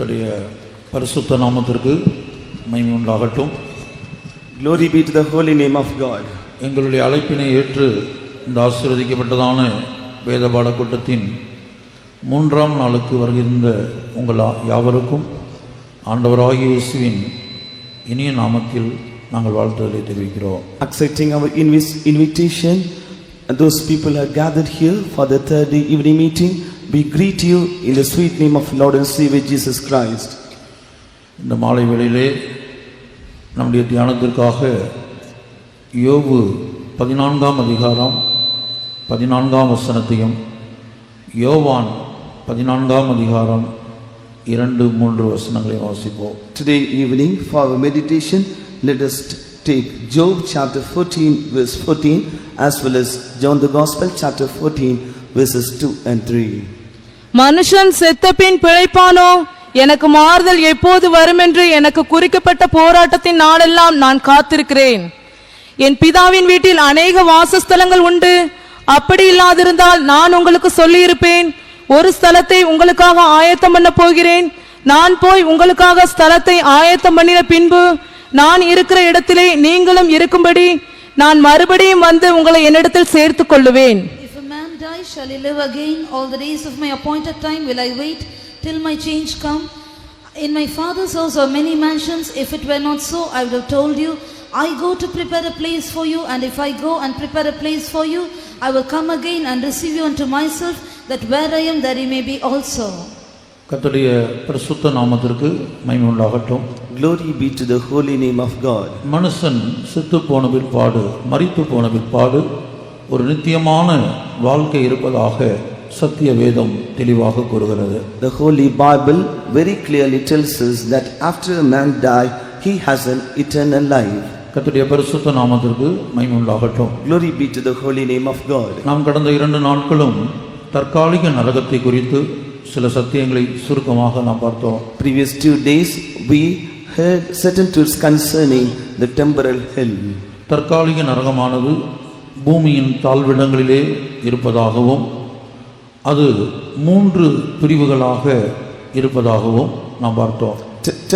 கர்த்தருடைய பரிசுத்த நாமத்திற்கு மகிமை உண்டாகட்டும். Glory be to the holy name of God. எங்களுடைய அழைப்பினை ஏற்று இந்த ஆசீர்வதிக்கப்பட்டதான வேத பாட கூட்டத்தின் 3ஆம் நாளுக்கு வருகின்ற உங்கள் யாவருக்கும் ஆண்டவராகிய இயேசுவின் இனிய நாமத்தில் நாங்கள் வாழ்த்துதலை தெரிவிக்கிறோம். Accepting our invitation, and those people are gathered here for the third day evening meeting, we greet you in the sweet name of Lord and Savior Jesus Christ. இந்த மாலை வேளையிலே நம்முடைய தியானத்திற்காக யோபு 14ஆம் அதிகாரம் 14ஆம் வசனத்தையும் யோவான் 14ஆம் அதிகாரம் 2-3 வசனங்களையும் வாசிப்போம். Today evening for our meditation, let us take Job chapter 14 verse 14 as well as John the Gospel chapter 14 verses 2 and 3. மனுஷன் செத்தபின் பிழைப்பானோ? எனக்கு மாறுதல் எப்போது வரும் என்று எனக்கு குறிக்கப்பட்ட போராட்டத்தின் நாளெல்லாம் நான் காத்திருக்கிறேன். என் பிதாவின் வீட்டில் அநேக வாசஸ்தலங்கள் உண்டு. அப்படி இல்லாதிருந்தால் நான் உங்களுக்கு சொல்லியிருப்பேன். ஒரு ஸ்தலத்தை உங்களுக்காக ஆயத்தம் பண்ண போகிறேன். நான் போய் உங்களுக்காக ஸ்தலத்தை ஆயத்தம் பண்ணின பின்பு நான் இருக்கிற இடத்திலே நீங்களும் இருக்கும்படி நான் மறுபடியும் வந்து உங்களை என்னிடத்தில் சேர்த்துக் கொள்ளுவேன். If a man die, shall he live again? All the days of my appointed time will I wait till my change come. In my father's house are many mansions. If it were not so, I would have told you. I go to prepare a place for you, and if I go and prepare a place for you, I will come again and receive you unto myself, that where I am, there ye may be also. கர்த்தருடைய பரிசுத்த நாமத்திற்கு மகிமை உண்டாகட்டும். Glory be to the holy name of God. மனுஷன் செத்து போன பிற்பாடு, மரித்து போன பிற்பாடு ஒரு நித்தியமான வாழ்க்கை இருப்பதாக சத்திய வேதம் தெளிவாக கூறுகிறது. The Holy Bible very clearly tells us that after a man die, he has an eternal life. கர்த்தருடைய பரிசுத்த நாமத்திற்கு மகிமை உண்டாகட்டும். Glory be to the holy name of God. நாம் கடந்த 2 நாட்களும் தற்காலிக நரகத்தை குறித்து சில சத்தியங்களை சுருக்கமாக நாம் பார்த்தோம். Previous 2 days we heard certain truths concerning the temporal hell. தற்காலிக நரகமானது பூமியின் தாழ்விடங்களிலே இருப்பதாகவும் அது 3 பிரிவுகளாக இருப்பதாகவும் நாம் பார்த்தோம்.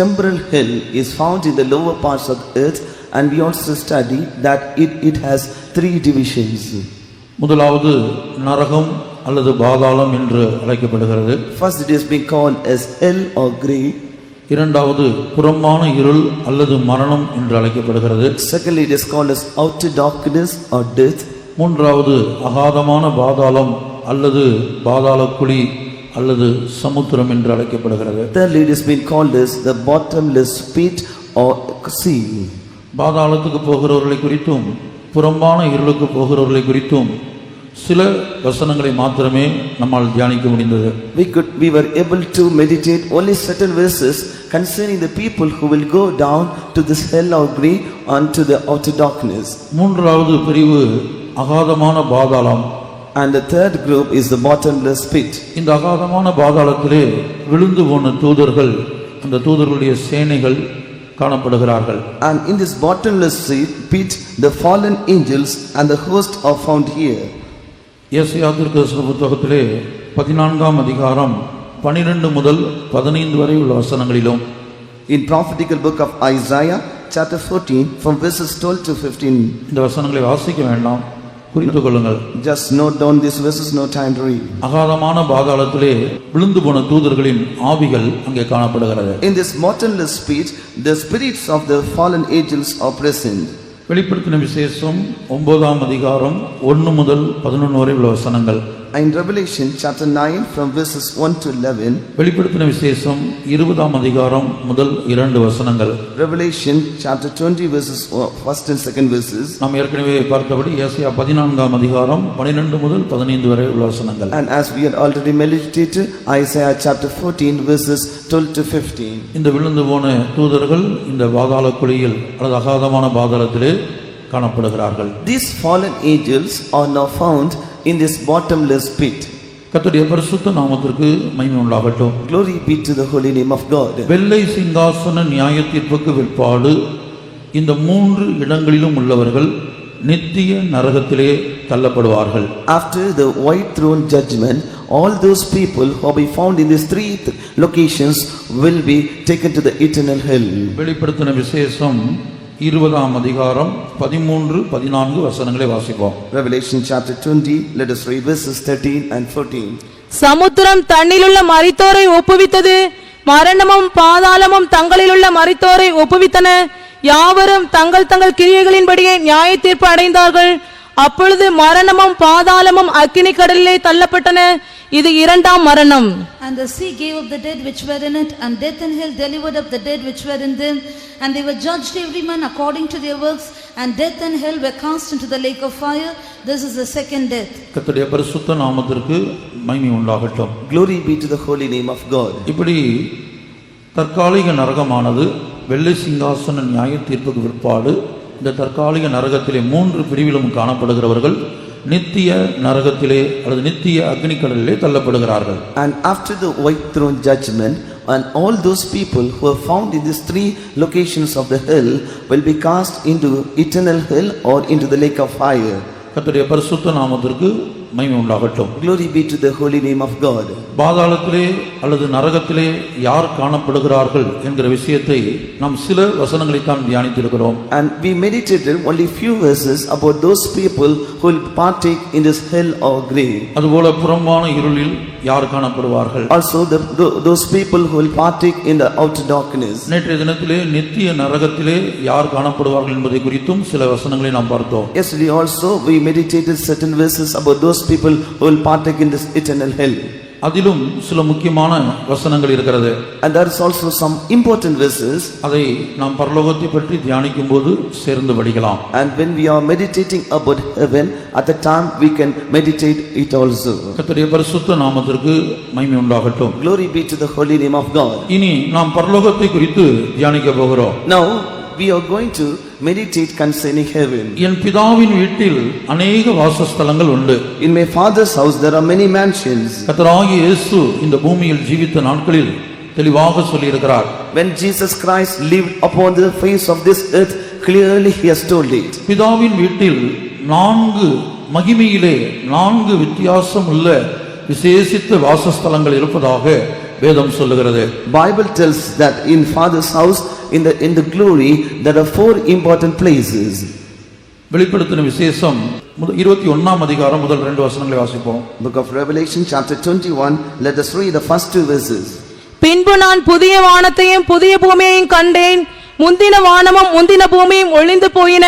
Temporal hell is found in the lower parts of the earth, and we also study that it has 3 divisions. முதலாவது நரகம் அல்லது பாதாளம் என்று அழைக்கப்படுகிறது. First it is being called as hell or grave. இரண்டாவது புறம்பான இருள் அல்லது மரணம் என்று அழைக்கப்படுகிறது. Secondly it is called as outer darkness or death. மூன்றாவது அகாதமான பாதாளம் அல்லது பாதாளக்குழி அல்லது சமுத்திரம் என்று அழைக்கப்படுகிறது. Thirdly it is being called as the bottomless pit or sea. பாதாளத்துக்கு போகிறவர்களை குறித்தும் புறம்பான இருளுக்கு போகிறவர்களை குறித்தும் சில வசனங்களை மாத்திரமே நம்மால் தியானிக்க முடிந்தது. We were able to meditate only certain verses concerning the people who will go down to this hell or grave unto the outer darkness. மூன்றாவது பிரிவு அகாதமான பாதாளம். And the third group is the bottomless pit. இந்த அகாதமான பாதாளத்திலே விழுந்து போன தூதர்கள், அந்த தூதர்களுடைய சேனைகள் காணப்படுகிறார்கள். And in this bottomless pit the fallen angels and the host are found here. ஏசாயா தீர்க்கதரிசன புத்தகத்திலே 14ஆம் அதிகாரம் 12 முதல் 15 வரை உள்ள வசனங்களிலும், In prophetical book of Isaiah chapter 14 from verses 12 to 15. இந்த வசனங்களை வாசிக்க வேண்டாம், குறித்துக் கொள்ளுங்கள். Just note down these verses, no time to read. அகாதமான பாதாளத்திலே விழுந்து போன தூதர்களின் ஆவிகள் அங்கே காணப்படுகிறது. In this bottomless pit the spirits of the fallen angels are present. வெளிப்படுத்தின விசேஷம் 9ஆம் அதிகாரம் 1 முதல் 11 வரை உள்ள வசனங்கள். In Revelation chapter 9 from verses 1 to 11. வெளிப்படுத்தின விசேஷம் 20ஆம் அதிகாரம் முதல் 2 வசனங்கள். Revelation chapter 20 verses 1st and 2nd verses. நாம் ஏற்கனவே பார்த்தபடி ஏசாயா 14ஆம் அதிகாரம் 12 முதல் 15 வரை உள்ள வசனங்கள். And as we had already meditated, Isaiah chapter 14 verses 12 to 15. இந்த விழுந்து போன தூதர்கள் இந்த பாதாள குழியில் அல்லது அகாதமான பாதாளத்திலே காணப்படுகிறார்கள். These fallen angels are now found in this bottomless pit. கர்த்தருடைய பரிசுத்த நாமத்திற்கு மகிமை உண்டாகட்டும். Glory be to the holy name of God. வெள்ளை சிங்காசன நியாயத்தீர்ப்புக்கு பிற்பாடு இந்த 3 இடங்களிலும் உள்ளவர்கள் நித்திய நரகத்திலே தள்ளப்படுவார்கள். After the white throne judgment, all those people who will be found in these 3 locations will be taken to the eternal hell. வெளிப்படுத்தின விசேஷம் 20ஆம் அதிகாரம் 13-14 வசனங்களை வாசிப்போம். Revelation chapter 20, let us read verses 13 and 14. சமுத்திரம் தன்னிலுள்ள மரித்தோரை ஒப்புவித்தது, மரணமும் பாதாளமும் தங்களிலுள்ள மரித்தோரை ஒப்புவித்தன. யாவரும் தங்கள் தங்கள் கிரியைகளின்படியே நியாய தீர்ப்பு அடைந்தார்கள். அப்பொழுது மரணமும் பாதாளமும் அக்கினி கடலிலே தள்ளப்பட்டன. இது இரண்டாம் மரணம். And the sea gave up the dead which were in it, and death and hell delivered up the dead which were in them, and they were judged every man according to their works, and death and hell were cast into the lake of fire. This is the second death. கர்த்தருடைய பரிசுத்த நாமத்திற்கு மகிமை உண்டாகட்டும். Glory be to the holy name of God. இப்படி தற்காலிக நரகமானது வெள்ளை சிங்காசன நியாய தீர்ப்புக்கு பிற்பாடு இந்த தற்காலிக நரகத்திலே 3 பிரிவிலும் காணப்படுகிறவர்கள் நித்திய நரகத்திலே அல்லது நித்திய அக்னிக்கடலிலே தள்ளப்படுகிறார்கள். And after the white throne judgment, and all those people who are found in these 3 locations of the hell will be cast into eternal hell or into the lake of fire. கர்த்தருடைய பரிசுத்த நாமத்திற்கு மகிமை உண்டாகட்டும். Glory be to the holy name of God. பாதாளத்திலே அல்லது நரகத்திலே யார் காணப்படுகிறார்கள் என்கிற விஷயத்தை நாம் சில வசனங்களை தான் தியானித்திருக்கிறோம். And we meditated only few verses about those people who will partake in this hell or grave. அதுபோல புறம்பான இருளில் யார் காணப்படுவார்கள். Also those people who will partake in the outer darkness. நேற்றைய தினத்திலே நித்திய நரகத்திலே யார் காணப்படுவார்கள் என்பதை குறித்தும் சில வசனங்களை நாம் பார்த்தோம். Yesterday also we meditated certain verses about those people who will partake in this eternal hell. அதிலும் சில முக்கியமான வசனங்கள் இருக்கிறது. And there is also some important verses. அதை நாம் பரலோகத்தை பற்றி தியானிக்கும் போது சேர்ந்து படிக்கலாம். And when we are meditating about heaven, at the time we can meditate it also. கர்த்தருடைய பரிசுத்த நாமத்திற்கு மகிமை உண்டாகட்டும். Glory be to the holy name of God. இனி நாம் பரலோகத்தை குறித்து தியானிக்க போகிறோம். Now we are going to meditate concerning heaven. என் பிதாவின் வீட்டில் அநேக வாசஸ்தலங்கள் உண்டு. In my father's house there are many mansions. கர்த்தராகிய இயேசு இந்த பூமியில் ஜீவித்த நாட்களில் தெளிவாக சொல்லியிருக்கிறார். When Jesus Christ lived upon the face of this earth, clearly he has told it. பிதாவின் வீட்டில் 4 மகிமையிலே 4 வித்தியாசம் உள்ள விசேஷித்த வாசஸ்தலங்கள் இருப்பதாக வேதம் சொல்லுகிறது. Bible tells that in father's house in the glory there are 4 important places. வெளிப்படுத்தின விசேஷம் 21ஆம் அதிகாரம் முதல் 2 வசனங்களை வாசிப்போம். Book of Revelation chapter 21, let us read the first 2 verses. பின்பு நான் புதிய வானத்தையும் புதிய பூமியையும் கண்டேன். முந்தின வானமும் முந்தின பூமியும் ஒழிந்து போயின,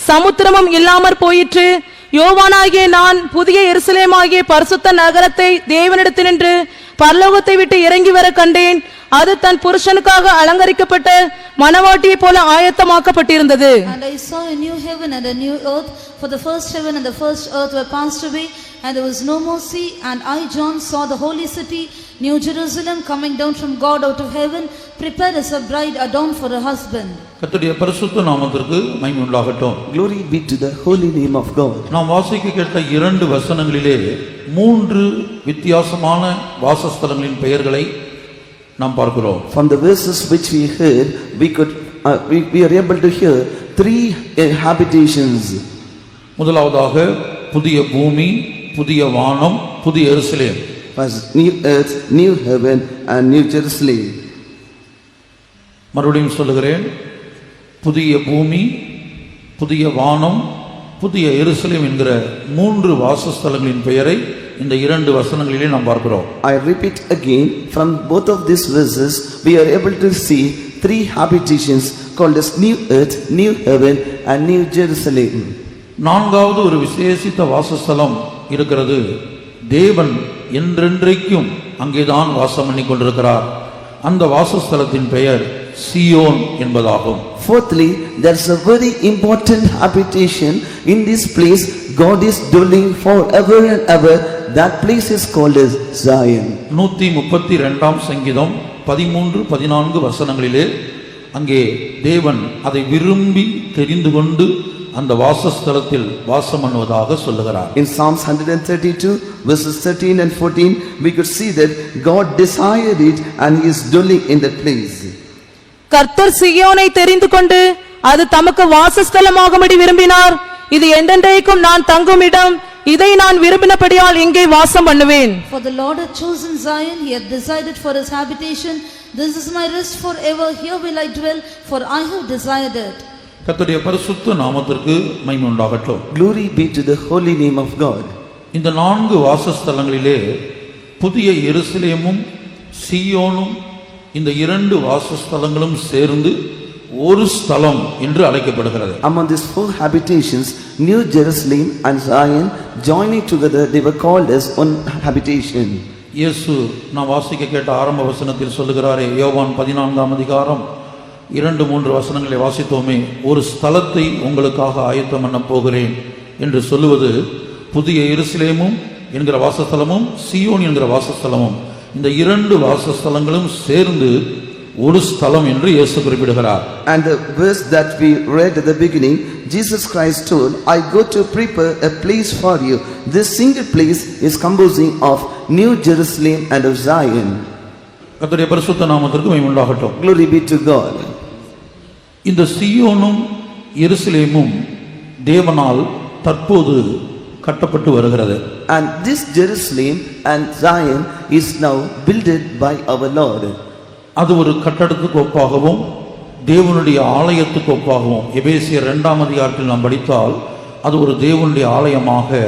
சமுத்திரமும் இல்லாமற் போயிற்று. யோவானாகிய நான் புதிய எருசலேமாகிய பரிசுத்த நகரத்தை தேவனிடத்தினின்று பரலோகத்தை விட்டு இறங்கி வர கண்டேன். அது தன் புருஷனுக்காக அலங்கரிக்கப்பட்ட மணவாட்டியைப் போல ஆயத்தமாக்கப்பட்டிருந்தது. And I saw a new heaven and a new earth, for the first heaven and the first earth were passed away, and there was no more sea. And I, John, saw the holy city, New Jerusalem, coming down from God out of heaven, prepared as a bride adorned for her husband. கர்த்தருடைய பரிசுத்த நாமத்திற்கு மகிமை உண்டாகட்டும். Glory be to the holy name of God. நாம் வாசிக்க கேட்ட 2 வசனங்களிலே 3 வித்தியாசமான வாசஸ்தலங்களின் பெயர்களை நாம் பார்க்கிறோம். From the verses which we heard, we are able to hear 3 habitations. முதலாவதாக புதிய பூமி, புதிய வானம், புதிய எருசலேம். First, new earth, new heaven and new Jerusalem. மறுபடியும் சொல்லுகிறேன், புதிய பூமி, புதிய வானம், புதிய எருசலேம் என்கிற 3 வாசஸ்தலங்களின் பெயரை இந்த 2 வசனங்களிலே நாம் பார்க்கிறோம். I repeat again, from both of these verses we are able to see 3 habitations called as new earth, new heaven and new Jerusalem. 4வது ஒரு விசேஷித்த வாசஸ்தலம் இருக்கிறது. தேவன் என்றென்றைக்கும் அங்கேதான் வாசம் பண்ணி கொண்டிருக்கிறார். அந்த வாசஸ்தலத்தின் பெயர் சியோன் என்பதாகும். Fourthly, there is a very important habitation in this place. God is dwelling forever and ever. That place is called as Zion. 132ஆம் சங்கீதம் 13-14 வசனங்களிலே அங்கே தேவன் அதை விரும்பி தெரிந்து கொண்டு அந்த வாசஸ்தலத்தில் வாசம் பண்ணுவதாக சொல்லுகிறார். In Psalms 132 verses 13 and 14 we could see that God desired it and he is dwelling in that place. கர்த்தர் சீயோனை தெரிந்து கொண்டு அது தமக்கு வாசஸ்தலமாகும்படி விரும்பினார். இது என்றென்றைக்கும் நான் தங்கும் இடம், இதை நான் விரும்பினபடியால் இங்கே வாசம் பண்ணுவேன். For the Lord hath chosen Zion, he hath decided for his habitation, This is my rest forever, here will I dwell, for I have desired it. கர்த்தருடைய பரிசுத்த நாமத்திற்கு மகிமை உண்டாகட்டும். Glory be to the holy name of God. இந்த 4 வாசஸ்தலங்களிலே புதிய எருசலேமும் சீயோனும் இந்த 2 வாசஸ்தலங்களும் சேர்ந்து ஒரு ஸ்தலம் என்று அழைக்கப்படுகிறது. Among these 4 habitations, New Jerusalem and Zion joining together, they were called as one habitation. இயேசு நாம் வாசிக்க கேட்ட ஆரம்ப வசனத்தில் சொல்லுகிறாரே, யோவான் 14ஆம் அதிகாரம் 2-3 வசனங்களை வாசித்தோமே, ஒரு ஸ்தலத்தை உங்களுக்காக ஆயத்தம் பண்ண போகிறேன் என்று சொல்லுவது புதிய எருசலேமும் என்கிற வாசஸ்தலமும் சீயோன் என்கிற வாசஸ்தலமும் இந்த 2 வாசஸ்தலங்களும் சேர்ந்து ஒரு ஸ்தலம் என்று இயேசு குறிப்பிடுகிறார். And the verse that we read at the beginning, Jesus Christ told, I go to prepare a place for you. This single place is composing of New Jerusalem and of Zion. கர்த்தருடைய பரிசுத்த நாமத்திற்கு மகிமை உண்டாகட்டும். Glory be to God. இந்த சீயோனும் எருசலேமும் தேவனால் தற்போது கட்டப்பட்டு வருகிறது. And this Jerusalem and Zion is now builded by our Lord. அது ஒரு கட்டடத்துக்கு ஒப்பாகவும் தேவனுடைய ஆலயத்துக்கு ஒப்பாகவும் எபேசியர் 2ஆம் அதிகாரத்தில் நாம் படித்தால் அது ஒரு தேவனுடைய ஆலயமாக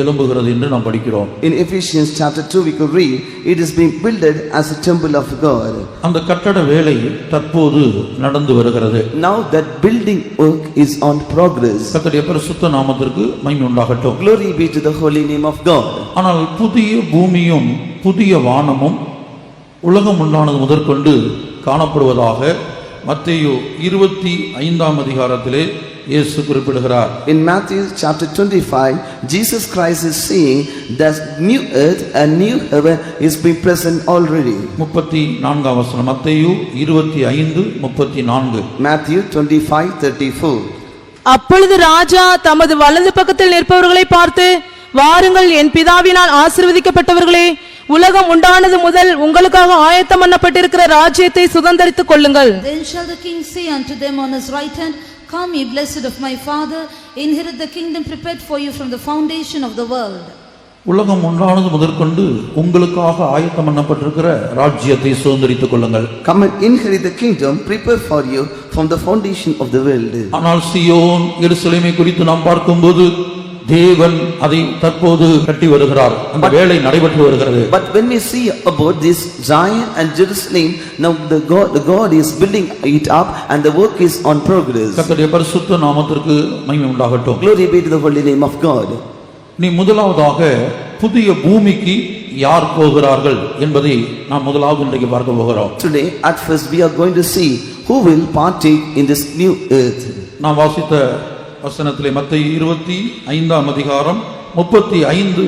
எழும்புகிறது என்று நாம் படிக்கிறோம். In Ephesians chapter 2 we could read, it is being builded as a temple of God. அந்த கட்டட வேலை தற்போது நடந்து வருகிறது. Now that building work is on progress. கர்த்தருடைய பரிசுத்த நாமத்திற்கு மகிமை உண்டாகட்டும். Glory be to the holy name of God. ஆனால் புதிய பூமியும் புதிய வானமும் உலகம் உண்டானது முதற்கொண்டு காணப்படுவதாக மத்தேயு 25ஆம் அதிகாரத்திலே இயேசு குறிப்பிடுகிறார். In Matthew chapter 25, Jesus Christ is saying that new earth and new heaven is being present already. 34ஆம் வசனம், மத்தேயு 25:34. Matthew 25:34. அப்பொழுது ராஜா தமது வலது பக்கத்தில் நிற்பவர்களை பார்த்து, வாருங்கள், என் பிதாவினால் ஆசீர்வதிக்கப்பட்டவர்களே, உலகம் உண்டானது முதல் உங்களுக்காக ஆயத்தம் பண்ணப்பட்டிருக்கிற ராஜ்யத்தை சுதந்தரித்துக் கொள்ளுங்கள். Then shall the king say unto them on his right hand, Come, ye blessed of my Father, inherit the kingdom prepared for you from the foundation of the world. உலகம் உண்டானது முதற்கொண்டு உங்களுக்காக ஆயத்தம் பண்ணப்பட்டிருக்கிற ராஜ்யத்தை சுதந்தரித்துக் கொள்ளுங்கள். Come and inherit the kingdom prepared for you from the foundation of the world. ஆனால் சீயோன் எருசலேமை குறித்து நாம் பார்க்கும்போது தேவன் அதை தற்போது கட்டி வருகிறார். அந்த வேலை நடைபெற்று வருகிறது. But when we see about this Zion and Jerusalem, now the God is building it up and the work is on progress. கர்த்தருடைய பரிசுத்த நாமத்திற்கு மகிமை உண்டாகட்டும். Glory be to the holy name of God. நீ முதலாவதாக புதிய பூமிக்கு யார் போகிறார்கள் என்பதை நாம் முதலாவது இன்றைக்கு பார்க்க போகிறோம். Today at first we are going to see who will partake in this new earth. நாம் வாசித்த வசனத்திலே மத்தேயு 25ஆம் அதிகாரம் 35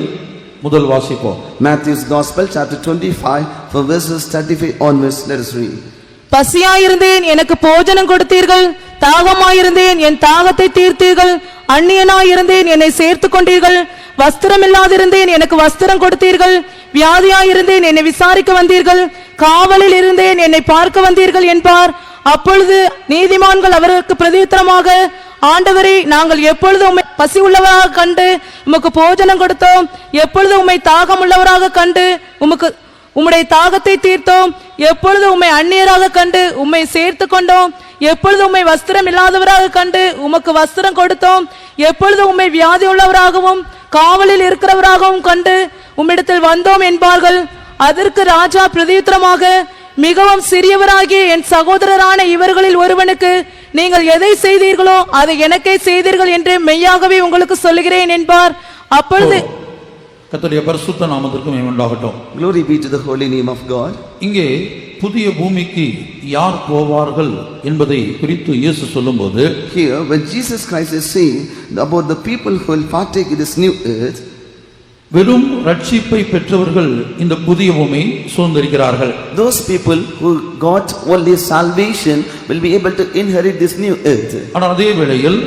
முதல் வாசிப்போம். Matthew's Gospel chapter 25 from verses 35 onwards, let us read. பசியாயிருந்தேன், எனக்கு போஜனம் கொடுத்தீர்கள். தாகமாயிருந்தேன், என் தாகத்தை தீர்த்தீர்கள். அந்நியனாயிருந்தேன், என்னை சேர்த்துக் கொண்டீர்கள். வஸ்திரமில்லாதிருந்தேன், எனக்கு வஸ்திரம் கொடுத்தீர்கள். வியாதியாயிருந்தேன், என்னை விசாரிக்க வந்தீர்கள். காவலில் இருந்தேன், என்னை பார்க்க வந்தீர்கள் என்பார். அப்பொழுது நீதிமான்கள் அவருக்கு பிரதியுத்தரமாக, ஆண்டவரே, நாங்கள் எப்பொழுது உம்மை பசி உள்ளவராக கண்டு உமக்கு போஜனம் கொடுத்தோம், எப்பொழுது உம்மை தாகம் உள்ளவராக கண்டு உம்முடைய தாகத்தை தீர்த்தோம், எப்பொழுது உம்மை அந்நியராக கண்டு உம்மை சேர்த்து கொண்டோம், எப்பொழுது உம்மை வஸ்திரம் இல்லாதவராக கண்டு உமக்கு வஸ்திரம் கொடுத்தோம், எப்பொழுது உம்மை வியாதி உள்ளவராகவும் காவலில் இருக்கிறவராகவும் கண்டு உம்மிடத்தில் வந்தோம் என்பார்கள். அதற்கு ராஜா பிரதியுத்தரமாக, மிகவும் சிறியவராகிய என் சகோதரரான இவர்களில் ஒருவனுக்கு நீங்கள் எதை செய்தீர்களோ அதை எனக்கே செய்தீர்கள் என்று மெய்யாகவே உங்களுக்கு சொல்லுகிறேன் என்பார். அப்பொழுது கர்த்தருடைய பரிசுத்த நாமத்திற்கு மகிமை உண்டாகட்டும். Glory be to the holy name of God. இங்கே புதிய பூமிக்கு யார் போவார்கள் என்பதை குறித்து இயேசு சொல்லும்போது, Here when Jesus Christ is saying about the people who will partake in this new earth, வெறும் ரட்சிப்பை பெற்றவர்கள் இந்த புதிய பூமியை சுதந்தரிக்கிறார்கள். those people who got only salvation will be able to inherit this new earth. ஆனால் அதே வேளையில்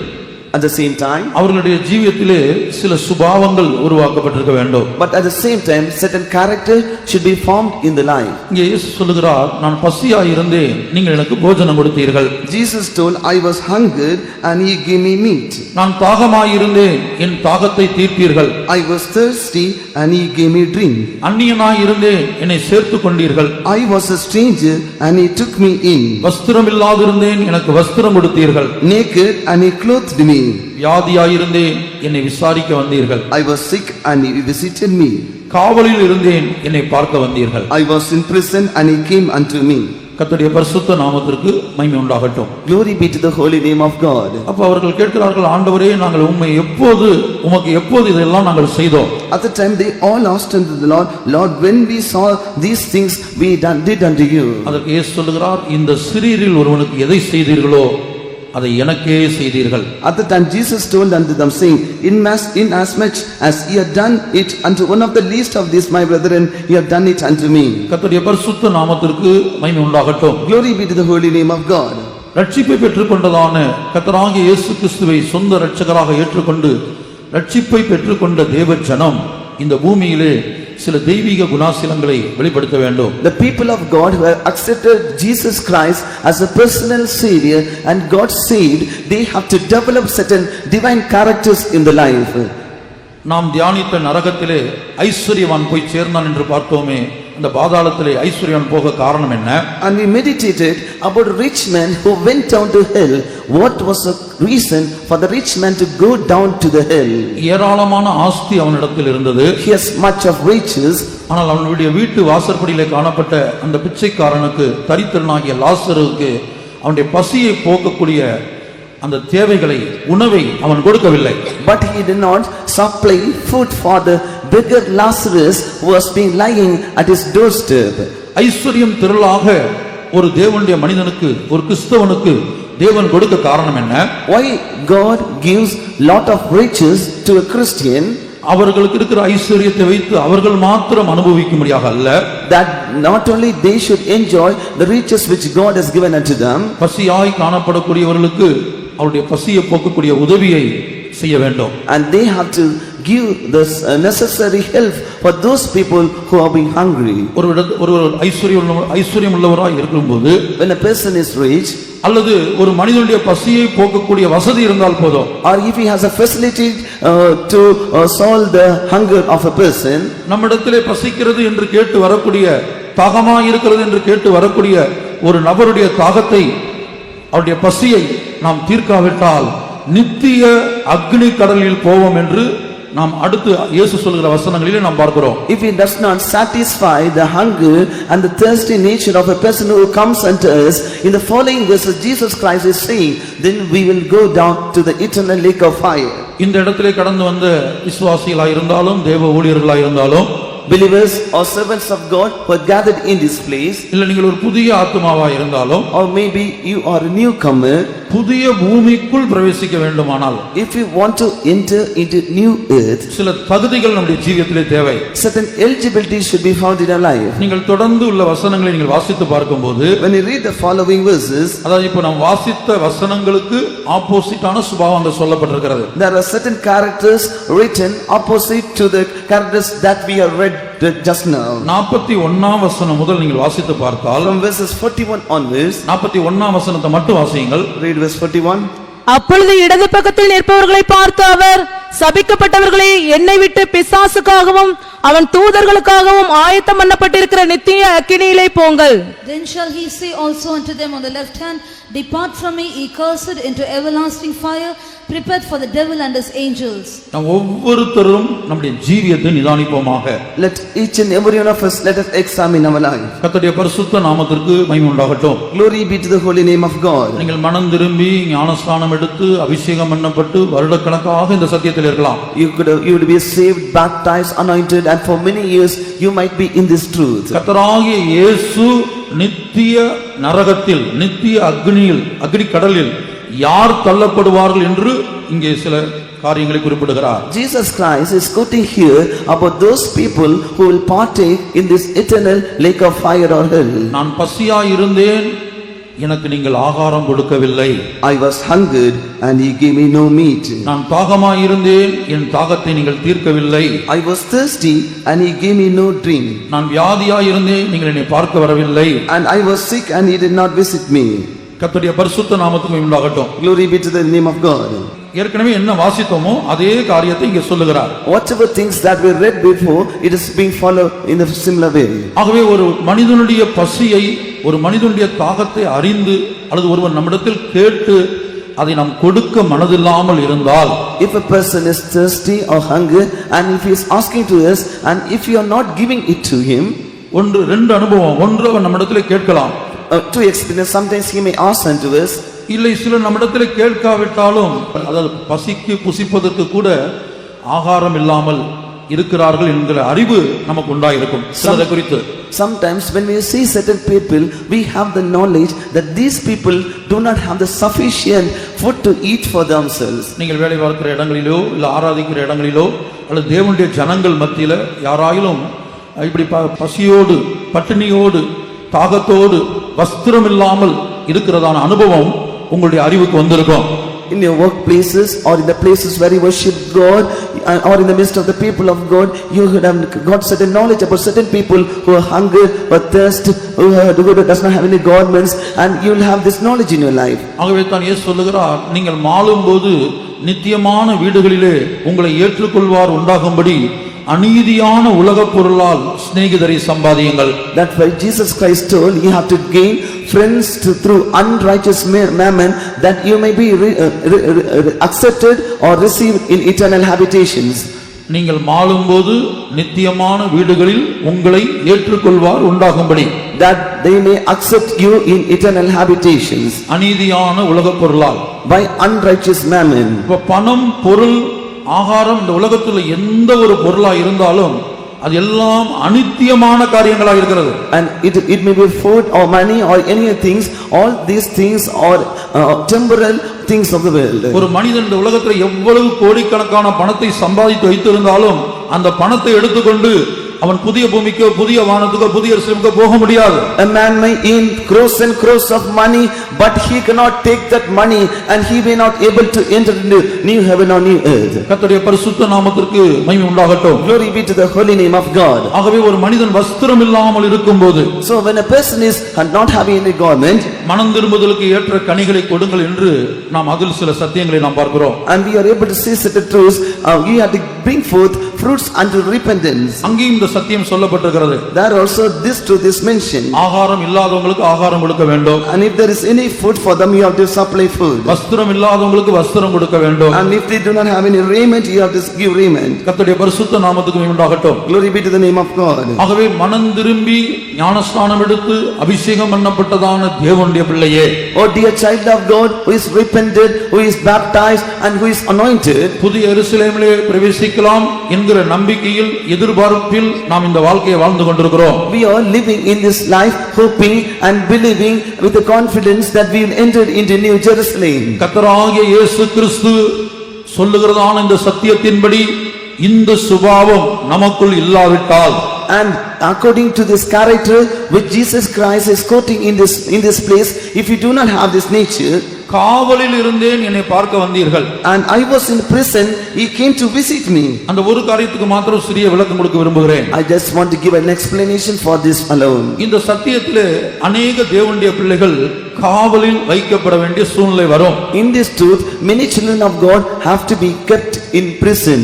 At the same time, அவர்களுடைய ஜீவியத்திலே சில சுபாவங்கள் உருவாக்கப்பட்டிருக்க வேண்டும். but at the same time, certain character should be formed in the life. இங்கே இயேசு சொல்லுகிறார், நான் பசியாய் இருந்தேன், நீங்கள் எனக்கு போஜனம் கொடுத்தீர்கள். Jesus told, I was hungered and ye gave me meat. நான் தாகமாய் இருந்தேன், என் தாகத்தை தீர்த்தீர்கள். I was thirsty and ye gave me drink. அந்நியனாய் இருந்தேன், என்னை சேர்த்துக் கொண்டீர்கள். I was a stranger and ye took me in. வஸ்திரம் இல்லாதிருந்தேன், எனக்கு வஸ்திரம் கொடுத்தீர்கள். Naked and ye clothed me. வியாதியாய் இருந்தேன், என்னை விசாரிக்க வந்தீர்கள். I was sick and ye visited me. காவலில் இருந்தேன், என்னை பார்க்க வந்தீர்கள். I was in prison and ye came unto me. கர்த்தருடைய பரிசுத்த நாமத்திற்கு மகிமை உண்டாகட்டும். Glory be to the holy name of God. அப்ப அவர்கள் கேட்கிறார்கள், ஆண்டவரே, நாங்கள் உமக்கு எப்போது இதெல்லாம் நாங்கள் செய்தோம்? At the time they all asked unto the Lord, Lord, when we saw these things we did unto you. அதற்கு இயேசு சொல்லுகிறார், இந்த சிறியரில் ஒருவனுக்கு எதை செய்தீர்களோ அதை எனக்கே செய்தீர்கள். At the time Jesus told unto them, saying, inasmuch as ye have done it unto one of the least of these my brethren, ye have done it unto me. கர்த்தருடைய பரிசுத்த நாமத்திற்கு மகிமை உண்டாகட்டும். Glory be to the holy name of God. ரட்சிப்பை பெற்றுக்கொண்டதான கர்த்தராகிய இயேசு கிறிஸ்துவை சொந்த இரட்சகராக ஏற்றுக்கொண்டு ரட்சிப்பை பெற்றுக்கொண்ட தேவ ஜனம் இந்த பூமியிலே சில தெய்வீக குணாசிலங்களை வெளிப்படுத்த வேண்டும். The people of God who have accepted Jesus Christ as a personal savior and God saved, they have to develop certain divine characters in the life. நாம் தியானித்த நரகத்திலே ஐஸ்வரியவான் போய் சேர்ந்தான் என்று பார்த்தோமே, அந்த பாதாளத்திலே ஐஸ்வரியவான் போக காரணம் என்ன? And we meditated about a rich man who went down to hell. What was the reason for the rich man to go down to the hell? ஏராளமான ஆஸ்தி அவனிடத்தில் இருந்தது. He has much of riches. ஆனால் அவனுடைய வீட்டு வாசற்படியிலே காணப்பட்ட அந்த பிச்சைக்காரனுக்கு, தரித்திரனாகிய லாசருக்கு அவனுடைய பசியை போக்கக்கூடிய அந்த தேவைகளை, உணவை அவன் கொடுக்கவில்லை. But he did not supply food for the beggar Lazarus who was being lying at his doorstep. ஐஸ்வர்யம் திரளாக ஒரு தேவனுடைய மனிதனுக்கு, ஒரு கிறிஸ்தவனுக்கு தேவன் கொடுக்க காரணம் என்ன? Why God gives lot of riches to a Christian? அவர்களுக்கு இருக்கிற ஐஸ்வர்யத்தை வைத்து அவர்கள் மாத்திரம் அனுபவிக்கும்படியாக அல்ல, that not only they should enjoy the riches which God has given unto them, பசியாய் காணப்படக்கூடியவர்களுக்கு அவருடைய பசியை போக்கக்கூடிய உதவியை செய்ய வேண்டும். and they have to give the necessary help for those people who are being hungry. ஒரு ஐஸ்வர்யம் உள்ளவராய் இருக்கும்போது, when a person is rich, அல்லது ஒரு மனிதனுடைய பசியை போக்கக்கூடிய வசதி இருந்தால் போதும், or if he has a facility to solve the hunger of a person, நம்மிடத்திலே பசிக்கிறது என்று கேட்டு வரக்கூடிய, தாகமாய் இருக்கிறது என்று கேட்டு வரக்கூடிய ஒரு நபருடைய தாகத்தை, அவருடைய பசியை நாம் தீர்க்காவிட்டால் நித்திய அக்னி கடலில் போவோம் என்று நாம் அடுத்து இயேசு சொல்கிற வசனங்களிலே நாம் பார்க்கிறோம். If he does not satisfy the hunger and the thirsty nature of a person who comes unto us, in the following verses Jesus Christ is saying, then we will go down to the eternal lake of fire. இந்த இடத்திலே கடந்து வந்த விசுவாசிகளாய் இருந்தாலும், தேவ ஊழியர்களாய் இருந்தாலும், believers or servants of God who are gathered in this place, இல்ல நீங்கள் ஒரு புதிய ஆத்துமாவாய் இருந்தாலும், or maybe you are a newcomer, புதிய பூமிக்குள் பிரவேசிக்க வேண்டுமானால், if you want to enter into new earth, சில தகுதிகள் நம்முடைய ஜீவியத்திலே தேவை. certain eligibility should be found in our life. நீங்கள் தொடர்ந்து உள்ள வசனங்களை நீங்கள் வாசித்து பார்க்கும்போது, when you read the following verses, அதாவது இப்போ நாம் வாசித்த வசனங்களுக்கு ஆப்போசிட்டான சுபாவங்கள் சொல்லப்பட்டிருக்கிறது. there are certain characters written opposite to the characters that we have read just now. 41ஆம் வசனம் முதல் நீங்கள் வாசித்து பார்த்தால், from verses 41 onwards, 41ஆம் வசனத்தை மட்டும் வாசியுங்கள். read verse 41. அப்பொழுது இடது பக்கத்தில் நிற்பவர்களை பார்த்து அவர், சபிக்கப்பட்டவர்களே, என்னை விட்டு பிசாசுக்காகவும் அவன் தூதர்களுக்காகவும் ஆயத்தம் பண்ணப்பட்டிருக்கிற நித்திய அக்கினியிலே போங்கள். Then shall he say also unto them on the left hand, depart from me, ye cursed, into everlasting fire, prepared for the devil and his angels. நாம் ஒவ்வொருத்தரும் நம்முடைய ஜீவியத்தை நிதானிப்போமாக. Let each and every one of us, let us examine our life. கர்த்தருடைய பரிசுத்த நாமத்திற்கு மகிமை உண்டாகட்டும். Glory be to the holy name of God. நீங்கள் மனம் திரும்பி ஞானஸ்நானம் எடுத்து அபிஷேகம் பண்ணப்பட்டு வருடக்கணக்காக இந்த சத்தியத்தில் இருக்கலாம். You would be saved, baptized, anointed, and for many years you might be in this truth. கர்த்தராகிய இயேசு நித்திய நரகத்தில், நித்திய அக்னி கடலில் யார் தள்ளப்படுவார்கள் என்று இங்கே சில காரியங்களை குறிப்பிடுகிறார். Jesus Christ is quoting here about those people who will partake in this eternal lake of fire or hell. நான் பசியாய் இருந்தேன், எனக்கு நீங்கள் ஆகாரம் கொடுக்கவில்லை. I was hungered and he gave me no meat. நான் தாகமாயிருந்தேன், என் தாகத்தை நீங்கள் தீர்க்கவில்லை. I was thirsty and he gave me no drink. நான் வியாதியாயிருந்தேன், நீங்கள் என்னை பார்க்க வரவில்லை. And I was sick and he did not visit me. கர்த்தருடைய பரிசுத்த நாமத்துக்கு உண்டாகட்டும். Glory be to the name of God. ஏற்கனவே என்ன வாசித்தோமோ அதே காரியத்தை இங்கே சொல்லுகிறார். Whatever things that we read before, it is being followed in a similar way. ஆகவே ஒரு மனிதனுடைய பசியை, ஒரு மனிதனுடைய தாகத்தை அறிந்து அல்லது ஒருவன் நம்மிடத்தில் கேட்டு அதை நாம் கொடுக்க மனதில்லாமல் இருந்தால், If a person is thirsty or hungry and if he is asking to us and if you are not giving it to him, ரெண்டு அனுபவம். ஒன்று, அவன் நம்மிடத்தில் கேட்கலாம். To experience, sometimes he may ask unto us. இல்லை, சில நம்மிடத்தில் கேட்காவிட்டாலும், அதாவது பசிக்கு புசிப்பதற்கு கூட ஆகாரம் இல்லாமல் இருக்கிறார்கள் என்கிற அறிவு நமக்கு உண்டாயிருக்கும் சிலரை குறித்து. Sometimes when we see certain people, we have the knowledge that these people do not have the sufficient food to eat for themselves. நீங்கள் வேலை பார்க்கிற இடங்களிலோ இல்லை ஆராதிக்கிற இடங்களிலோ அல்லது தேவனுடைய ஜனங்கள் மத்தியில யாராயிலும் இப்படி பசியோடு பட்டினியோடு தாகத்தோடு வஸ்திரம் இல்லாமல் இருக்கிறதான அனுபவம் உங்களுடைய அறிவுக்கு வந்திருக்கும். In your workplaces or in the places where you worship God or in the midst of the people of God, you would have got certain knowledge about certain people who are hungry or thirsty, who does not have any garments, and you will have this knowledge in your life. ஆகவே தான் இயேசு சொல்லுகிறார், நீங்கள் மாளும்போது நித்தியமான வீடுகளிலே உங்களை ஏற்றுக்கொள்வார் உண்டாகும்படி அநீதியான உலகப் பொருளால் சிநேகிதரை சம்பாதியுங்கள். That's why Jesus Christ told you have to gain friends through unrighteous mammon, that you may be accepted or received in eternal habitations. நீங்கள் மாளும்போது நித்தியமான வீடுகளில் உங்களை ஏற்றுக்கொள்வார் உண்டாகும்படி, that they may accept you in eternal habitations. அநீதியான உலகப் பொருளால், by unrighteous mammon. இப்ப பணம், பொருள், ஆகாரம், இந்த உலகத்துல எந்த ஒரு பொருளா இருந்தாலும் அது எல்லாம் அநித்தியமான காரியங்களா இருக்கிறது. And it may be food or money or any things, all these things are temporal things of the world. ஒரு மனிதன் இந்த உலகத்துல எவ்வளவு கோடிக்கணக்கான பணத்தை சம்பாதித்து வைத்திருந்தாலும் அந்த பணத்தை எடுத்துக்கொண்டு அவன் புதிய பூமிக்கோ புதிய வானத்துக்கோ புதிய எருசலேமுக்கோ போக முடியாது. A man may earn crores and crores of money, but he cannot take that money and he may not able to enter into new heaven or new earth. கர்த்தருடைய பரிசுத்த நாமத்திற்கு மகிமை உண்டாகட்டும். Glory be to the holy name of God. ஆகவே ஒரு மனிதன் வஸ்திரம் இல்லாமல் இருக்கும்போது, so when a person is not having any garment, மனம் திரும்புதலுக்கு ஏற்ற கனிகளை கொடுங்கள் என்று நாம் அதில் சில சத்தியங்களை நாம் பார்க்கிறோம். and we are able to see certain truths, you have to bring forth fruits unto repentance. அங்கேயும் இந்த சத்தியம் சொல்லப்பட்டிருக்கிறது. There also this truth is mentioned. ஆகாரம் இல்லாதவங்களுக்கு ஆகாரம் கொடுக்க வேண்டும். And if there is any food for them, you have to supply food. வஸ்திரம் இல்லாதவங்களுக்கு வஸ்திரம் கொடுக்க வேண்டும். And if they do not have any raiment, you have to give raiment. கர்த்தருடைய பரிசுத்த நாமத்துக்கு மகிமை உண்டாகட்டும். Glory be to the name of God. ஆகவே மனம் திரும்பி ஞானஸ்நானம் எடுத்து அபிஷேகம் பண்ணப்பட்டதான தேவனுடைய பிள்ளையே, Oh dear child of God, who is repented, who is baptized and who is anointed, புதிய எருசலேமிலே பிரவேசிக்கலாம் என்கிற நம்பிக்கையில் எதிர்பார்ப்பில் நாம் இந்த வாழ்க்கையை வாழ்ந்து கொண்டிருக்கிறோம். we are living in this life hoping and believing with the confidence that we will enter into New Jerusalem. கர்த்தராகிய இயேசு கிறிஸ்து சொல்லுகிறதான இந்த சத்தியத்தின்படி இந்த சுபாவம் நமக்குள் இல்லாவிட்டால், And according to this character which Jesus Christ is quoting in this place, if you do not have this nature, காவலில் இருந்தேன் என்னை பார்க்க வந்தீர்கள், and I was in prison, he came to visit me. அந்த ஒரு காரியத்துக்கு மாத்திரம் சிறிய விளக்கம் கொடுக்க விரும்புகிறேன். I just want to give an explanation for this alone. இந்த சத்தியத்திலே அநேக தேவனுடைய பிள்ளைகள் காவலில் வைக்கப்பட வேண்டிய சூழ்நிலை வரும். In this truth, many children of God have to be kept in prison.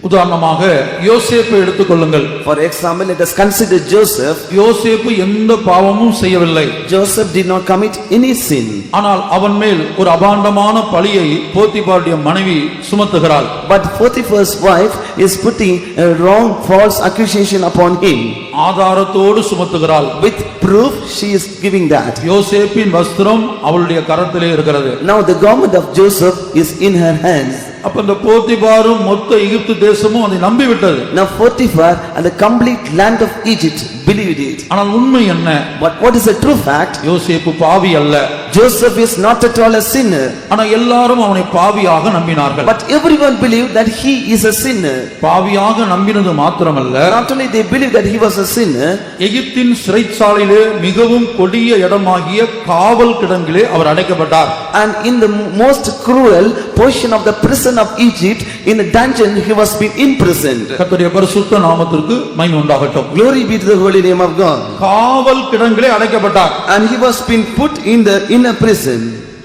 உதாரணமாக யோசேப்பை எடுத்துக்கொள்ளுங்கள். For example, let us consider Joseph. யோசேப்பு எந்த பாவமும் செய்யவில்லை. Joseph did not commit any sin. ஆனால் அவன் மேல் ஒரு அபாண்டமான பழியை போத்திபாருடைய மனைவி சுமத்துகிறாள். But Potiphar's wife is putting a wrong false accusation upon him. ஆதாரத்தோடு சுமத்துகிறாள். With proof she is giving that. யோசேப்பின் வஸ்திரம் அவளுடைய கரத்திலே இருக்கிறது. Now the garment of Joseph is in her hands. அப்ப இந்த போத்திபாரும் மொத்த எகிப்து தேசமும் அதை நம்பி விட்டது. Now Potiphar and the complete land of Egypt believed it. ஆனால் உண்மை என்ன? But what is the true fact? யோசேப்பு பாவி அல்ல. Joseph is not at all a sinner. ஆனா எல்லாரும் அவனை பாவியாக நம்பினார்கள். But everyone believed that he is a sinner. பாவியாக நம்பினது மாத்திரமல்ல, Not only they believed that he was a a sinner, எகிப்தின் சிறைச்சாலையிலே மிகவும் கொடிய இடமாகிய காவல் கிடங்கிலே அவர் அடைக்கப்பட்டார். and in the most cruel portion of the prison of Egypt, in a dungeon, he was being imprisoned. கர்த்தருடைய பரிசுத்த நாமத்திற்கு மகிமை உண்டாகட்டும். Glory be to the holy name of God. காவல் கிடங்கிலே அடைக்கப்பட்டார். And he was being put in the inner prison.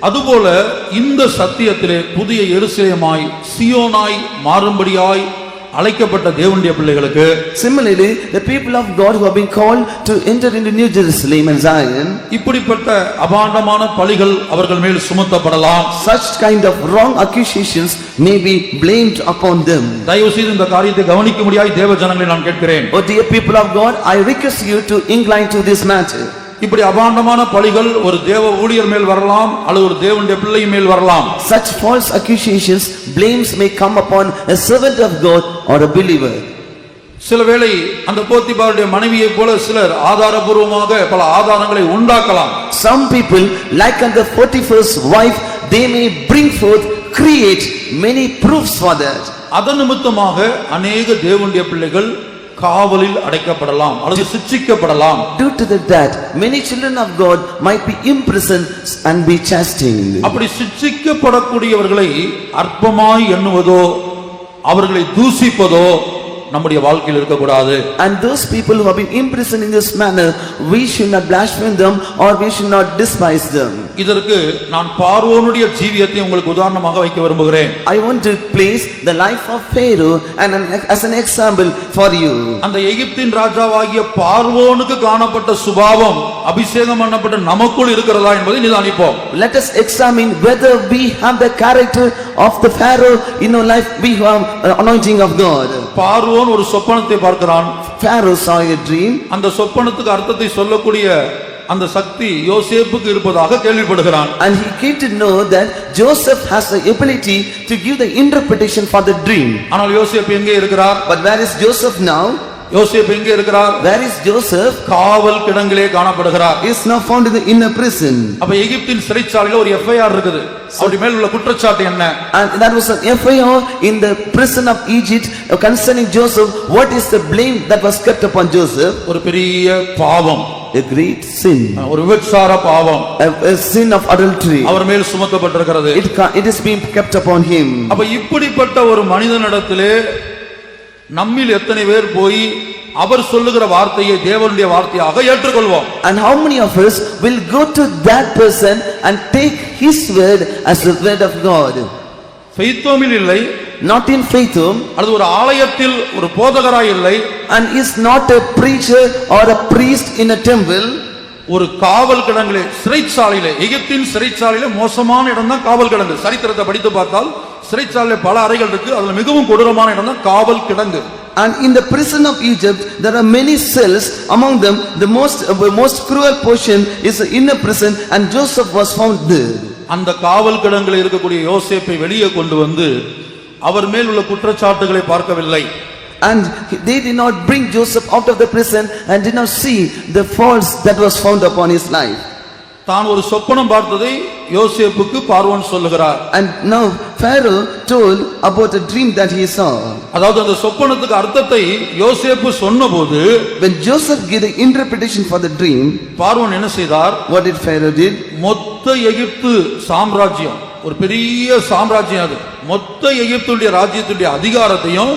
அதுபோல இந்த சத்தியத்திலே புதிய எருசலேமாய் சியோனாய் மாறும்படியாய் அழைக்கப்பட்ட தேவனுடைய பிள்ளைகளுக்கு, Similarly, the people of God who have been called to enter into New Jerusalem and Zion, இப்படிப்பட்ட அபாண்டமான பழிகள் அவர்கள் மேல் சுமத்தப்படலாம். such kind of wrong accusations may be blamed upon them. தயவு செய்து இந்த காரியத்தை கவனிக்கும்படியாய் தேவ ஜனங்களை நான் கேட்கிறேன். Oh dear people of God, I request you to incline to this matter. இப்படி அபாண்டமான பழிகள் ஒரு தேவ ஊழியர் மேல் வரலாம் அல்லது ஒரு தேவனுடைய பிள்ளை மேல் வரலாம். Such false accusations, blames may come upon a servant of God or a believer. சிலவேளை அந்த போத்திபாருடைய மனைவியை போல சிலர் ஆதாரபூர்வமாக பல ஆதாரங்களை உண்டாக்கலாம். Some people, like unto Potiphar's wife, they may bring forth, create many proofs for that. அதன் நிமித்தமாக அநேக தேவனுடைய பிள்ளைகள் காவலில் அடைக்கப்படலாம் அல்லது சிட்சிக்கப்படலாம். Due to that, many children of God might be imprisoned and be chastened. அப்படி சிட்சிக்கப்படக்கூடியவர்களை அற்பமாய் எண்ணுவதோ அவர்களை தூசிப்பதோ நம்முடைய வாழ்க்கையில் இருக்கக்கூடாது. And those people who have been imprisoned in this manner, we should not blaspheme them or we should not despise them. இதற்கு நான் பார்வோனுடைய ஜீவியத்தை உங்களுக்கு உதாரணமாக வைக்க விரும்புகிறேன். I want to place the life of Pharaoh as an example for you. அந்த எகிப்தின் ராஜாவாகிய பார்வோனுக்கு காணப்பட்ட சுபாவம் அபிஷேகம் பண்ணப்பட்ட நமக்குள் இருக்கிறதா என்பதை நிதானிப்போம். Let us examine whether we have the character of the Pharaoh in our life. We have anointing of God. பார்வோன் ஒரு சொப்பனத்தை பார்க்கிறான். Pharaoh saw a dream. அந்த சொப்பனத்துக்கு அர்த்தத்தை சொல்லக்கூடிய அந்த சக்தி யோசேப்புக்கு இருப்பதாக கேள்விப்படுகிறான். And he came to know that Joseph has the ability to give the interpretation for the dream. ஆனால் யோசேப்பு எங்கே இருக்கிறார்? But where is Joseph now? யோசேப்பு எங்கே இருக்கிறார்? Where is Joseph? காவல் கிடங்கிலே காணப்படுகிறார். He is now found in the inner prison. அப்ப எகிப்தின் சிறைச்சாலையில ஒரு எஃப்ஐஆர் இருக்குது. அவருடைய மேல் உள்ள குற்றச்சாட்டு என்ன? And that was an FIR in the prison of Egypt concerning Joseph. What is the blame that was kept upon Joseph? ஒரு பெரிய பாவம், A great sin. ஒரு விபச்சார பாவம் A sin of adultery. அவர் மேல் சுமத்தப்பட்டிருக்கிறது. It is being kept upon him. அப்ப இப்படிப்பட்ட ஒரு மனிதனிடத்திலே நம்மில் எத்தனை பேர் போய் அவர் சொல்லுகிற வார்த்தையை தேவனுடைய வார்த்தையாக ஏற்றுக்கொள்வோம்? And how many of us will go to that person and take his word as the word of God? ஃபெய்த்தோமில் இல்லை, Not in Faithum, அது ஒரு ஆலயத்தில் ஒரு போதகராய் இல்லை, and is not a preacher or a priest in a temple. ஒரு காவல் கிடங்கிலே சிறைச்சாலையிலே, எகிப்தின் சிறைச்சாலையிலே மோசமான இடம் தான் காவல் கிடங்கு. சரித்திரத்தை படித்து பார்த்தால் சிறைச்சாலையில பல அறைகள் இருக்கு. அதுல மிகவும் கொடூரமான இடம் தான் காவல் கிடங்கு. And in the prison of Egypt there are many cells. Among them the most cruel portion is the inner prison, and Joseph was found there. அந்த காவல் கிடங்கில் இருக்கக்கூடிய யோசேப்பை வெளியே கொண்டு வந்து அவர் மேல் உள்ள குற்றச்சாட்டுகளை பார்க்கவில்லை. And they did not bring Joseph out of the prison and did not see the faults that was found upon his life. தான் ஒரு சொப்பனம் பார்த்ததை யோசேப்புக்கு பார்வோன் சொல்லுகிறார். And now Pharaoh told about a dream that he saw. அதாவது அந்த சொப்பனத்துக்கு அர்த்தத்தை யோசேப்பு சொன்னபோது When Joseph gave the interpretation for the dream, பார்வோன் என்ன செய்தார்? what did Pharaoh did? மொத்த எகிப்து சாம்ராஜ்யம், ஒரு பெரிய சாம்ராஜ்யம், அது மொத்த எகிப்துடைய ராஜ்யத்துடைய அதிகாரத்தையும்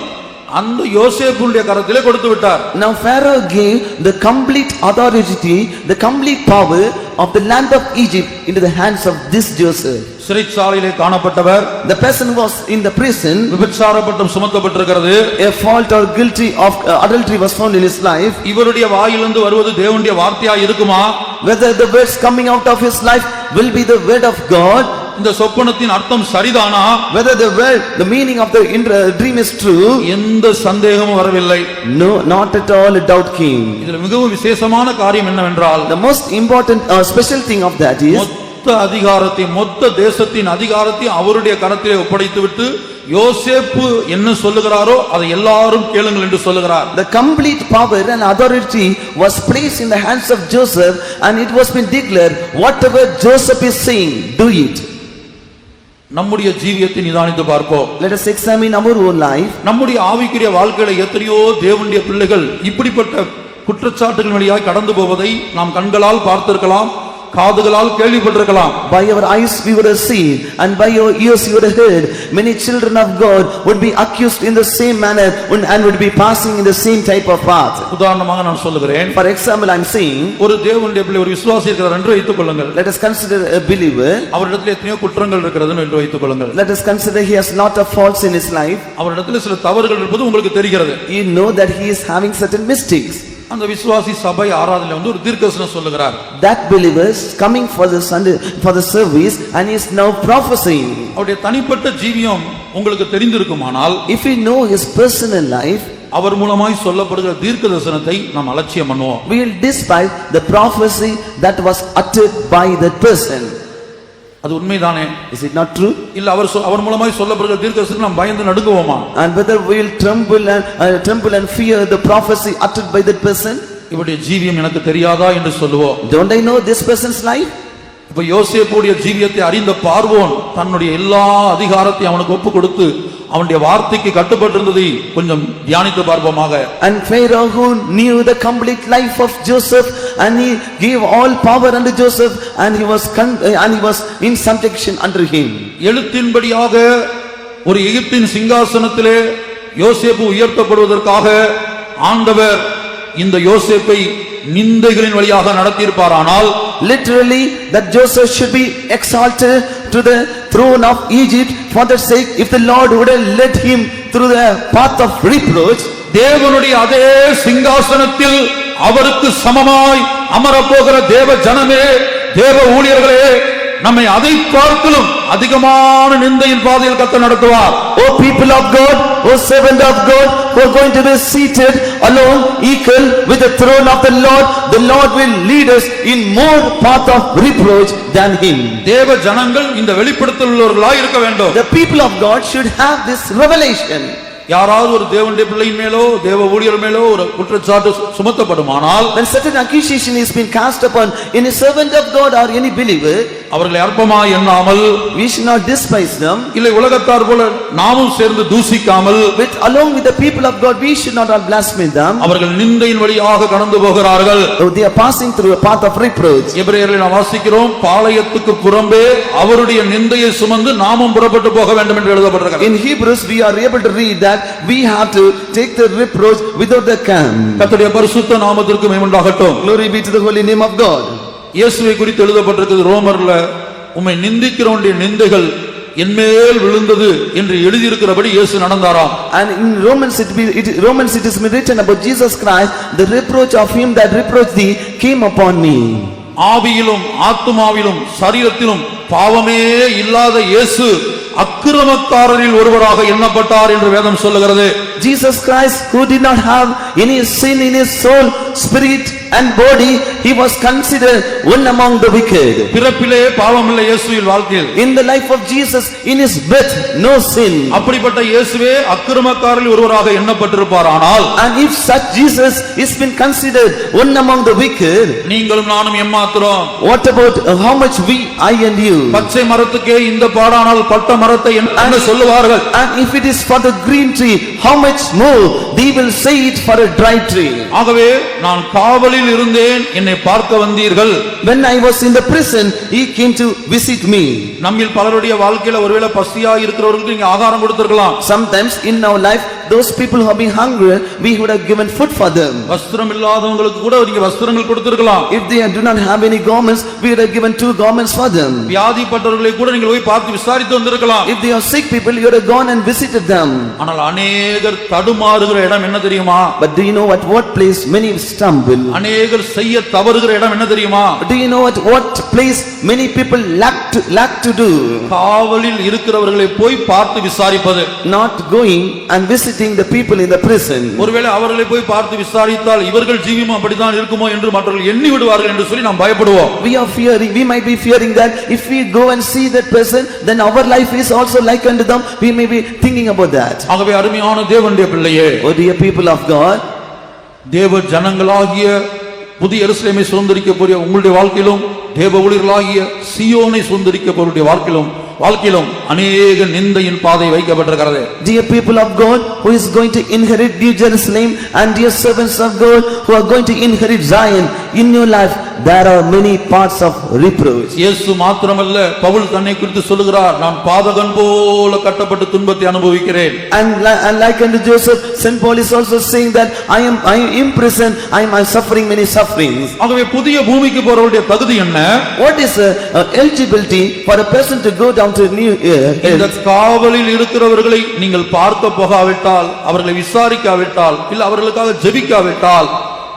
அந்த யோசேப்புடைய கரத்திலே கொடுத்து விட்டார். Now Pharaoh gave the complete authority, the complete power of the land of Egypt into the hands of this Joseph. சிறைச்சாலையிலே காணப்பட்டவர், The person who was in the prison, விபச்சார பட்டம் சுமத்தப்பட்டிருக்கிறது. a fault or guilty of adultery was found in his life. இவருடைய வாயிலிருந்து வருவது தேவனுடைய வார்த்தையா இருக்குமா? Whether the words coming out of his life will be the word of God, இந்த சொப்பனத்தின் அர்த்தம் சரிதானா? whether the meaning of the dream is true, எந்த சந்தேகமும் வரவில்லை. no, not at all a doubt came. இதுல மிகவும் விசேஷமான காரியம் என்னவென்றால், The most important special thing of that is மொத்த அதிகாரத்தை, மொத்த தேசத்தின் அதிகாரத்தை அவருடைய கரத்திலே ஒப்படைத்துவிட்டு யோசேப்பு என்ன சொல்லுகிறாரோ அதை எல்லாரும் கேளுங்கள் என்று சொல்லுகிறார். the complete power and authority was placed in the hands of Joseph, and it was been declared, whatever Joseph is saying, do it. நம்முடைய ஜீவியத்தை நிதானித்து பார்ப்போம். Let us examine our own life. நம்முடைய ஆவிக்குரிய வாழ்க்கையில எத்தனையோ தேவனுடைய பிள்ளைகள் இப்படிப்பட்ட குற்றச்சாட்டுகள் வழியாய் கடந்து போவதை நாம் கண்களால் பார்த்திருக்கலாம், காதுகளால் கேள்விப்பட்டிருக்கலாம். By our eyes we would have seen, and by your ears you would have heard. Many children of God would be accused in the same manner and would be passing in the same type of path. உதாரணமாக நான் சொல்லுகிறேன். For example, I am saying, ஒரு தேவனுடைய பிள்ளை, ஒரு விசுவாசி இருக்கிறார் என்று வைத்துக் கொள்ளுங்கள். let us consider a believer. அவரிடத்தில் எத்தனையோ குற்றங்கள் இருக்கிறது என்று வைத்துக் கொள்ளுங்கள். Let us consider he has lot of faults in his life. அவரிடத்தில் சில தவறுகள் இருப்பது உங்களுக்கு தெரிகிறது. You know that he is having certain mistakes. அந்த விசுவாசி சபை ஆராதனையில வந்து ஒரு தீர்க்கதரிசனம் சொல்லுகிறார். That believer is coming for the Sunday for the service and he is now prophesying. அவருடைய தனிப்பட்ட ஜீவியம் உங்களுக்கு தெரிந்திருக்குமானால், If we know his personal life, அவர் மூலமாய் சொல்லப்படுகிற தீர்க்கதரிசனத்தை நாம் அலட்சியம் பண்ணுவோம். we will despise the prophecy that was uttered by that person. அது உண்மைதானே? Is it not true? இல்ல அவர் மூலமாய் சொல்லப்படுகிற தீர்க்கதரிசனம் நாம் பயந்து நடுங்குவோமா? And whether we will tremble and fear the prophecy uttered by that person? இவருடைய ஜீவியம் எனக்கு தெரியாதா என்று சொல்லுவோம். Don't I know this person's life? இப்ப யோசேப்புடைய ஜீவியத்தை அறிந்த பார்வோன் தன்னுடைய எல்லா அதிகாரத்தை அவனுக்கு ஒப்பு கொடுத்து அவனுடைய வார்த்தைக்கு கட்டுப்பட்டிருந்ததை கொஞ்சம் தியானித்து பார்ப்போமாக. And Pharaoh who knew the complete life of Joseph and he gave all power unto Joseph and he was in subjection under him. எழுத்தின்படியாக ஒரு எகிப்தின் சிங்காசனத்திலே யோசேப்பு உயர்த்தப்படுவதற்காக ஆண்டவர் இந்த யோசேப்பை நிந்தைகளின் வழியாக நடத்தியிருப்பாரானால், literally that Joseph should be exalted to the throne of Egypt, for that sake if the Lord would have led him through the path of reproach, தேவனுடைய அதே சிங்காசனத்தில் அவருக்கு சமமாய் அமரப்போகிற தேவ ஜனமே, தேவ ஊழியர்களே, நம்மை அதை பார்க்கலும் அதிகமான நிந்தையின் பாதையில் கர்த்தர் நடத்துவார். O people of God, O servant of God, who are going to be seated alone equal with the throne of the Lord will lead us in more path of reproach than him. தேவ ஜனங்கள் இந்த வெளிப்படுத்தல் உள்ளவர்களாய் இருக்க வேண்டும். The people of God should have this revelation. யாராவது ஒரு தேவனுடைய பிள்ளையின் மேலோ தேவ ஊழியர் மேலோ ஒரு குற்றச்சாட்டு சுமத்தப்படுமானால், when certain accusation is being cast upon any servant of God or any believer, அவர்களை அற்பமாய் எண்ணாமல், we should not despise them. இல்லை உலகத்தார் போல நாமும் சேர்ந்து தூசிக்காமல், Along with the people of God we should not blaspheme them. அவர்கள் நிந்தையின் வழியாக கடந்து போகிறார்கள். They are passing through a path of reproach. எபிரேயரில் நாம் வாசிக்கிறோம், பாளையத்துக்கு புறம்பே அவருடைய நிந்தையை சுமந்து நாமும் புறப்பட்டு போக வேண்டும் என்று எழுதப்பட்டிருக்கிறது. In Hebrews we are able to read that we have to take the reproach without the camp. கர்த்தருடைய பரிசுத்த நாமத்திற்கு மகிமை உண்டாகட்டும். Glory be to the holy name of God. இயேசுவை குறித்து எழுதப்பட்டிருக்கிறது ரோமர்ல, உம்மை நிந்திக்கிறவனுடைய நிந்தைகள் என்மேல் விழுந்தது என்று எழுதியிருக்கிறபடி இயேசு நடந்தாராம். And in Romans it is written about Jesus Christ, the reproach of him that reproached thee came upon me. ஆவியிலும் ஆத்துமாவிலும் சரீரத்திலும் பாவமே இல்லாத இயேசு அக்கிரமக்காரரில் ஒருவராக எண்ணப்பட்டார் என்று வேதம் சொல்லுகிறது. Jesus Christ, who did not have any sin in his soul, spirit and body, he was considered one among the wicked. பிறப்பிலே பாவமில்லை இயேசுவின் வாழ்க்கையில். In the life of Jesus, in his birth, no sin. அப்படிப்பட்ட இயேசுவே அக்கிரமக்காரரில் ஒருவராக எண்ணப்பட்டிருப்பாரானால், And if such Jesus is been considered one among the wicked, நீங்களும் நானும் எம்மாத்திரம்? what about how much we, I and you? பச்சை மரத்துக்கே இந்த பாடானால் பட்ட மரத்தை என்ன சொல்லுவார்கள்? And if it is for the green tree, how much more they will say it for a dry tree. ஆகவே நான் காவலில் இருந்தேன், என்னை பார்க்க வந்தீர்கள். When I was in the prison, he came to visit me. நம்மில் பலருடைய வாழ்க்கையில ஒருவேளை பசியா இருக்கிறவர்களுக்கு நீங்க ஆகாரம் கொடுத்திருக்கலாம். Sometimes in our life, those people who have been hungry, we would have given food for them. வஸ்திரம் இல்லாதவங்களுக்கு கூட நீங்க வஸ்திரங்கள் கொடுத்திருக்கலாம். If they do not have any garments, we would have given 2 garments for them. வியாதிப்பட்டவர்களை கூட நீங்க போய் பார்த்து விசாரித்து வந்திருக்கலாம். If they are sick people, you would have gone and visited them. ஆனால் அநேகர் தடுமாறுகிற இடம் என்ன தெரியுமா? But do you know at what place many stumble? அநேகர் செய்ய தவறுகிற இடம் என்ன தெரியுமா? Do you know at what place many people lack to do? காவலில் இருக்கிறவர்களை போய் பார்த்து விசாரிப்பது. Not going and visiting the people in the prison. ஒருவேளை அவர்களை போய் பார்த்து விசாரித்தால் இவர்கள் ஜீவியம் அப்படிதான் இருக்குமோ என்று மற்றவர்கள் எண்ணி விடுவார்கள் என்று சொல்லி நாம் பயப்படுவோம். We might be fearing that if we go and see that person, then our life is also like unto them. We may be thinking about that. ஆகவே அருமையான தேவனுடைய பிள்ளையே, Oh dear people of God, தேவ ஜனங்களாகிய புதிய எருசலேமை சுதந்தரிக்க போகிற உங்களுடைய வாழ்க்கையிலும், தேவ ஊழியர்களாகிய சீயோனை சுதந்தரிக்க போகிற வாழ்க்கையிலும் வாழ்க்கையிலும் அநேக நிந்தையின் பாதை வைக்கப்பட்டிருக்கிறது. Dear people of God, who is going to inherit New Jerusalem, and dear servants of God, who are going to inherit Zion, in your life there are many parts of reproach. இயேசு மாத்திரமல்ல, பவுல் தன்னை குறித்து சொல்லுகிறார், நான் பாதகன் போல கட்டப்பட்டு துன்பத்தை அனுபவிக்கிறேன். And like unto Joseph, Saint Paul is also saying that I am imprisoned, I am suffering many sufferings. ஆகவே புதிய பூமிக்கு போறவருடைய தகுதி என்ன? What is eligibility for a person to go down to new இந்த காவலில் இருக்கிறவர்களை நீங்கள் பார்க்க போகாவிட்டால், அவர்களை விசாரிக்காவிட்டால், இல்ல அவர்களுக்காக ஜெபிக்காவிட்டால்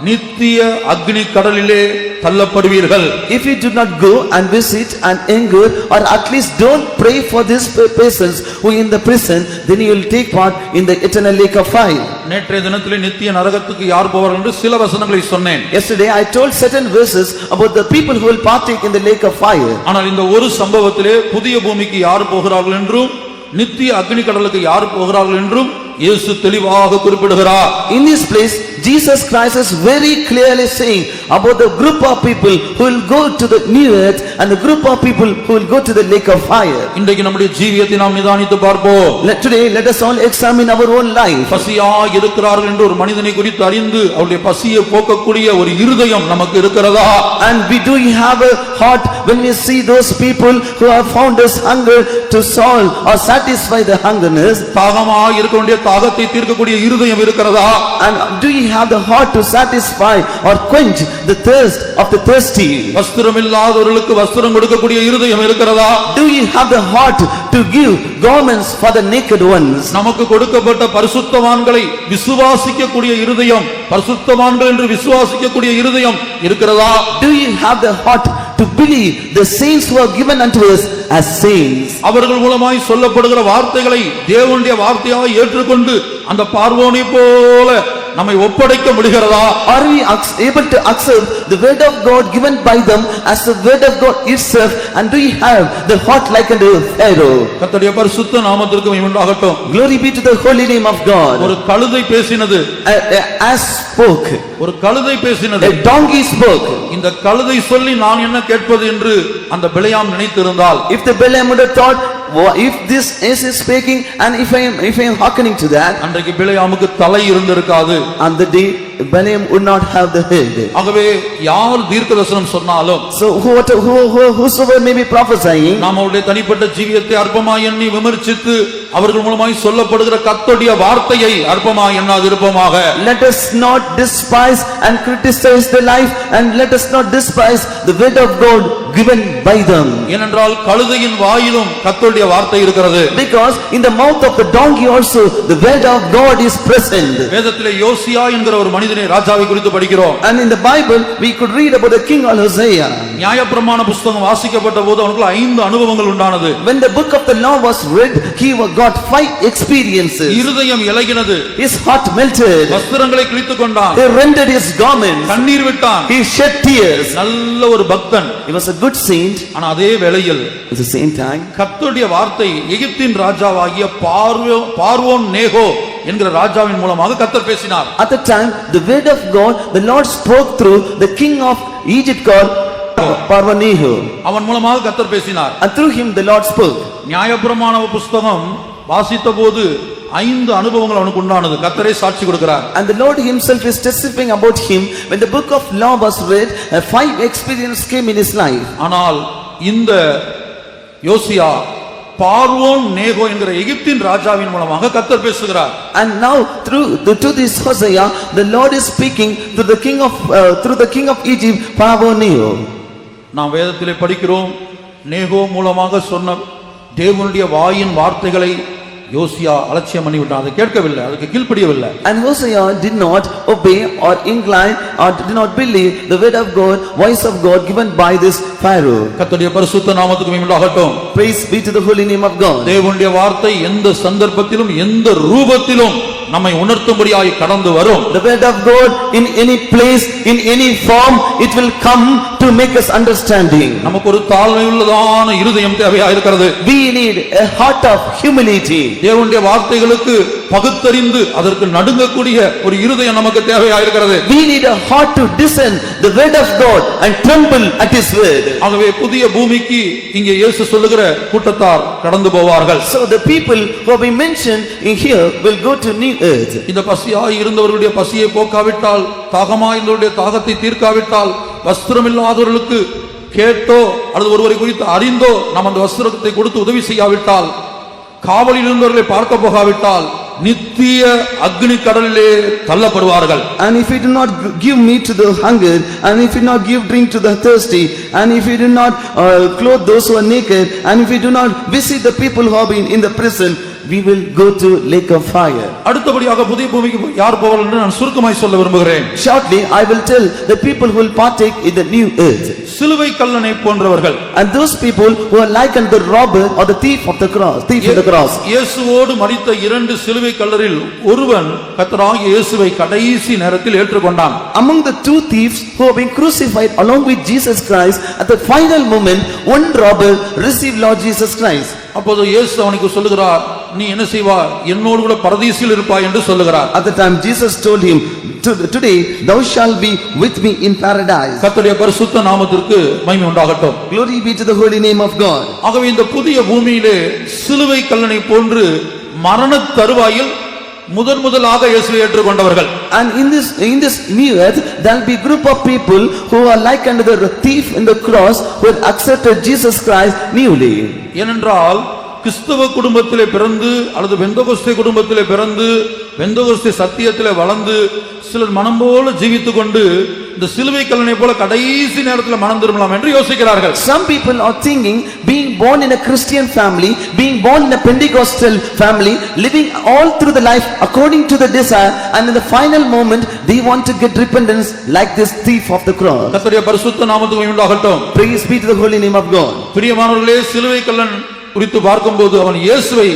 நித்திய அக்னி கடலிலே தள்ளப்படுவீர்கள். If you do not go and visit and anger, or at least don't pray for these persons who are in the prison, then you will take part in the eternal lake of fire. நேற்றைய தினத்திலே நித்திய நரகத்துக்கு யார் போவார்கள் என்று சில வசனங்களை சொன்னேன். Yesterday I told certain verses about the people who will partake in the lake of fire. ஆனால் இந்த ஒரு சம்பவத்திலே புதிய பூமிக்கு யார் போகிறார்கள் என்றும் நித்திய அக்னி கடலுக்கு யார் போகிறார்கள் என்றும் இயேசு தெளிவாக குறிப்பிடுகிறார். In this place Jesus Christ is very clearly saying about the group of people who will go to the new earth and the group of people who will go to the lake of fire. இன்றைக்கு நம்முடைய ஜீவியத்தை நாம் நிதானித்து பார்ப்போம். Today let us all examine our own life. பசியாய் இருக்கிறார்கள் என்று ஒரு மனிதனை குறித்து அறிந்து அவருடைய பசியை போக்கக்கூடிய ஒரு இருதயம் நமக்கு இருக்கிறதா? And do you have a heart when we see those people who have found us hunger to solve or satisfy the hungerness? தாகமாய் இருக்க வேண்டிய தாகத்தை தீர்க்கக்கூடிய இருதயம் இருக்கிறதா? And do you have the heart to satisfy or quench the thirst of the thirsty? வஸ்திரமில்லாதவர்களுக்கு வஸ்திரம் கொடுக்கக்கூடிய இருதயம் இருக்கிறதா? Do you have the heart to give garments for the naked ones? நமக்கு கொடுக்கப்பட்ட பரிசுத்தவான்களை விசுவாசிக்கக்கூடிய இருதயம், பரிசுத்தவான்கள் என்று விசுவாசிக்கக்கூடிய இருதயம் இருக்கிறதா? Do you have the heart to believe the saints who are given unto us as saints? அவர்கள் மூலமாய் சொல்லப்படுகிற வார்த்தைகளை தேவனுடைய வார்த்தையாக ஏற்றுக்கொண்டு அந்த பார்வோனை போல நம்மை ஒப்படைக்க முடிகிறதா? Are we able to accept the word of God given by them as the word of God itself, and do you have the heart like unto Pharaoh? கர்த்தருடைய பரிசுத்த நாமத்திற்கு மகிமை உண்டாகட்டும். Glory be to the holy name of God. ஒரு கழுதை பேசினது. As spoke. ஒரு கழுதை பேசினது. A donkey spoke. இந்த கழுதை சொல்லி நான் என்ன கேட்பது என்று அந்த பிலேயாம் நினைத்திருந்தால், If the Balaam would have thought, if this is speaking and if I am hearkening to that, அன்றைக்கு பிலேயாமுக்கு தலை இருந்திருக்காது. on the day Balaam would not have the head. ஆகவே யார் தீர்க்கதரிசனம் சொன்னாலும், So whosoever may be prophesying, நாம் அவருடைய தனிப்பட்ட ஜீவியத்தை அற்பமாய் எண்ணி விமர்சித்து அவர்கள் மூலமாய் சொல்லப்படுகிற கர்த்தருடைய வார்த்தையை அற்பமாய் எண்ணாதிருப்போமாக. let us not despise and criticize the life, and let us not despise the word of God given by them. ஏனென்றால் கழுதையின் வாயிலும் கர்த்தருடைய வார்த்தை இருக்கிறது. Because in the mouth of the donkey also the word of God is present. வேதத்திலே யோசியா என்கிற ஒரு மனிதனை ராஜாவை குறித்து படிக்கிறோம். And in the Bible we could read about the king Hosea. நியாயப்பிரமாண புத்தகம் வாசிக்கப்பட்ட போது அவனுக்கு 5 அனுபவங்கள் உண்டானது. When the book of the law was read, he got 5 experiences. இருதயம் இலகினது. His heart melted. வஸ்திரங்களை கிழித்துக் கொண்டான். He rended his garments. கண்ணீர் விட்டான். He shed tears. நல்ல ஒரு பக்தன். He was a good saint. ஆனா அதே வேளையில் At the same time, கர்த்தருடைய வார்த்தை எகிப்தின் ராஜாவாகிய பார்வோன் நேகோ என்கிற ராஜாவின் மூலமாக கர்த்தர் பேசினார். at the time the word of God, the Lord spoke through the king of Egypt called Parvanehu. அவன் மூலமாக கர்த்தர் பேசினார். And through him the Lord spoke. நியாயப்பிரமாண புத்தகம் வாசித்த போது 5 அனுபவங்கள் அவனுக்கு உண்டானது. கர்த்தரே சாட்சி கொடுக்கிறார். And the Lord himself is testifying about him. When the book of law was read, 5 experiences came in his life. ஆனால் இந்த யோசியா பார்வோன் நேகோ என்கிற எகிப்தின் ராஜாவின் மூலமாக கர்த்தர் பேசுகிறார். And now to this Hosea, the Lord is speaking to the king of through the king of Egypt, Parvanehu. நாம் வேதத்திலே படிக்கிறோம், நேகோ மூலமாக சொன்ன தேவனுடைய வாயின் வார்த்தைகளை யோசியா அலட்சியம் பண்ணி விட்டான். அதை கேட்கவில்லை, அதுக்கு கீழ்ப்படியவில்லை. And Hosea did not obey or incline or did not believe the word of God, voice of God given by this Pharaoh. கர்த்தருடைய பரிசுத்த நாமத்துக்கு மகிமை உண்டாகட்டும். Praise be to the holy name of God. தேவனுடைய வார்த்தை எந்த சந்தர்ப்பத்திலும் எந்த ரூபத்திலும் நம்மை உணர்த்தும்படியாய் கடந்து வரும். The word of God in any place, in any form, it will come to to make us understanding. நமக்கு ஒரு தாழ்மை உள்ளதான இருதயம் தேவையா இருக்கிறது. We need a heart of humility. தேவனுடைய வார்த்தைகளுக்கு பகுத்தறிந்து அதற்கு நடுங்கக்கூடிய ஒரு இருதயம் நமக்கு தேவையா இருக்கிறது. We need a heart to discern the word of God and tremble at his word. ஆகவே புதிய பூமிக்கு இங்கே இயேசு சொல்லுகிற கூட்டத்தார் கடந்து போவார்கள். So the people who have been mentioned in here will go to new earth. இந்த பசியாய் இருந்தவர்களுடைய பசியை போக்காவிட்டால், தாகமாய் இருந்தவருடைய தாகத்தை தீர்க்காவிட்டால், வஸ்திரமில்லாதவர்களுக்கு கேட்டோ அல்லது ஒருவரை குறித்து அறிந்தோ நாம் அந்த வஸ்திரத்தை கொடுத்து உதவி செய்யாவிட்டால், காவலில் இருந்தவர்களை பார்க்க போகாவிட்டால் நித்திய அக்னி கடலிலே தள்ளப்படுவார்கள். And if we do not give meat to the hunger, and if we do not give drink to the thirsty, and if we do not clothe those who are naked, and if we do not visit the people who have been in the prison, we will go to lake of fire. அடுத்தபடியாக புதிய பூமிக்கு யார் போவார்கள் என்று நான் சுருக்கமாய் சொல்ல விரும்புகிறேன். Shortly I will tell the people who will partake in the new earth. சிலுவை கல்லனை போன்றவர்கள். And those people who are like unto the robber or the thief of the cross, thief of the cross. இயேசுவோடு மரித்த இரண்டு சிலுவை கல்லரில் ஒருவன் கர்த்தராகிய இயேசுவை கடைசி நேரத்தில் ஏற்றுக்கொண்டான். Among the two thieves who have been crucified along with Jesus Christ, at the final moment one robber received Lord Jesus Christ. அப்போது இயேசு அவனுக்கு சொல்லுகிறார், நீ என்ன செய்வாய், என்னோடு கூட பரதீசில் இருப்பாய் என்று சொல்லுகிறார். At the time Jesus told him, today thou shalt be with me in paradise. கர்த்தருடைய பரிசுத்த நாமத்திற்கு மகிமை உண்டாகட்டும். Glory be to the holy name of God. ஆகவே இந்த புதிய பூமியிலே சிலுவை கல்லனை போன்று மரண தருவாயில் முதலாக இயேசுவை ஏற்றுக்கொண்டவர்கள். And in this new earth there will be group of people who are like unto the thief in the cross, who have accepted Jesus Christ newly. ஏனென்றால் கிறிஸ்தவ குடும்பத்திலே பிறந்து அல்லது பெந்தகோஸ்தே குடும்பத்திலே பிறந்து பெந்தகோஸ்தே சத்தியத்திலே வளர்ந்து சிலர் மனம் போல ஜீவித்துக் கொண்டு இந்த சிலுவை கல்லனை போல கடைசி நேரத்தில் மனம் திரும்பலாம் என்று யோசிக்கிறார்கள். Some people are thinking, being born in a Christian family, being born in a Pentecostal family, living all through the life according to the desire, and in the final moment they want to get repentance like this thief of the cross. கர்த்தருடைய பரிசுத்த நாமத்துக்கு மகிமை உண்டாகட்டும். Praise be to the holy name of God. பிரியமானவர்களே, சிலுவை கல்லன் குறித்து பார்க்கும்போது அவன் இயேசுவை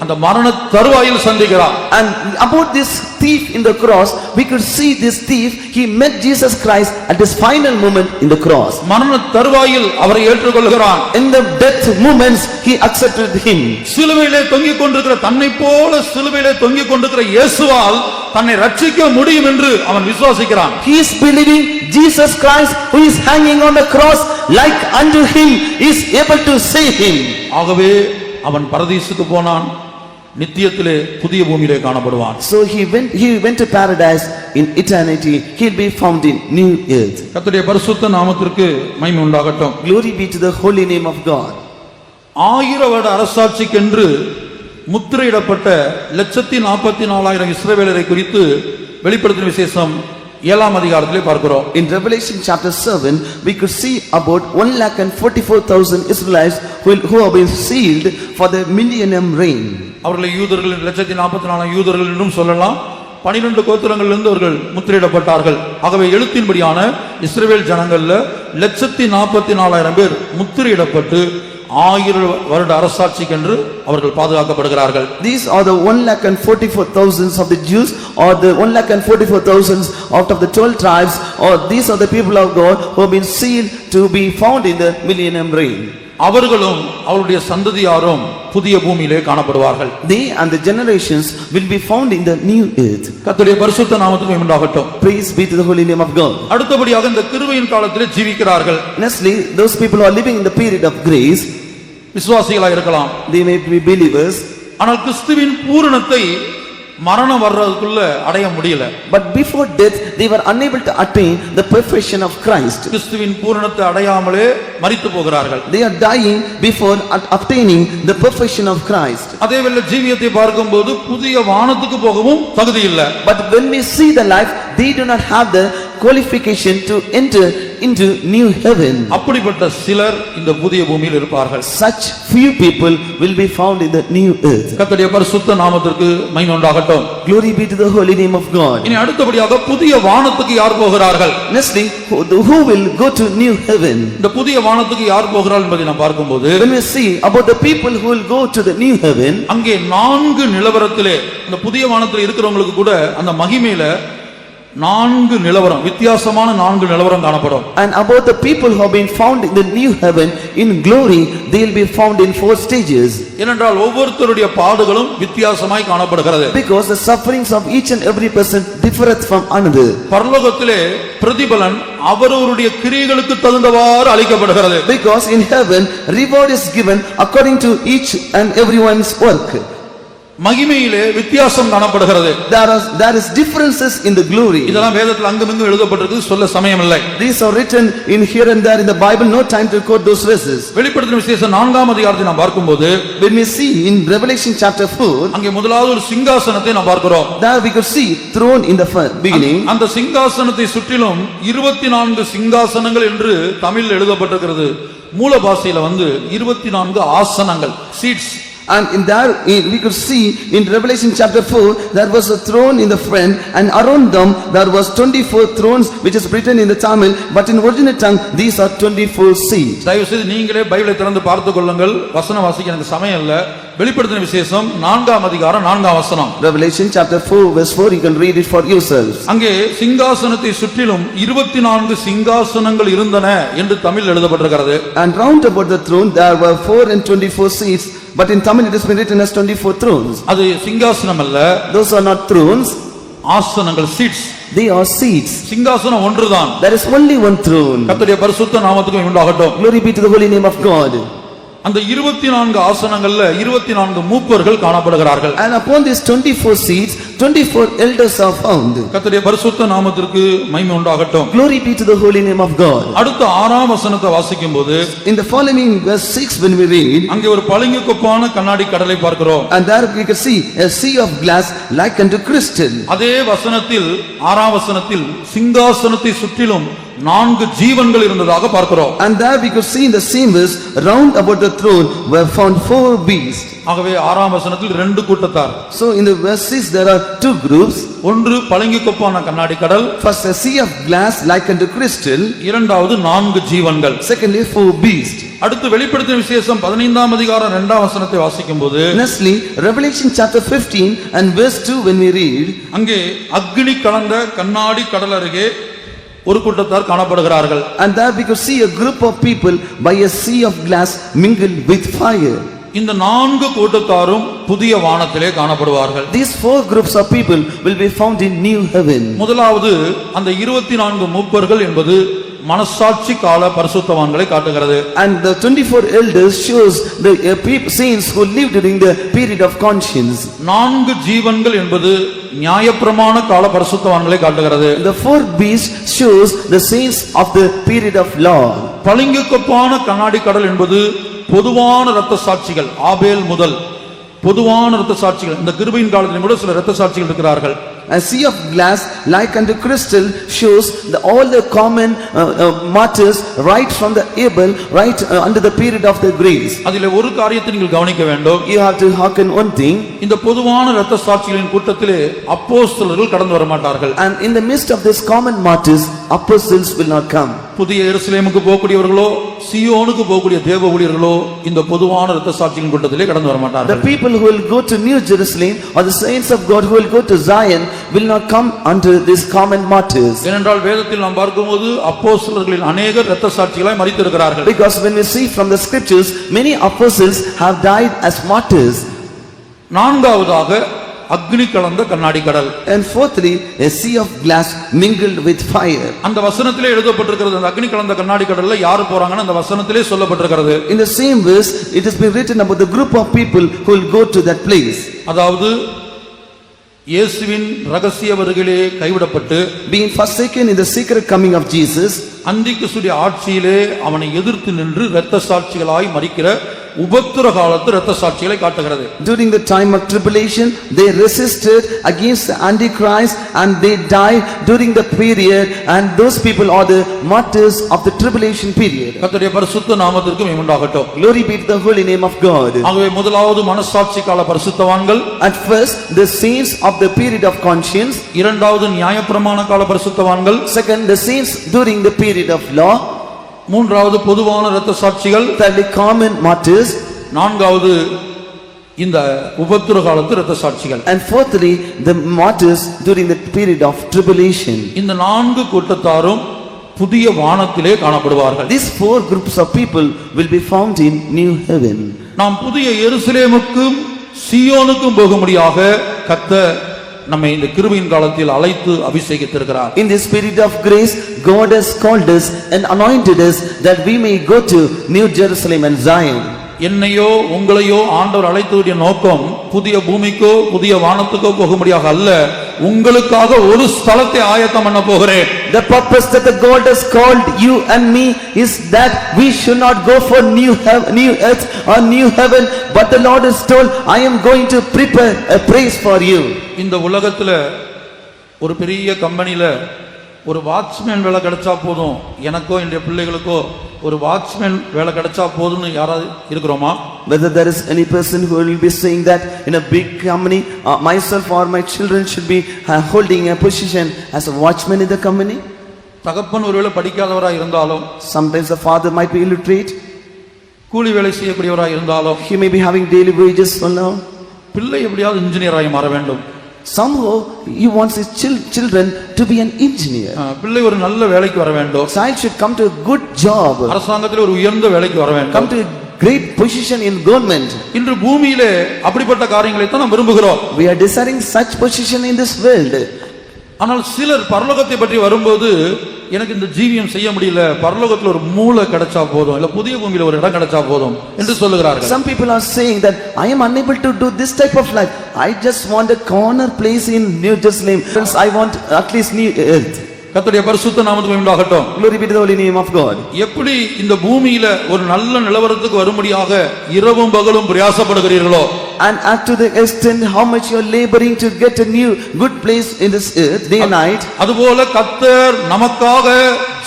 அந்த மரண தருவாயில் சந்திக்கிறான். And about this thief in the cross, we could see this thief, he met Jesus Christ at his final moment in the cross. மரண தருவாயில் அவரை ஏற்றுக்கொள்கிறான். In the death moments he accepted him. சிலுவையிலே தொங்கிக் கொண்டிருக்கிற தன்னை போல சிலுவையிலே தொங்கிக் கொண்டிருக்கிற இயேசுவால் தன்னை ரட்சிக்க முடியும் என்று அவன் விசுவாசிக்கிறான். He is believing Jesus Christ who is hanging on the cross, like unto him, is able to save him. ஆகவே அவன் பரதீசுக்கு போனான், நித்தியத்திலே புதிய பூமியிலே காணப்படுவான். So he went to paradise in eternity. He'll be found in new earth. கர்த்தருடைய பரிசுத்த நாமத்திற்கு மகிமை உண்டாகட்டும். Glory be to the holy name of God. 1000 வருட அரசாட்சிக்கென்று முத்திரையிடப்பட்ட 144,000 இஸ்ரவேலரை குறித்து வெளிப்படுத்தின விசேஷம் 7ஆம் அதிகாரத்திலே பார்க்கிறோம். In Revelation chapter 7 we could see about 144,000 Israelites who have been sealed for the millennium reign. அவர்களை யூதர்கள் 144,000 யூதர்கள் என்றும் சொல்லலாம். 12 கோத்திரங்களிலிருந்து அவர்கள் முத்திரையிடப்பட்டார்கள். ஆகவே எழுத்தின்படியான இஸ்ரவேல் ஜனங்கள்ல 144,000 பேர் முத்திரையிடப்பட்டு 1000 வருட அரசாட்சிக்கென்று அவர்கள் பாதுகாக்கப்படுகிறார்கள். These are the 144,000 of the Jews, or the 144,000 out of the 12 tribes, or these are the people of God who have been sealed to be found in the millennium reign. அவர்களும் அவருடைய சந்ததியாரும் புதிய பூமியிலே காணப்படுவார்கள். They and the generations will be found in the new earth. கர்த்தருடைய பரிசுத்த நாமத்துக்கு மகிமை உண்டாகட்டும். Praise be to the holy name of God. அடுத்தபடியாக இந்த கிருபையின் காலத்திலே ஜீவிக்கிறார்கள். Nextly, those people who are living in the period of grace, விசுவாசிகளாக இருக்கலாம், they may be believers, ஆனால் கிறிஸ்துவின் பூரணத்தை மரணம் வர்றதுக்குள்ள அடைய முடியல. but before death they were unable to attain the perfection of Christ. கிறிஸ்துவின் பூரணத்தை அடையாமலே மரித்து போகிறார்கள். They are dying before obtaining the perfection of Christ. அதேவேளை ஜீவியத்தை பார்க்கும்போது புதிய வானத்துக்கு போகவும் தகுதி இல்லை. But when we see the life, they do not have the qualification to enter into new heaven. அப்படிப்பட்ட சிலர் இந்த புதிய பூமியில் இருப்பார்கள். Such few people will be found in the new earth. கர்த்தருடைய பரிசுத்த நாமத்திற்கு மகிமை உண்டாகட்டும். Glory be to the holy name of God. இனி அடுத்தபடியாக புதிய வானத்துக்கு யார் போகிறார்கள்? Nextly, who will go to new heaven? இந்த புதிய வானத்துக்கு யார் போகிறார்கள் என்பதை நாம் பார்க்கும்போது, When we see about the people who will go to the new heaven, அங்கே 4 நிலவரத்திலே இந்த புதிய வானத்தில் இருக்கிறவங்களுக்கு கூட அந்த மகிமையில நான்கு நிலவரம், வித்தியாசமான நான்கு நிலவரம் காணப்படும். And about the people who have been found in the new heaven in glory, they will be found in 4 stages. ஏனென்றால் ஒவ்வொருத்தருடைய பாடுகளும் வித்தியாசமாய் காணப்படுகிறது. Because the sufferings of each and every person differeth from another. பரலோகத்திலே பிரதிபலன் அவரவருடைய கிரியைகளுக்கு தகுந்தவாறு அளிக்கப்படுகிறது. Because in heaven reward is given according to each and everyone's work. மகிமையிலே வித்தியாசம் காணப்படுகிறது. There is differences in the glory. இதெல்லாம் வேதத்தில் அங்கமிங்கும் எழுதப்பட்டிருக்கு, சொல்ல சமயம் இல்லை. These are written in here and there in the Bible, no time to quote those verses. வெளிப்படுத்தின விசேஷம் 4ஆம் அதிகாரத்தை நாம் பார்க்கும்போது, When we see in Revelation chapter 4, அங்கே முதலாவது ஒரு சிங்காசனத்தை நாம் பார்க்கிறோம். there we could see throne in the beginning. அந்த சிங்காசனத்தை சுற்றிலும் 24 சிங்காசனங்கள் என்று தமிழில் எழுதப்பட்டிருக்கிறது. மூல பாஷையில 24 ஆசனங்கள், seeds. And in there we could see in Revelation chapter 4 there was a throne in the front, and around them there was 24 thrones, which is written in the Tamil, but in original tongue these are 24 seats. தயவு செய்து நீங்களே பைபிளை திறந்து பார்த்துக் கொள்ளுங்கள். வசனம் வாசிக்க எனக்கு சமயம் இல்ல. வெளிப்படுத்தின விசேஷம் 4ஆம் அதிகாரம் 4ஆம் வசனம். Revelation chapter 4 verse 4, you can read it for yourselves. அங்கே சிங்காசனத்தை சுற்றிலும் 24 சிங்காசனங்கள் இருந்தன என்று தமிழில் எழுதப்பட்டிருக்கிறது. And round about the throne there were 4 and 24 seats, but in Tamil it has been written as 24 thrones. அது சிங்காசனம் அல்ல, Those are not thrones, ஆசனங்கள், சீட்ஸ். they are seats. சிங்காசனம் ஒன்றுதான். There is only one throne. கர்த்தருடைய பரிசுத்த நாமத்துக்கு உண்டாகட்டும். Glory be to the holy name of God. அந்த 24 ஆசனங்கள்ல 24 மூப்பர்கள் காணப்படுகிறார்கள். And upon these 24 seats 24 elders are found. கர்த்தருடைய பரிசுத்த நாமத்திற்கு மகிமை உண்டாகட்டும். Glory be to the holy name of God. அடுத்த 6ஆம் வசனத்தை வாசிக்கும்போது, In the following verse 6 when we read, அங்கே ஒரு பளிங்கு கொப்பான கண்ணாடி கடலை பார்க்கிறோம். and there we can see a sea of glass like unto crystal. அதே வசனத்தில் 6ஆம் வசனத்தில் சிங்காசனத்தை சுற்றிலும் 4 ஜீவன்கள் இருந்ததாக பார்க்கிறோம். And there we could see in the same verse, round about the throne were found 4 beasts. ஆகவே 6ஆம் வசனத்தில் 2 கூட்டத்தார். So in the verse 6 there are 2 groups. ஒன்று பளிங்கு கொப்பான கண்ணாடி கடல், First a sea of glass like unto crystal. இரண்டாவது 4 ஜீவன்கள். Secondly 4 beasts. அடுத்து வெளிப்படுத்தின விசேஷம் 15ஆம் அதிகாரம் 2ஆம் வசனத்தை வாசிக்கும்போது, Nestly, Revelation chapter 15 and verse 2 when we read, அங்கே அக்னி கலந்த கண்ணாடி கடல் அருகே ஒரு கூட்டத்தார் காணப்படுகிறார்கள். and there we could see a group of people by a sea of glass mingled with fire. இந்த 4 கூட்டத்தாரும் புதிய வானத்திலே காணப்படுவார்கள். These 4 groups of people will be found in new heaven. முதலாவது அந்த 24 மூப்பர்கள் என்பது மனசாட்சி கால பரிசுத்தவான்களை காட்டுகிறது. And the 24 elders shows the saints who lived during the period of conscience. 4 ஜீவன்கள் என்பது நியாயப்பிரமாண கால பரிசுத்தவான்களை காட்டுகிறது. The 4 beasts shows the saints of the period of law. பளிங்கு கொப்பான கண்ணாடி கடல் என்பது பொதுவான இரத்த சாட்சிகள், ஆபேல் முதல் பொதுவான இரத்த சாட்சிகள். இந்த கிருபையின் காலத்தில் கூட சில இரத்த சாட்சிகள் இருக்கிறார்கள். A sea of glass like unto crystal shows all the common martyrs right from the Abel right under the period of the grace. அதிலே ஒரு காரியத்தை நீங்கள் கவனிக்க வேண்டும். You have to hearken one thing. இந்த பொதுவான இரத்த சாட்சிகளின் கூட்டத்திலே அப்போஸ்தலர்கள் கடந்து வர மாட்டார்கள். And in the midst of this common martyrs apostles will not come. புதிய எருசலேமுக்கு போகக்கூடியவர்களோ சீயோனுக்கு போகக்கூடிய தேவ ஊழியர்களோ இந்த பொதுவான இரத்த சாட்சிகளின் கூட்டத்திலே கடந்து வர The மாட்டார்கள். people who will go to New Jerusalem or the saints of God who will go to Zion will not come under these common martyrs. ஏனென்றால் வேதத்தில் நாம் பார்க்கும்போது அப்போஸ்தலர்களில் அநேகர் இரத்த சாட்சிகளாய் மரித்திருக்கிறார்கள். Because when we see from the scriptures many apostles have died as martyrs. நான்காவதாக அக்னி கலந்த கண்ணாடி கடல். And fourthly a sea of glass mingled with fire. அந்த வசனத்திலே எழுதப்பட்டிருக்கிறது. அந்த அக்னி கலந்த கண்ணாடி கடல்ல யார் போறாங்கன்னு அந்த வசனத்திலே சொல்லப்பட்டிருக்கிறது. In the same verse it has been written about the group of people who will go to that place. அதாவது இயேசுவின் ரகசிய வருகையிலே கைவிடப்பட்டு being forsaken in the secret coming of Jesus, அந்திக்கிறிஸ்துவின் ஆட்சியிலே அவனை எதிர்த்து நின்று இரத்த சாட்சிகளாய் மரிக்கிற உபத்திர காலத்து இரத்த சாட்சிகளை காட்டுகிறது. during the time of tribulation they resisted against the antichrist and they died during the period, and those people are the martyrs of the tribulation period. கர்த்தருடைய பரிசுத்த நாமத்திற்கு மகிமை உண்டாகட்டும். Glory be to the holy name of God. ஆகவே முதலாவது மனசாட்சி கால பரிசுத்தவான்கள், At first the saints of the period of conscience, இரண்டாவது நியாயப்பிரமாண கால பரிசுத்தவான்கள், second the saints during the period of law, மூன்றாவது பொதுவான இரத்த சாட்சிகள், thirdly common martyrs, நான்காவது இந்த உபத்திர காலத்து இரத்த சாட்சிகள். And fourthly, the martyrs during the period of tribulation. இந்த 4 கூட்டத்தாரும் புதிய வானத்திலே காணப்படுவார்கள். These 4 groups of people will be found in new heaven. நாம் புதிய எருசலேமுக்கும் சீயோனுக்கும் போகும்படியாக கர்த்தர் நம்மை இந்த கிருபையின் காலத்தில் அழைத்து அபிஷேகித்திருக்கிறார். In this period of grace, God has called us and anointed us that we may go to New Jerusalem and Zion. என்னையோ உங்களையோ ஆண்டவர் அழைத்ததுடைய நோக்கம் புதிய பூமிக்கோ புதிய வானத்துக்கோ போகும்படியாக அல்ல, உங்களுக்காக ஒரு ஸ்தலத்தை ஆயத்தம் பண்ண போகிறேன். The purpose that the God has called you and me is that we should not go for new earth or new heaven, but the Lord has told, I am going to prepare a place for you. இந்த உலகத்துல ஒரு பெரிய கம்பெனில ஒரு watchman வேலை கிடைச்சா போதும், எனக்கோ என்னுடைய பிள்ளைகளுக்கோ ஒரு வாட்ச்மேன் வேலை கிடைச்சா போதும்னு யாராவது இருக்கிறோமா? Whether there is any person who will be saying that in a big company, myself or my children should be holding a position as a watchman in the company. தகப்பன் ஒருவேளை படிக்காதவராக இருந்தாலும், Sometimes the father might be illiterate, கூலி வேலை செய்யக்கூடியவராக இருந்தாலும், he may be having daily wages for now. பிள்ளை எப்படியாவது இன்ஜினியராக மாற வேண்டும், Somehow he wants his children to be an engineer. பிள்ளை ஒரு நல்ல வேலைக்கு வர வேண்டும், Child should come to a good job, அரசாங்கத்தில் ஒரு உயர்ந்த வேலைக்கு வர come வேண்டும். to a great position in government. இன்று பூமியிலே அப்படிப்பட்ட காரியங்களை தான் நாம் விரும்புகிறோம். We are desiring such position in this world. ஆனால் சிலர் பரலோகத்தை பற்றி வரும்போது, எனக்கு இந்த ஜீவியம் செய்ய முடியல, பரலோகத்தில் ஒரு மூளை கிடைச்சா போதும், இல்ல புதிய பூமியில ஒரு இடம் கிடைச்சா போதும் என்று சொல்லுகிறார்கள். Some people are saying that I am unable to do this type of life. I just want a corner place in New Jerusalem. I want at least new earth. கர்த்தருடைய பரிசுத்த நாமத்துக்கு உண்டாகட்டும். Glory be to the holy name of God. எப்படி இந்த பூமியில ஒரு நல்ல நிலவரத்துக்கு வரும்படியாக இரவும் பகலும் பிரயாசப்படுகிறீர்களோ, And up to the extent how much you are laboring to get a new good place in this earth day and night, அதுபோல கர்த்தர் நமக்காக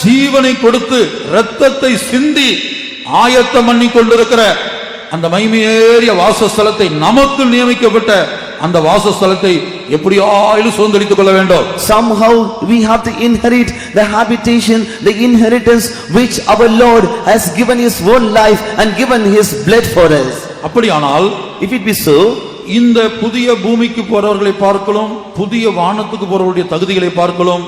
ஜீவனை கொடுத்து இரத்தத்தை சிந்தி ஆயத்தம் பண்ணி கொண்டிருக்கிற அந்த மகிமையேறிய வாசஸ்தலத்தை, நமக்கு நியமிக்கப்பட்ட அந்த வாசஸ்தலத்தை எப்படியாயிலும் சுதந்தரித்துக் கொள்ள வேண்டும். somehow we have to inherit the habitation, the inheritance which our Lord has given his own life and given his blood for us. அப்படியானால் If it be so, இந்த புதிய பூமிக்கு போறவர்களை பார்க்கலாம், புதிய வானத்துக்கு போறவர்களுடைய தகுதிகளை பார்க்கலாம்.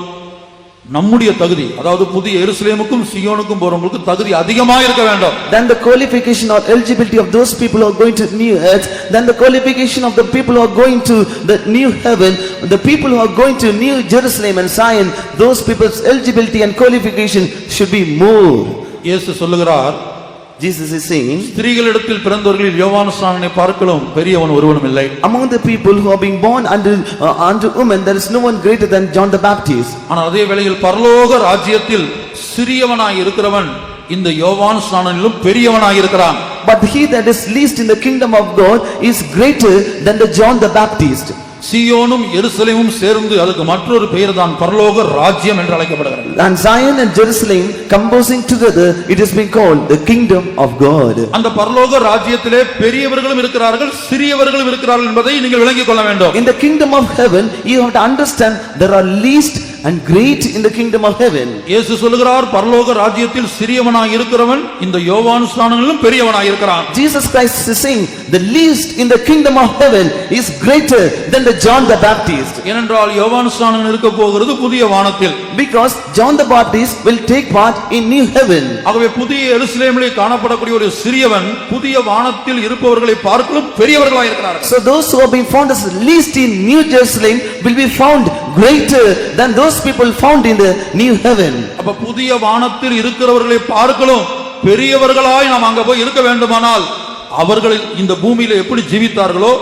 நம்முடைய தகுதி, அதாவது புதிய எருசலேமுக்கும் சீயோனுக்கும் போறவங்களுக்கு தகுதி அதிகமாக இருக்க வேண்டும். then the qualification or eligibility of those people who are going to new earth, then the qualification of the people who are going to the new heaven, the people who are going to New Jerusalem and Zion, those people's eligibility and qualification should be more. இயேசு சொல்லுகிறார், Jesus is saying, ஸ்திரீகளிடத்தில் பிறந்தவர்களில் யோவான் ஸ்நானனை பார்க்கலாம் பெரியவன் ஒருவனும் இல்லை. among the people who are being born unto women, there is no one greater than John the Baptist. ஆனால் அதே வேளையில் பரலோக ராஜ்யத்தில் சிறியவனாய் இருக்கிறவன் இந்த யோவான் ஸ்நானனிலும் பெரியவனாய் இருக்கிறான். But he that is least in the kingdom of God is greater than the John the Baptist. சீயோனும் எருசலேமும் சேர்ந்து அதுக்கு மற்றொரு பெயர் தான் பரலோக ராஜ்யம் என்று அழைக்கப்படுகிறது. And Zion and Jerusalem composing together, it has been called the kingdom of God. அந்த பரலோக ராஜ்யத்திலே பெரியவர்களும் இருக்கிறார்கள், சிறியவர்களும் இருக்கிறார்கள் என்பதை நீங்கள் விளங்கிக் கொள்ள வேண்டும். In the kingdom of heaven, you have to understand there are least and great in the kingdom of heaven. இயேசு சொல்லுகிறார், பரலோக ராஜ்யத்தில் சிறியவனாய் இருக்கிறவன் இந்த யோவான் ஸ்நானனிலும் பெரியவனாய் இருக்கிறான். Jesus Christ is saying the least in the kingdom of heaven is greater than the John the Baptist. ஏனென்றால் யோவான் ஸ்நானன் இருக்க போகிறது புதிய வானத்தில். Because John the Baptist will take part in new heaven. ஆகவே புதிய எருசலேமிலே காணப்படக்கூடிய ஒரு சிறியவன் புதிய வானத்தில் இருப்பவர்களை பார்க்கலும் பெரியவர்களாய் இருக்கிறார்கள். So those who have been found as least in New Jerusalem will be found greater than those people found in the new heaven. அப்ப புதிய வானத்தில் இருக்கிறவர்களை பார்க்கலும் பெரியவர்களாய் நாம் அங்க போய் இருக்க வேண்டுமானால் அவர்கள் இந்த பூமியில எப்படி ஜீவித்தார்களோ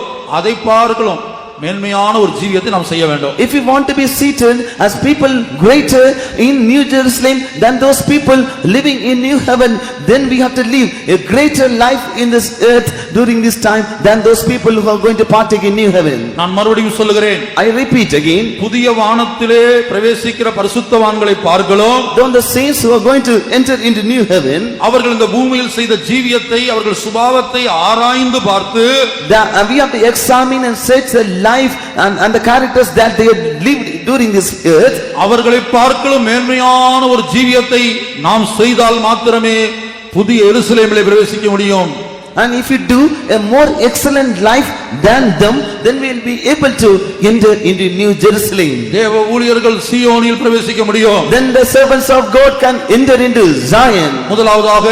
அதை பார்க்கலாம் மேன்மையான ஒரு ஜீவியத்தை நாம் செய்ய வேண்டும். If we want to be seated as people greater in New Jerusalem than those people living in new heaven, then we have to live a greater life in this earth during this time than those people who are going to partake in new heaven. நான் மறுபடியும் சொல்லுகிறேன், I repeat again, புதிய வானத்திலே பிரவேசிக்கிற பரிசுத்தவான்களை பார்க்கலாம். don't the saints who are going to enter into new heaven, அவர்கள் இந்த பூமியில் செய்த ஜீவியத்தை, அவர்கள் சுபாவத்தை ஆராய்ந்து பார்த்து we have to examine and search the life and the characters that they had lived during this earth. அவர்களை பார்க்கலும் மேன்மையான ஒரு ஜீவியத்தை நாம் செய்தால் மாத்திரமே புதிய எருசலேமிலே பிரவேசிக்க முடியும். And if you do a more excellent life than them, then we will be able to enter into New Jerusalem. தேவ ஊழியர்கள் சீயோனில் பிரவேசிக்க முடியும். Then the servants of God can enter into Zion. முதலாவதாக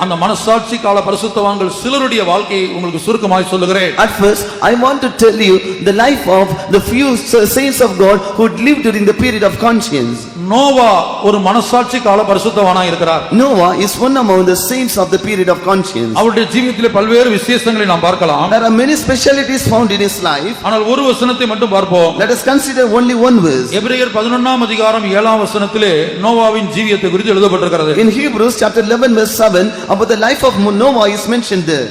அந்த மனசாட்சி கால பரிசுத்தவான்கள் சிலருடைய வாழ்க்கையை உங்களுக்கு சுருக்கமாய் சொல்லுகிறேன். At first, I want to tell you the life of the few saints of God who lived during the period of conscience. Noah ஒரு மனசாட்சி கால பரிசுத்தவானாய் இருக்கிறார். Noah is one among the saints of the period of conscience. அவருடைய ஜீவியத்திலே பல்வேறு விசேஷங்களை நாம் பார்க்கலாம். There are many specialities found in his life. ஆனால் ஒரு வசனத்தை மட்டும் பார்ப்போம். Let us consider only one verse. எபிரேயர் 11ஆம் அதிகாரம் 7ஆம் வசனத்திலே நோவாவின் ஜீவியத்தை குறித்து எழுதப்பட்டிருக்கிறது. In Hebrews chapter 11 verse 7, about the life of Noah is mentioned there.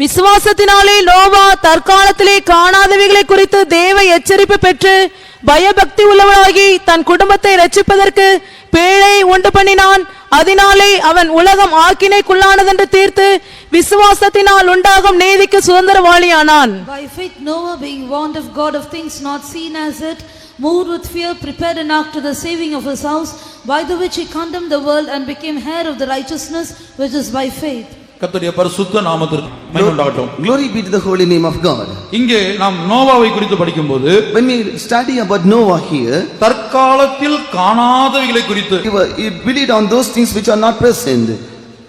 விசுவாசத்தினாலே நோவா தற்காலத்திலே காணாதவைகளை குறித்து தேவ எச்சரிப்பு பெற்று பயபக்தி உள்ளவனாகி தன் குடும்பத்தை ரட்சிப்பதற்கு பேழை உண்டு பண்ணினான். அதனாலே அவன் உலகம் ஆக்கினைக்குள்ளானதென்று தீர்த்து விசுவாசத்தினால் உண்டாகும் நீதிக்கு சுதந்திரவாளியானான். By faith Noah, being warned of God of things not seen as yet, moved with fear, prepared an ark to the saving of his house, by the which he condemned the world and became heir of the righteousness which is by faith. கர்த்தருடைய பரிசுத்த நாமத்திற்கு மகிமை உண்டாகட்டும். Glory be to the holy name of God. இங்கே நாம் நோவாவை குறித்து படிக்கும்போது When we study about Noah here, தற்காலத்தில் காணாதவைகளை குறித்து he believed on those things which are not present.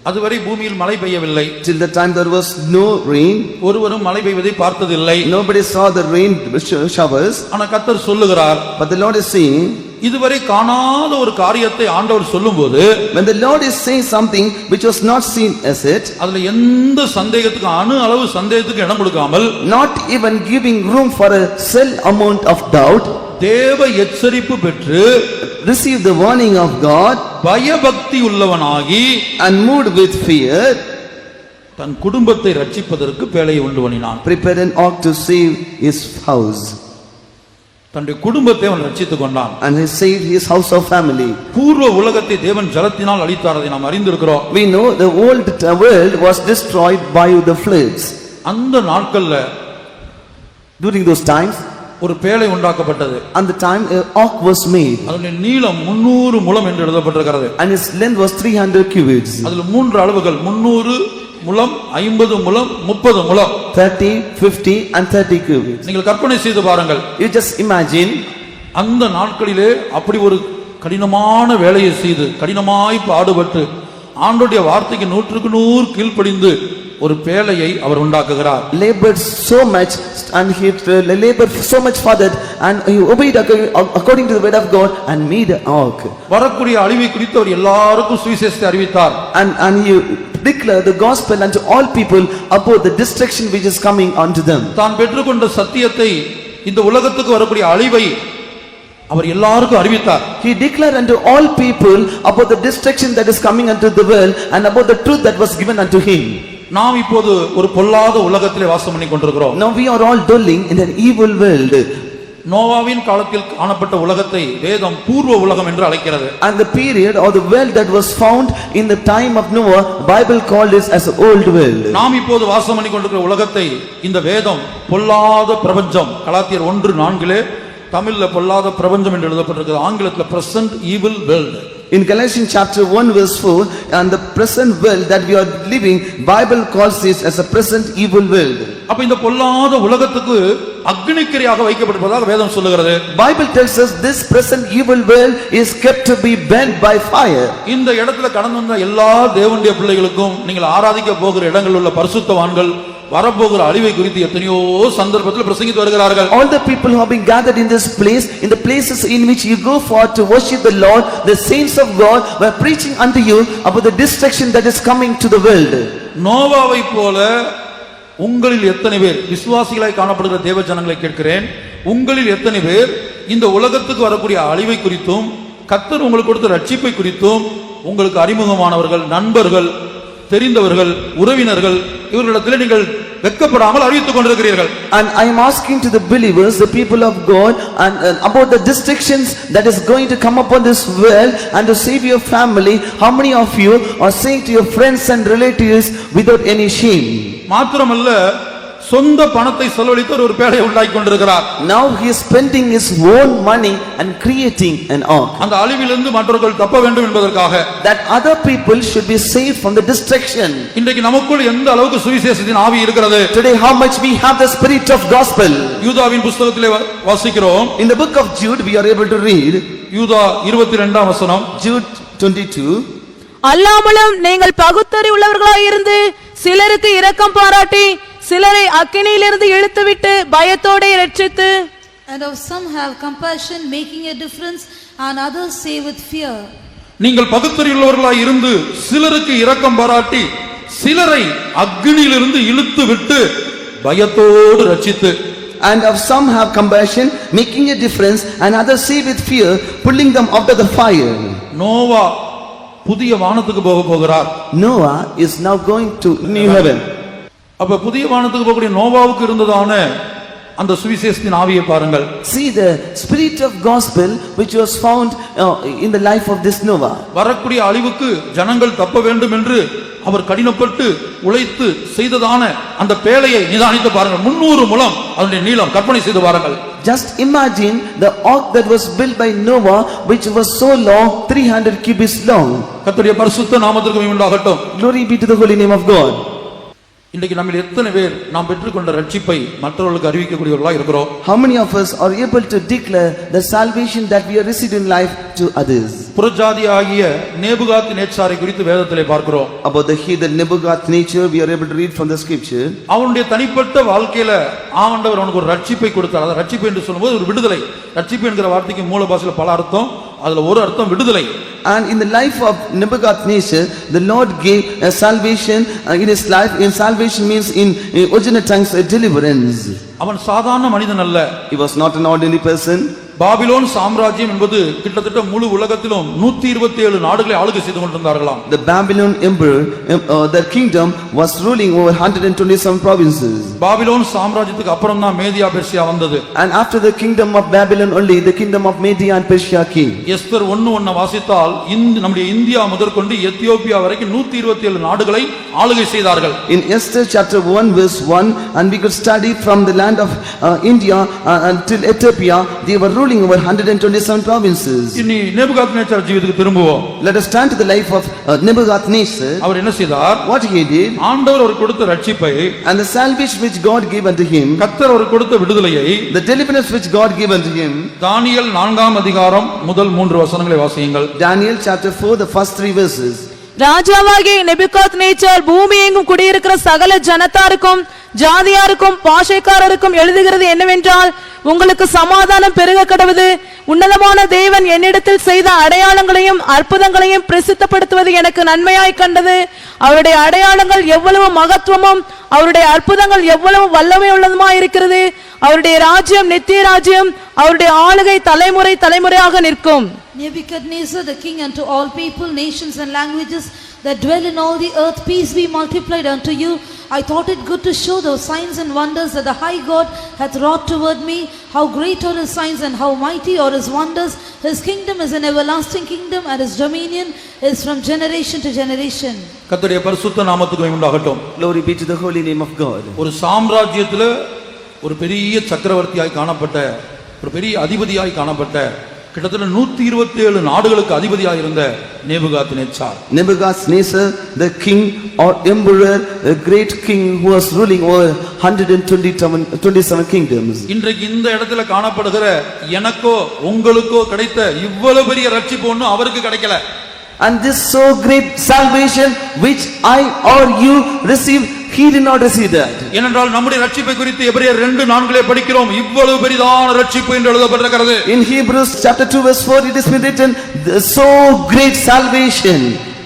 அதுவரை பூமியில் மழை பெய்யவில்லை. Till the time there was no rain, ஒருவரும் மழை பெய்வதை பார்த்ததில்லை. nobody saw the rain showers. ஆனா கர்த்தர் சொல்லுகிறார், But the Lord is saying, இதுவரை காணாத ஒரு காரியத்தை ஆண்டவர் சொல்லும்போது, when the Lord is saying something which was not seen as it, அதுல எந்த சந்தேகத்துக்கு அணு அளவு சந்தேகத்துக்கு இடம் கொடுக்காமல், not even giving room for a cell amount of doubt, தேவ எச்சரிப்பு பெற்று received the warning of God பயபக்தி உள்ளவனாகி and moved with fear, தன் குடும்பத்தை ரட்சிப்பதற்கு பேழையை உண்டு பண்ணினான். prepared an ark to save his house. தன்னுடைய குடும்பத்தை அவன் ரட்சித்துக் கொண்டான். And he saved his house of family. பூர்வ உலகத்தை தேவன் ஜலத்தினால் அழித்தார், அதை நாம் அறிந்திருக்கிறோம். We know the old world was destroyed by the floods. அந்த நாட்கள்ல During those times, ஒரு பேழை உண்டாக்கப்பட்டது. and the time an ark was made, அதனுடைய நீளம் 300 முழம் என்று எழுதப்பட்டிருக்கிறது. and its length was 300 cubits. அதுல 3 அளவுகள் 300 முழம், 50 முழம், 30 முழம். 30, 50 and 30 cubits. நீங்கள் கற்பனை செய்து பாருங்கள். You just imagine, அந்த நாட்களிலே அப்படி ஒரு கடினமான வேலையை செய்து கடினமாய் பாடுபட்டு ஆண்டவருடைய வார்த்தைக்கு 100% கீழ்ப்படிந்து ஒரு பேழையை அவர் உண்டாக்குகிறார். labored so much and he labored so much for that, and he obeyed according to the word of God and made an ark. வரக்கூடிய அழிவை குறித்து அவர் எல்லாருக்கும் சுவிசேஷத்தை அறிவித்தார். And he declared the gospel unto all people about the destruction which is coming unto them. தான் பெற்றுக்கொண்ட சத்தியத்தை, இந்த உலகத்துக்கு வரக்கூடிய அழிவை அவர் எல்லாருக்கும் அறிவித்தார். He declared unto all people about the destruction that is coming unto the world and about the truth that was given unto him. நாம் இப்போது ஒரு பொல்லாத உலகத்திலே வாசம் பண்ணி கொண்டிருக்கிறோம். Now we are all dwelling in an evil world. நோவாவின் காலத்தில் காணப்பட்ட உலகத்தை வேதம் பூர்வ உலகம் என்று அழைக்கிறது. And the period or the world that was found in the time of Noah, Bible called this as old world. நாம் இப்போது வாசம் பண்ணி கொண்டிருக்கிற உலகத்தை இந்த வேதம் பொல்லாத பிரபஞ்சம், கலாத்தியர் 1:4 தமிழ்ல பொல்லாத பிரபஞ்சம் என்று எழுதப்பட்டிருக்கிறது, ஆங்கிலத்தில் present evil world. In Galatians chapter 1 verse 4, and the present world that we are living, Bible calls this as a present evil world. அப்ப இந்த பொல்லாத உலகத்துக்கு அக்னிக்கிரையாக வைக்கப்பட்டிருப்பதாக வேதம் சொல்லுகிறது. Bible tells us this present evil world is kept to be burnt by fire. இந்த இடத்துல கடந்து வந்த எல்லா தேவனுடைய பிள்ளைகளுக்கும் நீங்கள் ஆராதிக்க போகிற இடங்களில் உள்ள பரிசுத்தவான்கள் வரப்போகிற அழிவை குறித்து எத்தனையோ சந்தர்ப்பத்தில் பிரசங்கித்து வருகிறார்கள். All the people who have been gathered in this place, in the places in which you go for to worship the Lord, the saints of God were preaching unto you about the destruction that is coming to the world. நோவாவை போல உங்களில் எத்தனை பேர், விசுவாசிகளாய் காணப்படுகிற தேவ ஜனங்களை கேட்கிறேன், உங்களில் எத்தனை பேர் இந்த உலகத்துக்கு வரக்கூடிய அழிவை குறித்தும் கர்த்தர் உங்களுக்கு கொடுத்த ரட்சிப்பை குறித்தும் உங்களுக்கு அறிமுகமானவர்கள், நண்பர்கள், தெரிந்தவர்கள், உறவினர்கள், இவர்களிடத்தில் நீங்கள் வெட்கப்படாமல் அறிவித்துக் கொண்டிருக்கிறீர்கள்? And I am asking to the believers, the people of God, and about the destructions that is going to come upon this world and to save your family. How many of you are saying to your friends and relatives without any shame? மாத்திரமல்ல, சொந்த பணத்தை செலவழித்து ஒரு பேழையை உண்டாக்கி கொண்டிருக்கிறார். Now he is spending his own money and creating an ark. அந்த அழிவிலிருந்து மற்றவர்கள் தப்ப வேண்டும் என்பதற்காக, that other people should be saved from the destruction. இன்றைக்கு நமக்குள் எந்த அளவுக்கு சுவிசேஷத்தின் ஆவி இருக்கிறது? Today how much we have the spirit of gospel. யூதாவின் புத்தகத்திலே வாசிக்கிறோம். In the book of Jude we are able to read. யூதா 22ஆம் வசனம். Jude 22. அல்லாமலும் நீங்கள் பகுத்தறிவுள்ளவர்களாய் இருந்து சிலருக்கு இரக்கம் பாராட்டி சிலரை அக்கினியிலிருந்து இழுத்துவிட்டு பயத்தோட இரட்சித்து, And of some have compassion, making a difference, and others save with fear. நீங்கள் பகுத்தறிவுள்ளவர்களாய் இருந்து சிலருக்கு இரக்கம் பாராட்டி சிலரை அக்கினியிலிருந்து இழுத்து விட்டு பயத்தோடு ரட்சித்து. And of some have compassion, making a difference, and others save with fear, pulling them out of the fire. Noah புதிய வானத்துக்கு போகிறார். Noah is now going to new heaven. அப்ப புதிய வானத்துக்கு போகக்கூடிய நோவாவுக்கு இருந்ததான அந்த சுவிசேஷத்தின் ஆவியை பாருங்கள். See the spirit of gospel which was found in the life of this Noah. வரக்கூடிய அழிவுக்கு ஜனங்கள் தப்ப வேண்டும் என்று அவர் கடினப்பட்டு உழைத்து செய்ததான அந்த பேழையை நிதானித்து பாருங்கள். 300 முழம் அதனுடைய நீளம், கற்பனை செய்து பாருங்கள். Just imagine the ark that was built by Noah, which was so long, 300 cubits long. கர்த்தருடைய பரிசுத்த நாமத்திற்கு மகிமை உண்டாகட்டும். Glory be to the holy name of God. இன்றைக்கு நம்ம எத்தனை பேர் நாம் பெற்றுக்கொண்ட ரட்சிப்பை மற்றவர்களுக்கு அறிவிக்கக்கூடியவர்களாக இருக்கிறோம்? How many of us are able to declare the salvation that we have received in life to others? புறஜாதியாகிய நேபுகாத்நேச்சாரை குறித்து வேதத்திலே பார்க்கிறோம். About the heathen Nebuchadnezzar, we are able to read from the scripture. அவனுடைய தனிப்பட்ட வாழ்க்கையில ஆண்டவர் அவனுக்கு ஒரு ரட்சிப்பை கொடுத்தார். அது ரட்சிப்பு என்று சொல்லும்போது ஒரு விடுதலை. ரட்சிப்பு என்கிற வார்த்தைக்கு மூல பாஷையில பல அர்த்தம், அதுல ஒரு அர்த்தம் விடுதலை. And in the life of Nebuchadnezzar, the Lord gave a salvation in his life. In salvation means in original tongues a deliverance. அவன் சாதாரண மனிதன் அல்ல. He was not an ordinary person. Babylon சாம்ராஜ்யம் என்பது கிட்டத்தட்ட முழு உலகத்திலும் 127 நாடுகளை ஆளுகை செய்து கொண்டிருந்தார்களாம். The Babylon emperor, their kingdom was ruling over 127 provinces. Babylon சாம்ராஜ்யத்துக்கு அப்புறம் தான் மேதியா பெர்சியா வந்தது. And after the kingdom of Babylon only the kingdom of Media and Persia came. Esther 1:1 வாசித்தால் நம்முடைய இந்தியா முதற்கொண்டு எத்தியோப்பியா வரைக்கும் 127 நாடுகளை ஆளுகை செய்தார்கள். In Esther chapter 1 verse 1, and we could study from the land of India until Ethiopia, they were ruling over 127 provinces. இனி Nebuchadnezzar ஜீவிதத்துக்கு திரும்புவோம். Let us turn to the life of Nebuchadnezzar. அவர் என்ன செய்தார்? What he did, ஆண்டவர் அவர் கொடுத்த ரட்சிப்பை, and the salvation which God gave unto him, கர்த்தர் அவர் கொடுத்த விடுதலையை, the deliverance which God gave unto him. தானியேல் 4ஆம் அதிகாரம் முதல் 3 வசனங்களை வாசியுங்கள். Daniel chapter 4, the first 3 verses. ராஜாவாகிய நெபுகாத்நேச்சார் பூமி எங்கும் குடியிருக்கிற சகல ஜனத்தாருக்கும் ஜாதியாருக்கும் பாஷைக்காரருக்கும் எழுதுகிறது என்னவென்றால், உங்களுக்கு சமாதானம் பெருக கடவுது. உன்னதமான தேவன் என்னிடத்தில் செய்த அடையாளங்களையும் அற்புதங்களையும் பிரசித்தப்படுத்துவது எனக்கு நன்மையாய் கண்டது. அவருடைய அடையாளங்கள் எவ்வளவு மகத்துவமும் அவருடைய அற்புதங்கள் எவ்வளவு வல்லமை உள்ளதுமாய் இருக்கிறது. அவருடைய ராஜ்யம் நித்திய ராஜ்யம், அவருடைய ஆளுகை தலைமுறை தலைமுறையாக நிற்கும். Nebuchadnezzar, the king unto all people, nations and languages that dwell in all the earth, peace be multiplied unto you. I thought it good to show those signs and wonders that the high God hath wrought toward me. How great are his signs and how mighty are his wonders. His kingdom is an everlasting kingdom, and his dominion is from generation to generation. கர்த்தருடைய பரிசுத்த நாமத்துக்கு மகிமை உண்டாகட்டும். Glory be to the holy name of God. ஒரு சாம்ராஜ்யத்துல ஒரு பெரிய சக்கரவர்த்தியாய் காணப்பட்ட, ஒரு பெரிய அதிபதியாய் காணப்பட்ட, கிட்டத்தட்ட 127 நாடுகளுக்கு அதிபதியாக இருந்த Nebuchadnezzar. Nebuchadnezzar, the king or emperor, a great king who was ruling over 127 kingdoms. இன்றைக்கு இந்த இடத்துல காணப்படுகிற எனக்கோ உங்களுக்கோ கிடைத்த இவ்வளவு பெரிய ரட்சிப்பு ஒன்றும் அவருக்கு கிடைக்கல. And this so great salvation which I or you receive, he did not receive that. ஏனென்றால் நம்முடைய ரட்சிப்பை குறித்து எபிரேயர் 2:4 படிக்கிறோம். இவ்வளவு பெரிதான ரட்சிப்பு என்று எழுதப்பட்டிருக்கிறது. In Hebrews chapter 2 verse 4 it is written, so great salvation.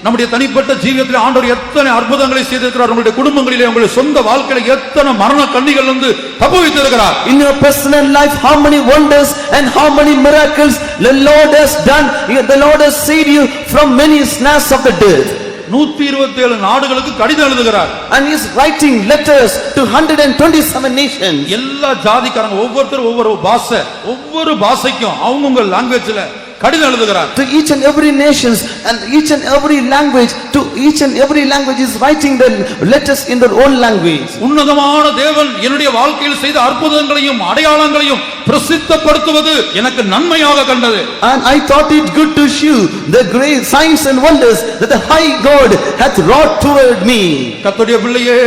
நம்முடைய தனிப்பட்ட ஜீவியத்தில் ஆண்டவர் எத்தனை அற்புதங்களை செய்திருக்கிறார். உங்களுடைய குடும்பங்களிலே, உங்களுடைய சொந்த வாழ்க்கையில எத்தனை மரண கண்ணிகள் வந்து தப்புவித்திருக்கிறார். In your personal life, how many wonders and how many miracles the Lord has done. The Lord has saved you from many snares of the death. 127 நாடுகளுக்கு கடிதம் எழுதுகிறார். And he is writing letters to 127 nations. எல்லா ஜாதிக்காரங்க ஒவ்வொரு பாஷைக்கும் அவங்கவங்க லாங்குவேஜ்ல கடிதம் எழுதுகிறார். To each and every nations and each and every language, to each and every language is writing the letters in their own language. உன்னதமான தேவன் என்னுடைய வாழ்க்கையில் செய்த அற்புதங்களையும் அடையாளங்களையும் பிரசித்தப்படுத்துவது எனக்கு நன்மையாக கண்டது. And I thought it good to shew the great signs and wonders that the high God hath wrought toward me. கர்த்தருடைய பிள்ளையே,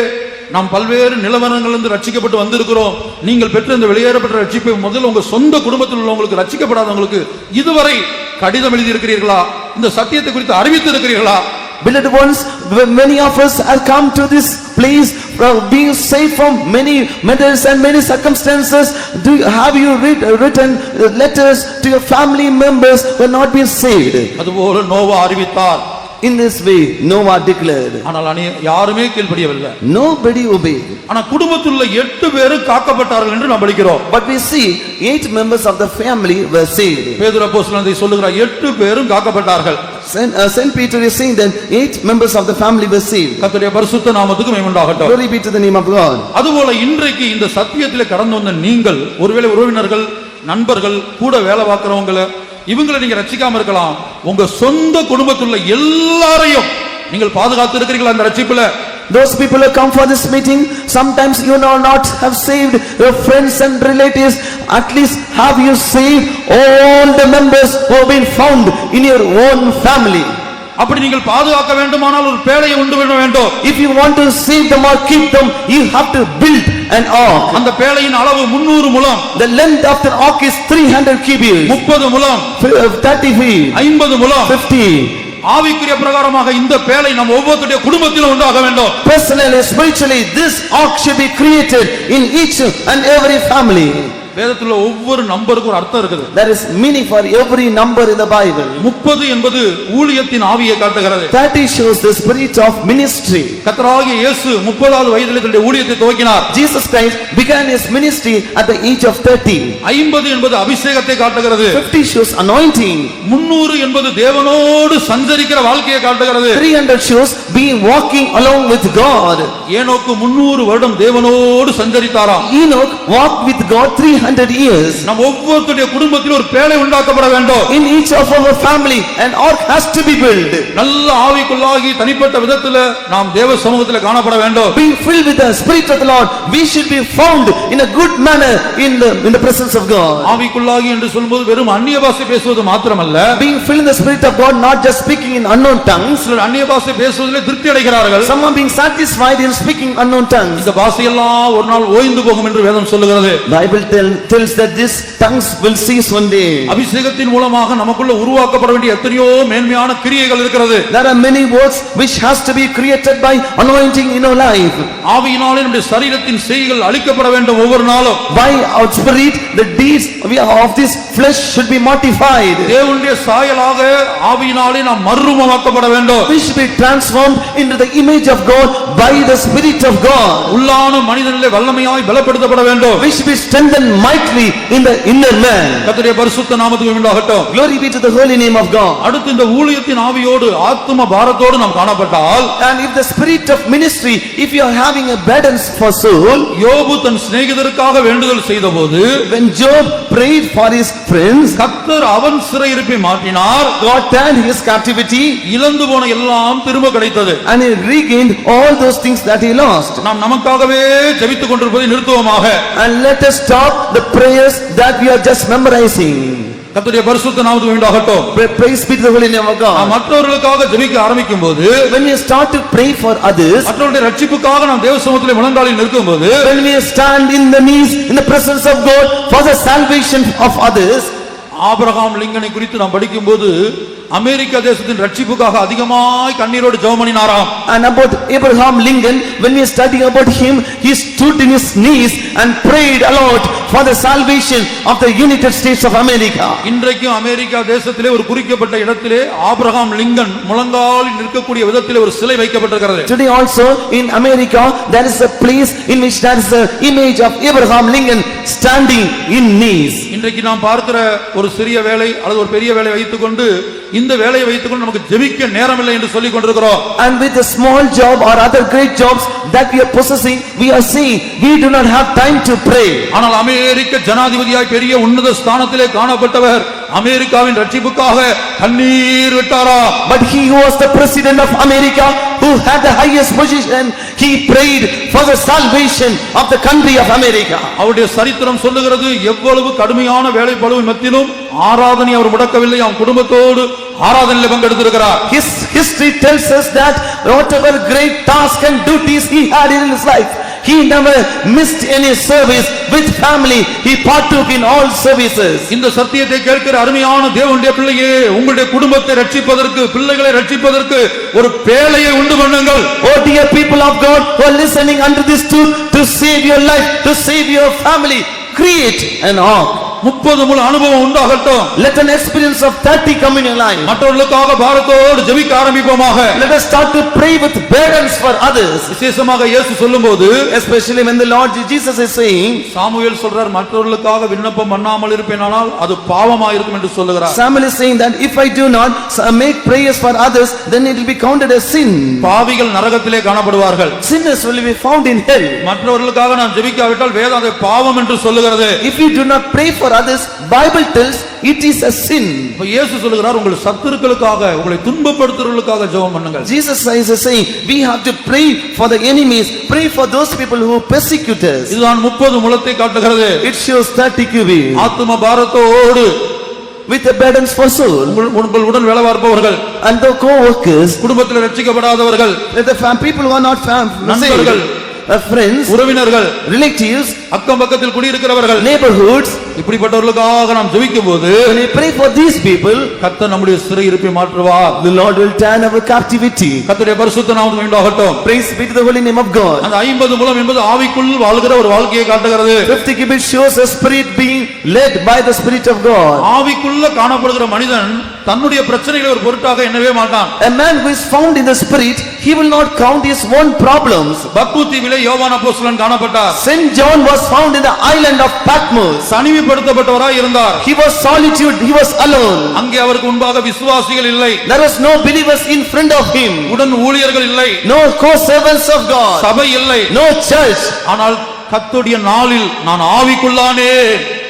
நாம் பல்வேறு நிலவரங்களிலிருந்து ரட்சிக்கப்பட்டு வந்திருக்கிறோம். நீங்கள் பெற்ற இந்த வெளியேறப்பட்ட ரட்சிப்பை முதல்ல உங்க சொந்த குடும்பத்தில் உள்ளவங்களுக்கு, ரட்சிக்கப்படாதவங்களுக்கு இதுவரை கடிதம் எழுதி இருக்கிறீர்களா? இந்த சத்தியத்தை குறித்து அறிவித்து இருக்கிறீர்களா? Beloved ones, many of us have come to this place being saved from many matters and many circumstances. Have you written letters to your family members who have not been saved? அதுபோல நோவா அறிவித்தார். In this way Noah declared, ஆனால் யாருமே கீழ்ப்படியவில்லை. nobody obeyed. ஆனா குடும்பத்தில் உள்ள 8 பேர் காக்கப்பட்டார்கள் என்று நாம் படிக்கிறோம். But we see 8 members of the family were saved. பேதுரு அப்போஸ்தலன் அதை சொல்லுகிறார், 8 பேரும் காக்கப்பட்டார்கள். Saint Peter is saying that 8 members of the family were saved. கர்த்தருடைய பரிசுத்த நாமத்துக்கு மகிமை உண்டாகட்டும். Glory be to the name of God. அதுபோல இன்றைக்கு இந்த சத்தியத்திலே கடந்து வந்த நீங்கள், ஒருவேளை உறவினர்கள், நண்பர்கள், கூட வேலை பார்க்கிறவங்க, இவங்களை நீங்க ரட்சிக்காம இருக்கலாம். உங்க சொந்த குடும்பத்தில் உள்ள எல்லாரையும் நீங்கள் பாதுகாத்து இருக்கிறீங்களா இந்த ரட்சிப்புல? Those people who come for this meeting, sometimes you know not have saved your friends and relatives. At least have you saved all the members who have been found in your own family. அப்படி நீங்கள் பாதுகாக்க வேண்டுமானால் ஒரு பேழையை உண்டு பண்ண வேண்டும். If you want to save them or keep them, you have to build an ark. அந்த பேழையின் அளவு 300 முழம். The length of the ark is 300 cubits. 30 முழம். 30 feet. 50 முழம். 50. ஆவிக்குரிய பிரகாரமாக இந்த பேழை நம் ஒவ்வொருடைய குடும்பத்திலும் உண்டாக வேண்டும். Personally, spiritually, this ark should be created in each and every family. வேதத்துல ஒவ்வொரு நம்பருக்கும் ஒரு அர்த்தம் இருக்குது. There is meaning for every number in the Bible. 30 என்பது ஊழியத்தின் ஆவியை காட்டுகிறது. 30 shows the spirit of ministry. கர்த்தராகிய இயேசு 30வது வயதிலே தன்னுடைய ஊழியத்தை துவக்கினார். Jesus Christ began his ministry at the age of 30. 50 என்பது அபிஷேகத்தை காட்டுகிறது. 50 shows anointing. 300 என்பது தேவனோடு சஞ்சரிக்கிற வாழ்க்கையை காட்டுகிறது. 300 shows being walking along with God. ஏனோக்கு 300 வருடம் தேவனோடு சஞ்சரித்தாராம். Enoch walked with God 300 years. நம் ஒவ்வொருடைய குடும்பத்தில் ஒரு பேழை உண்டாக்கப்பட வேண்டும். In each of our family an ark has to be built. நல்ல ஆவிக்குள்ளாகி தனிப்பட்ட விதத்தில் நாம் தேவ சமூகத்தில் காணப்பட வேண்டும். Being filled with the spirit of the Lord, we should be found in a good manner in the presence of God. ஆவிக்குள்ளாகி என்று சொல்லும்போது வெறும் அந்நிய பாஷை பேசுவது மாத்திரமல்ல. Being filled in the spirit of God, not just speaking in unknown tongues. சிலர் அந்நிய பாஷை பேசுவதிலே திருப்தி அடைகிறார்கள். Some are being satisfied in speaking unknown tongues. இந்த பாஷையெல்லாம் ஒரு நாள் ஓய்ந்து போகும் என்று வேதம் சொல்லுகிறது. Bible tells that this tongues will cease one day. அபிஷேகத்தின் மூலமாக நமக்குள்ள உருவாக்கப்பட வேண்டிய எத்தனையோ மேன்மையான கிரியைகள் இருக்கிறது. There are many works which has to be created by anointing in our life. ஆவியினாலே நம்முடைய சரீரத்தின் செய்கைகள் அழிக்கப்பட வேண்டும் ஒவ்வொரு நாளும். By our spirit the deeds of this flesh should be mortified. தேவனுடைய சாயலாக ஆவியினாலே நாம் மறுரூபமாக்கப்பட வேண்டும். We should be transformed into the image of God by the spirit of God. உள்ளான மனிதனிலே வல்லமையாய் பலப்படுத்தப்பட வேண்டும். We should be strengthened mightily in the inner man. கர்த்தருடைய பரிசுத்த நாமத்துக்கு உண்டாகட்டும். Glory be to the holy name of God. அடுத்து இந்த ஊழியத்தின் ஆவியோடு ஆத்தும பாரத்தோடு நாம் காணப்பட்டால், And if the spirit of ministry, if you are having a burden for soul, யோபு தன் சிநேகிதருக்காக வேண்டுதல் செய்தபோது, when Job prayed for his friends, கர்த்தர் அவன் சிறையிருப்பை மாற்றினார். God turned his captivity இழந்து போன எல்லாம் திரும்ப கிடைத்தது. and he regained all those things that he lost. நாம் நமக்காகவே ஜெபித்துக் கொண்டிருப்பதை நிறுத்துவோமாக. And let us stop the prayers that we are just memorizing. கர்த்தருடைய பரிசுத்த நாமத்துக்கு உண்டாகட்டும். Praise be to the holy name of நாம் God. மற்றவர்களுக்காக ஜெபிக்க ஆரம்பிக்கும்போது, When we start to pray for others, மற்றவருடைய ரட்சிப்புக்காக நாம் தேவ சமூகத்திலே முழங்காலில் நிற்கும்போது, when we stand in the knees in the presence of God for the salvation of others, Abraham லிங்கனை குறித்து நாம் படிக்கும்போது அமெரிக்க தேசத்தின் ரட்சிப்புக்காக அதிகமாய் கண்ணீரோடு ஜெபம் பண்ணினாராம். and about Abraham Lincoln, when we study about him, he stood in his knees and prayed a lot for the salvation of the United States of America. இன்றைக்கும் அமெரிக்கா தேசத்திலே ஒரு குறிக்கப்பட்ட இடத்திலே ஆபிரகாம் லிங்கன் முழங்காலில் நிற்கக்கூடிய விதத்திலே ஒரு சிலை வைக்கப்பட்டிருக்கிறது. Today also in America there is a place in which there is a image of Abraham Lincoln standing in knees. இன்றைக்கு நாம் பார்க்கிற ஒரு சிறிய வேலை அல்லது ஒரு பெரிய வேலை வைத்துக்கொண்டு இந்த வேலையை வைத்துக்கொண்டு நமக்கு ஜெபிக்க நேரமில்லை என்று சொல்லிக் கொண்டிருக்கிறோம். And with a small job or other great jobs that we are possessing, we are saying we do not have time to pray. ஆனால் அமெரிக்க ஜனாதிபதியாய் பெரிய உன்னத ஸ்தானத்திலே காணப்பட்டவர் அமெரிக்காவின் ரட்சிப்புக்காக கண்ணீர் விட்டாரா? But he who was the president of America, who had the highest position, he prayed for the salvation of the country of America. அவருடைய சரித்திரம் சொல்லுகிறது, எவ்வளவு கடுமையான வேலை பளுவின் மத்தியிலும் ஆராதனை அவர் முடக்கவில்லை. அவன் குடும்பத்தோடு ஆராதனையில் பங்கெடுத்திருக்கிறார். His history tells us that whatever great task and duties he had in his life, he never missed any service with family. He partook in all services. இந்த சத்தியத்தை கேட்கிற அருமையான தேவனுடைய பிள்ளையே, உங்களுடைய குடும்பத்தை ரட்சிப்பதற்கு, பிள்ளைகளை ரட்சிப்பதற்கு ஒரு பேழையை உண்டு பண்ணுங்கள். Oh dear people of God who are listening unto this truth, to save your life, to save your family, create an ark. 30 முழு அனுபவம் உண்டாகட்டும். Let an experience of 30 come in your life. மற்றவர்களுக்காக பாரத்தோடு ஜெபிக்க ஆரம்பிப்போமாக. Let us start to pray with burdens for others. விசேஷமாக இயேசு சொல்லும்போது, Especially when the Lord Jesus is saying, Samuel சொல்றார், மற்றவர்களுக்காக விண்ணப்பம் பண்ணாமல் இருப்பேனானால் அது பாவமாக இருக்கும் என்று சொல்லுகிறார். Samuel is saying that if I do not make prayers for others, then it will be counted as sin. பாவிகள் நரகத்திலே காணப்படுவார்கள். Sinners will be found in hell. மற்றவர்களுக்காக நாம் ஜெபிக்காவிட்டால் வேதம் அதை பாவம் என்று சொல்லுகிறது. If you do not pray for others, Bible tells it is a sin. இப்ப இயேசு சொல்லுகிறார், உங்கள் சத்துருக்களுக்காக, உங்களை துன்பப்படுத்துறவர்களுக்காக ஜெபம் பண்ணுங்கள். Jesus is saying we have to pray for the enemies, pray for those people who persecute us. இதுதான் 30 முழத்தை காட்டுகிறது. It shows 30 cubits. ஆத்தும பாரத்தோடு With the burdens for soul. உடன் வேலை பார்ப்பவர்கள், And the co-workers, குடும்பத்தில் ரட்சிக்கப்படாதவர்கள், the people who are not நண்பர்கள், friends, உறவினர்கள், relatives, அக்கம் பக்கத்தில் குடியிருக்கிறவர்கள், neighborhoods, இப்படிப்பட்டவர்களுக்காக நாம் ஜெபிக்கும் போது when we pray for these people, கர்த்தர் நம்முடைய சிறையிருப்பை மாற்றுவார். the Lord will turn our captivity. கர்த்தருடைய பரிசுத்த நாமத்துக்கு உண்டாகட்டும். Praise be to the holy name of God. அந்த 50 முழம் என்பது ஆவிக்குள் வாழ்கிற ஒரு வாழ்க்கையை காட்டுகிறது. 50 cubits shows a spirit being led by the Spirit of God. ஆவிக்குள்ள காணப்படுகிற மனிதன் தன்னுடைய பிரச்சனைகளை ஒரு பொருட்டாக எண்ணவே மாட்டான். A man who is found in the Spirit, he will not count his own problems. பத்மு தீவிலே யோவான் அப்போஸ்தலன் காணப்பட்டார். Saint John was found in the island of Patmos. தனிமைப்படுத்தப்பட்டவராய் இருந்தார். He was solitude, he was alone. அங்கே அவருக்கு முன்பாக விசுவாசிகள் இல்லை. There was no believers in front of him. உடன் ஊழியர்கள் இல்லை. No co-servants of God. சபை இல்லை. No church. ஆனால் கர்த்தருடைய நாளில் நான் ஆவிக்குள்ளானே.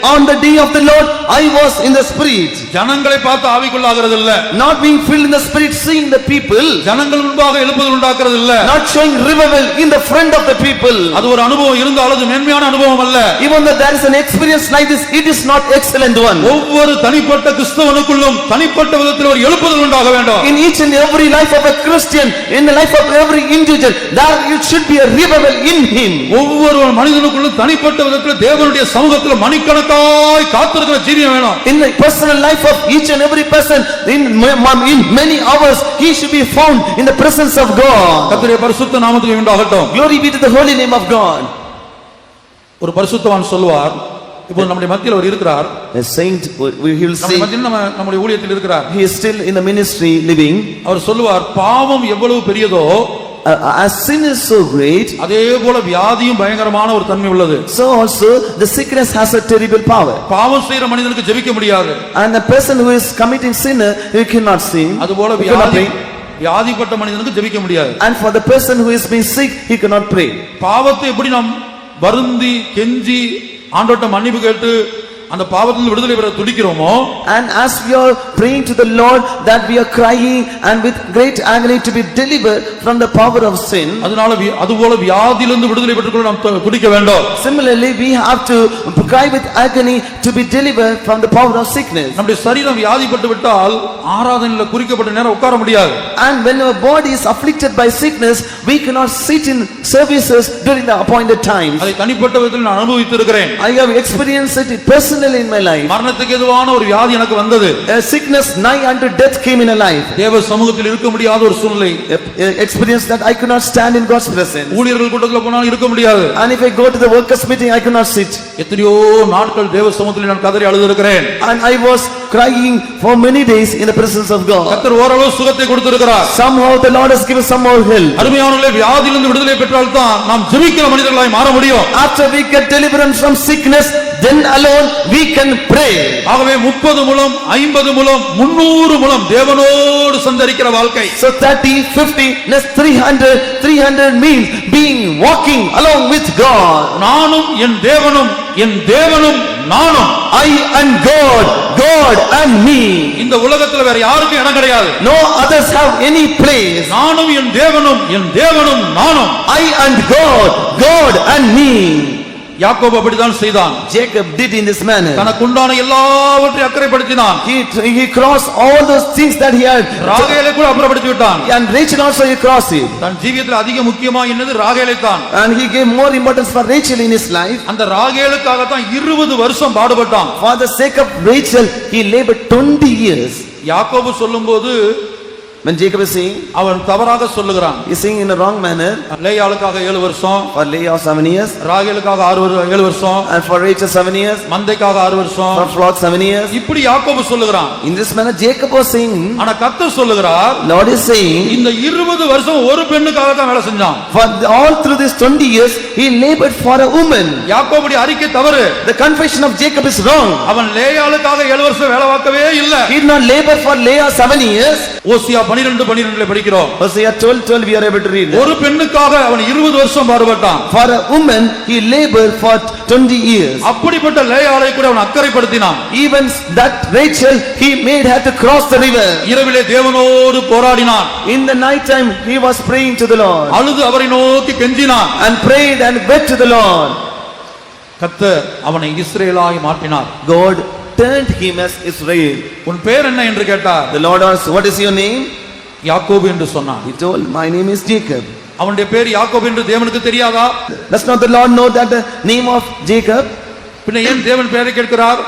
On the day of the Lord, I was in the Spirit. ஜனங்களை பார்த்து ஆவிக்குள்ளாகிறது இல்ல. Not being filled in the Spirit, seeing the people. ஜனங்கள் முன்பாக எழுப்புதல் உண்டாக்குறது இல்ல. Not showing revival in the front of the people. அது ஒரு அனுபவம் இருந்தாலும் அது மேன்மையான அனுபவம் அல்ல. Even though there is an experience like this, it is not excellent one. ஒவ்வொரு தனிப்பட்ட கிறிஸ்தவனுக்குள்ளும் தனிப்பட்ட விதத்தில் ஒரு எழுப்புதல் உண்டாக வேண்டும். In each and every life of a Christian, in the life of every individual, there it should be a revival in him. ஒவ்வொரு மனிதனுக்குள்ளும் தனிப்பட்ட விதத்தில் தேவனுடைய சமூகத்தில் மணிக்கணக்காய் காத்திருக்கிற ஜீவியம் வேணும். In the personal life of each and every person, in many hours, he should be found in the presence of God. கர்த்தருடைய பரிசுத்த நாமத்துக்கு உண்டாகட்டும். Glory be to the holy name of God. ஒரு பரிசுத்தவான் சொல்வார், இப்போ நம்முடைய மத்தியில் அவர் இருக்கிறார். A saint, he will say, நம்முடைய மத்தியில் நம்முடைய ஊழியத்தில் இருக்கிறார். he is still in the ministry living. அவர் சொல்லுவார், பாவம் எவ்வளவு பெரியதோ As sin is so great, அதே போல வியாதியும் பயங்கரமான ஒரு தன்மை உள்ளது. so also the sickness has a terrible power. பாவம் செய்யற மனிதனுக்கு ஜெபிக்க முடியாது. And the person who is committing sin, he cannot sin. அதுபோல வியாதிப்பட்ட மனிதனுக்கு ஜெபிக்க முடியாது. And for the person who is being sick, he cannot pray. பாவத்தை எப்படி நாம் வருந்தி கெஞ்சி ஆண்டவர்ட்ட மன்னிப்பு கேட்டு அந்த பாவத்திலிருந்து விடுதலை பெற துடிக்கிறோமோ, and as we are praying to the Lord that we are crying and with great agony to be delivered from the power of sin, அதனால அதுபோல வியாதியிலிருந்து விடுதலை பெற்றுக்கொள்ள நாம் துடிக்க வேண்டும். similarly we have to cry with agony to be delivered from the power of sickness. நம்முடைய சரீரம் வியாதிப்பட்டு விட்டால் ஆராதனையில் குறிக்கப்பட்ட நேரம் உட்கார முடியாது. And when our body is afflicted by sickness, we cannot sit in services during the appointed times. அதை தனிப்பட்ட விதத்தில் நான் அனுபவித்திருக்கிறேன். I have experienced it personally in my life. மரணத்துக்கு எதுவான ஒரு வியாதி எனக்கு வந்தது. A sickness nigh unto death came in a life. தேவ சமூகத்தில் இருக்க முடியாத ஒரு சூழ்நிலை. Experience that I could not stand in God's presence. ஊழியர்கள் கூட்டத்தில் போனால் இருக்க முடியாது. And if I go to the workers meeting, I could not sit. எத்தனையோ நாட்கள் தேவ சமூகத்தில் நான் கதறி அழுதிருக்கிறேன். And I was crying for many days in the presence of God. கர்த்தர் ஓரளவு சுகத்தை கொடுத்திருக்கிறார். Somehow the Lord has given some more help. அருமையானவர்களே, வியாதியிலிருந்து விடுதலை பெற்றால் தான் நாம் ஜெபிக்கிற மனிதர்களாய் மாற முடியும். After we get deliverance from sickness, then alone we can pray. ஆகவே 30 முழம் 50 முழம் 300 முழம் தேவனோடு சந்தரிக்கிற வாழ்க்கை. So 30, 50, next 300 means being walking along with God. நானும் என் தேவனும் நானும். I and God, God and me. இந்த உலகத்துல வேற யாருக்கும் இடம் கிடையாது. No others have any place. நானும் என் தேவனும் நானும். I and God, God and me. யாக்கோபு அப்படிதான் செய்தான். Jacob did in this manner. தனக்கு உண்டான எல்லாவற்றையும் அக்கறைப்படுத்தினான். He crossed all those things that he had. ராகேலை கூட அப்புறப்படுத்தி விட்டான். And Rachel also he crossed it. தன் ஜீவியத்தில் அதிக முக்கியமா என்னது ராகேலை தான். And he gave more importance for Rachel in his life. அந்த ராகேலுக்காக தான் 20 வருஷம் பாடுபட்டான். For the sake of Rachel he labored 20 years. யாக்கோபு சொல்லும்போது When Jacob is saying, அவன் தவறாக சொல்லுகிறான். he is saying in a wrong manner. லேயாளுக்காக 7 வருஷம், For Leah 7 years, ராகேலுக்காக 7 வருஷம், and for Rachel 7 years, மந்தைக்காக 6 வருஷம். for flock 7 years. இப்படி யாக்கோபு சொல்லுகிறான். In this manner Jacob was saying, ஆனா கர்த்தர் சொல்லுகிறார், Lord is saying, இந்த 20 வருஷம் ஒரு பெண்ணுக்காக தான் வேலை செஞ்சான். for all through these 20 years he labored for a woman. யாக்கோபுடைய அறிக்கை தவறு. The confession of Jacob is wrong. அவன் லேயாளுக்காக 7 வருஷம் வேலை பார்க்கவே இல்ல. He did not labor for Leah 7 years. ஓசியா 12:12 படிக்கிறோம். Hosea 12:12 we are able to read. ஒரு பெண்ணுக்காக அவன் 20 வருஷம் பாடுபட்டான். For a woman he labored for 20 years. அப்படிப்பட்ட லேயாளை கூட அவன் அக்கறைப்படுத்தினான். Even that Rachel he made her to cross the river. இரவிலே தேவனோடு போராடினான். In the night time he was praying to the Lord அழுது அவரை நோக்கி கெஞ்சினான். and prayed and wept to the Lord. கர்த்தர் அவனை இஸ்ரவேலாய் மாற்றினார். God turned him as Israel. உன் பேர் என்ன என்று கேட்டார். The Lord asked, what is your name? யாக்கோபு என்று சொன்னான். He told, my name is Jacob. அவனுடைய பேர் யாக்கோபு என்று தேவனுக்கு தெரியாதா? Does not the Lord know that the name of Jacob? பின்ன ஏன் தேவன் பெயரை கேட்கிறார்?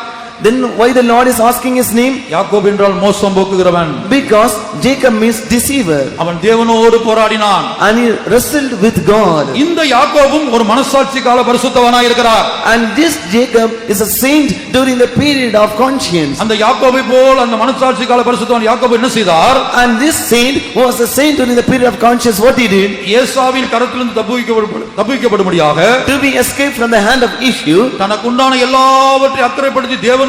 Then why the Lord is asking his name? யாக்கோபு என்றால் மோசம் போக்குகிறவன். Because Jacob means deceiver. அவன் தேவனோடு போராடினான். And he wrestled with God. இந்த யாக்கோபும் ஒரு மனசாட்சி கால பரிசுத்தவனாய் இருக்கிறார். And this Jacob is a saint during the period of conscience. அந்த யாக்கோபை போல் அந்த மனசாட்சி கால பரிசுத்தவன் யாக்கோபு என்ன செய்தார்? And this saint who was a saint during the period of conscience, what he did? ஏசாவின் கரத்திலிருந்து தப்புவிக்கப்படும்படியாக To be escaped from the hand of Esau, தனக்கு உண்டான எல்லாவற்றையும் அக்கறைப்படுத்தி தேவனோடு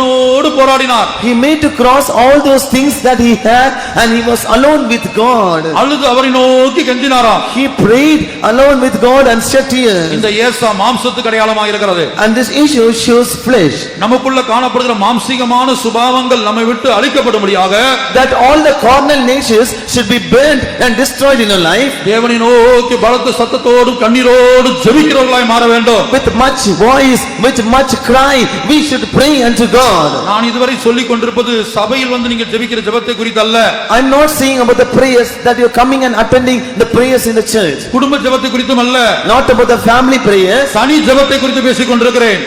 போராடினார். he made to cross all those things that he had, and he was alone with God. அழுது அவரை நோக்கி கெஞ்சினாராம். He prayed alone with God and shed tears. இந்த ஏசா மாம்சத்துக்கு அடையாளமாக இருக்கிறது. And this Esau shows flesh. நமக்குள்ள காணப்படுகிற மாம்சீகமான சுபாவங்கள் நம்மை விட்டு அழிக்கப்படும்படியாக That all the carnal natures should be burnt and destroyed in our life. தேவனை நோக்கி பலத்த சத்தத்தோடு கண்ணீரோடு ஜெபிக்கிறவர்களாய் மாற வேண்டும். With much voice, with much cry, we should pray unto God. நான் இதுவரை சொல்லிக் கொண்டிருப்பது சபையில் வந்து நீங்கள் ஜெபிக்கிற ஜெபத்தை குறித்து அல்ல. I am not saying about the prayers that you are coming and attending the prayers in the church. குடும்ப ஜெபத்தை குறித்தும் அல்ல. Not about the family prayers. தனி ஜெபத்தை குறித்து பேசிக் கொண்டிருக்கிறேன்.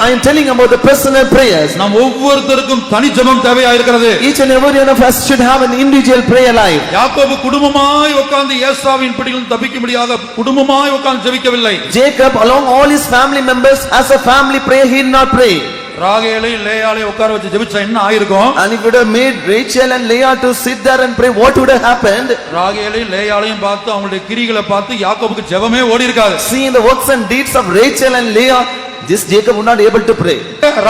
I am telling about the personal prayers. நாம் ஒவ்வொருத்தருக்கும் தனி ஜெபம் தேவையாயிருக்கிறது. Each and every one of us should have an individual prayer life. யாக்கோபு குடும்பமாய் உட்கார்ந்து ஏசாவின் பிடியில் தப்பிக்கும்படியாக குடும்பமாய் உட்கார்ந்து ஜெபிக்கவில்லை. Jacob along all his family members as a family prayer he did not pray. ராகேலை லேயாளை உட்கார வச்சு ஜெபிச்சா என்ன ஆயிருக்கும்? And if it would have made Rachel and Leah to sit there and pray, what would have happened? ராகேலை லேயாளையும் பார்த்து அவங்களுடைய கிரிகளை பார்த்து யாக்கோபுக்கு ஜெபமே ஓடி இருக்காது. Seeing the works and deeds of Rachel and Leah, this Jacob would not able to pray.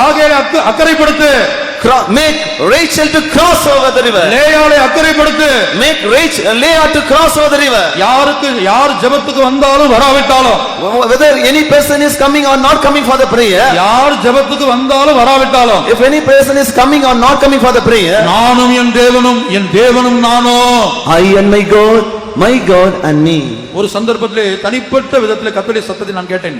ராகேலை அக்கறைப்படுத்து. Make Rachel to cross over the river. லேயாளை அக்கறைப்படுத்து. Make Leah to cross over the river. யார் ஜெபத்துக்கு வந்தாலும் வராவிட்டாலும், Whether any person is coming or not coming for the prayer, யார் ஜெபத்துக்கு வந்தாலும் வராவிட்டாலும், if any person is coming or not coming for the prayer, நானும் என் தேவனும் நானும், I and my God and me. ஒரு சந்தர்ப்பத்திலே தனிப்பட்ட விதத்திலே கர்த்தருடைய சத்தத்தை நான் கேட்டேன்.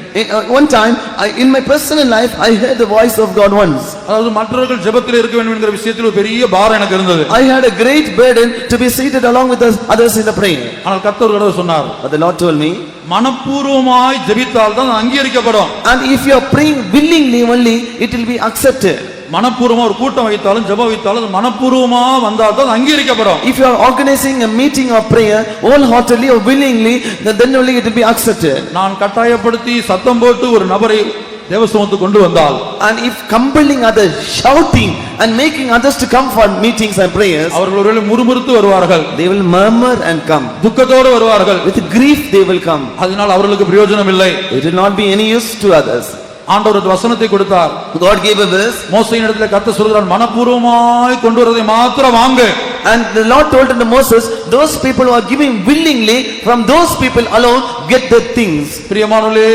One time in my personal life I heard the voice of God once. அதாவது மற்றவர்கள் ஜெபத்திலே இருக்க வேண்டும் என்கிற விஷயத்தில் ஒரு பெரிய பாரம் எனக்கு இருந்தது. I had a great burden to be seated along with others in the prayer. ஆனால் கர்த்தர் ஒரு தடவை சொன்னார், But the Lord told me, மனப்பூர்வமாய் ஜெபித்தால் தான் அங்கீகரிக்கப்படும். and if you are praying willingly only, it will be accepted. மனப்பூர்வமா ஒரு கூட்டம் வைத்தாலும் ஜெபம் வைத்தாலும் மனப்பூர்வமா வந்தால் தான் அங்கீகரிக்கப்படும். If you are organizing a meeting of prayer wholeheartedly or willingly, then only it will be accepted. நான் கட்டாயப்படுத்தி சத்தம் போட்டு ஒரு நபரை தேவசமத்துக்கு கொண்டு வந்தால், And if compelling others, shouting and making others to come for meetings and prayers, அவர்கள் ஒருவேளை முறுமுறுத்து வருவார்கள், they will murmur and come. துக்கத்தோடு வருவார்கள், With grief they will come. அதனால் அவர்களுக்கு பிரயோஜனம் இல்லை. It will not be any use to others. ஆண்டவர் ஒரு வசனத்தை கொடுத்தார். God gave a verse. மோசேயின் இடத்துல கர்த்தர் சொல்கிறார், மனப்பூர்வமாய் கொண்டு வரதை மாத்திரம் வாங்கு. And the Lord told unto Moses, those people who are giving willingly, from those people alone get the things. பிரியமானவர்களே,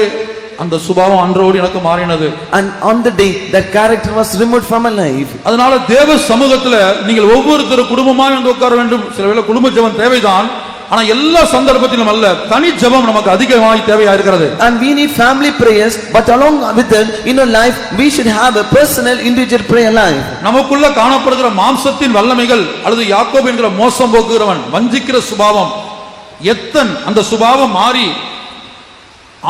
அந்த சுபாவம் அன்றோடு எனக்கு மாறினது. And on the day that character was removed from my life. அதனால தேவ சமூகத்துல நீங்கள் ஒவ்வொருத்தரும் குடும்பமாய் வந்து உட்கார வேண்டும். சில வேளை குடும்ப ஜெபம் தேவைதான், ஆனா எல்லா சந்தர்ப்பத்திலும் அல்ல, தனி ஜெபம் நமக்கு அதிகமாய் தேவையா இருக்கிறது. And we need family prayers, but along with it in our life we should have a personal individual prayer life. நமக்குள்ள காணப்படுகிற மாம்சத்தின் வல்லமைகள் அல்லது யாக்கோபு என்கிற மோசம் போக்குகிறவன், வஞ்சிக்கிற சுபாவம், எத்தன், அந்த சுபாவம் மாறி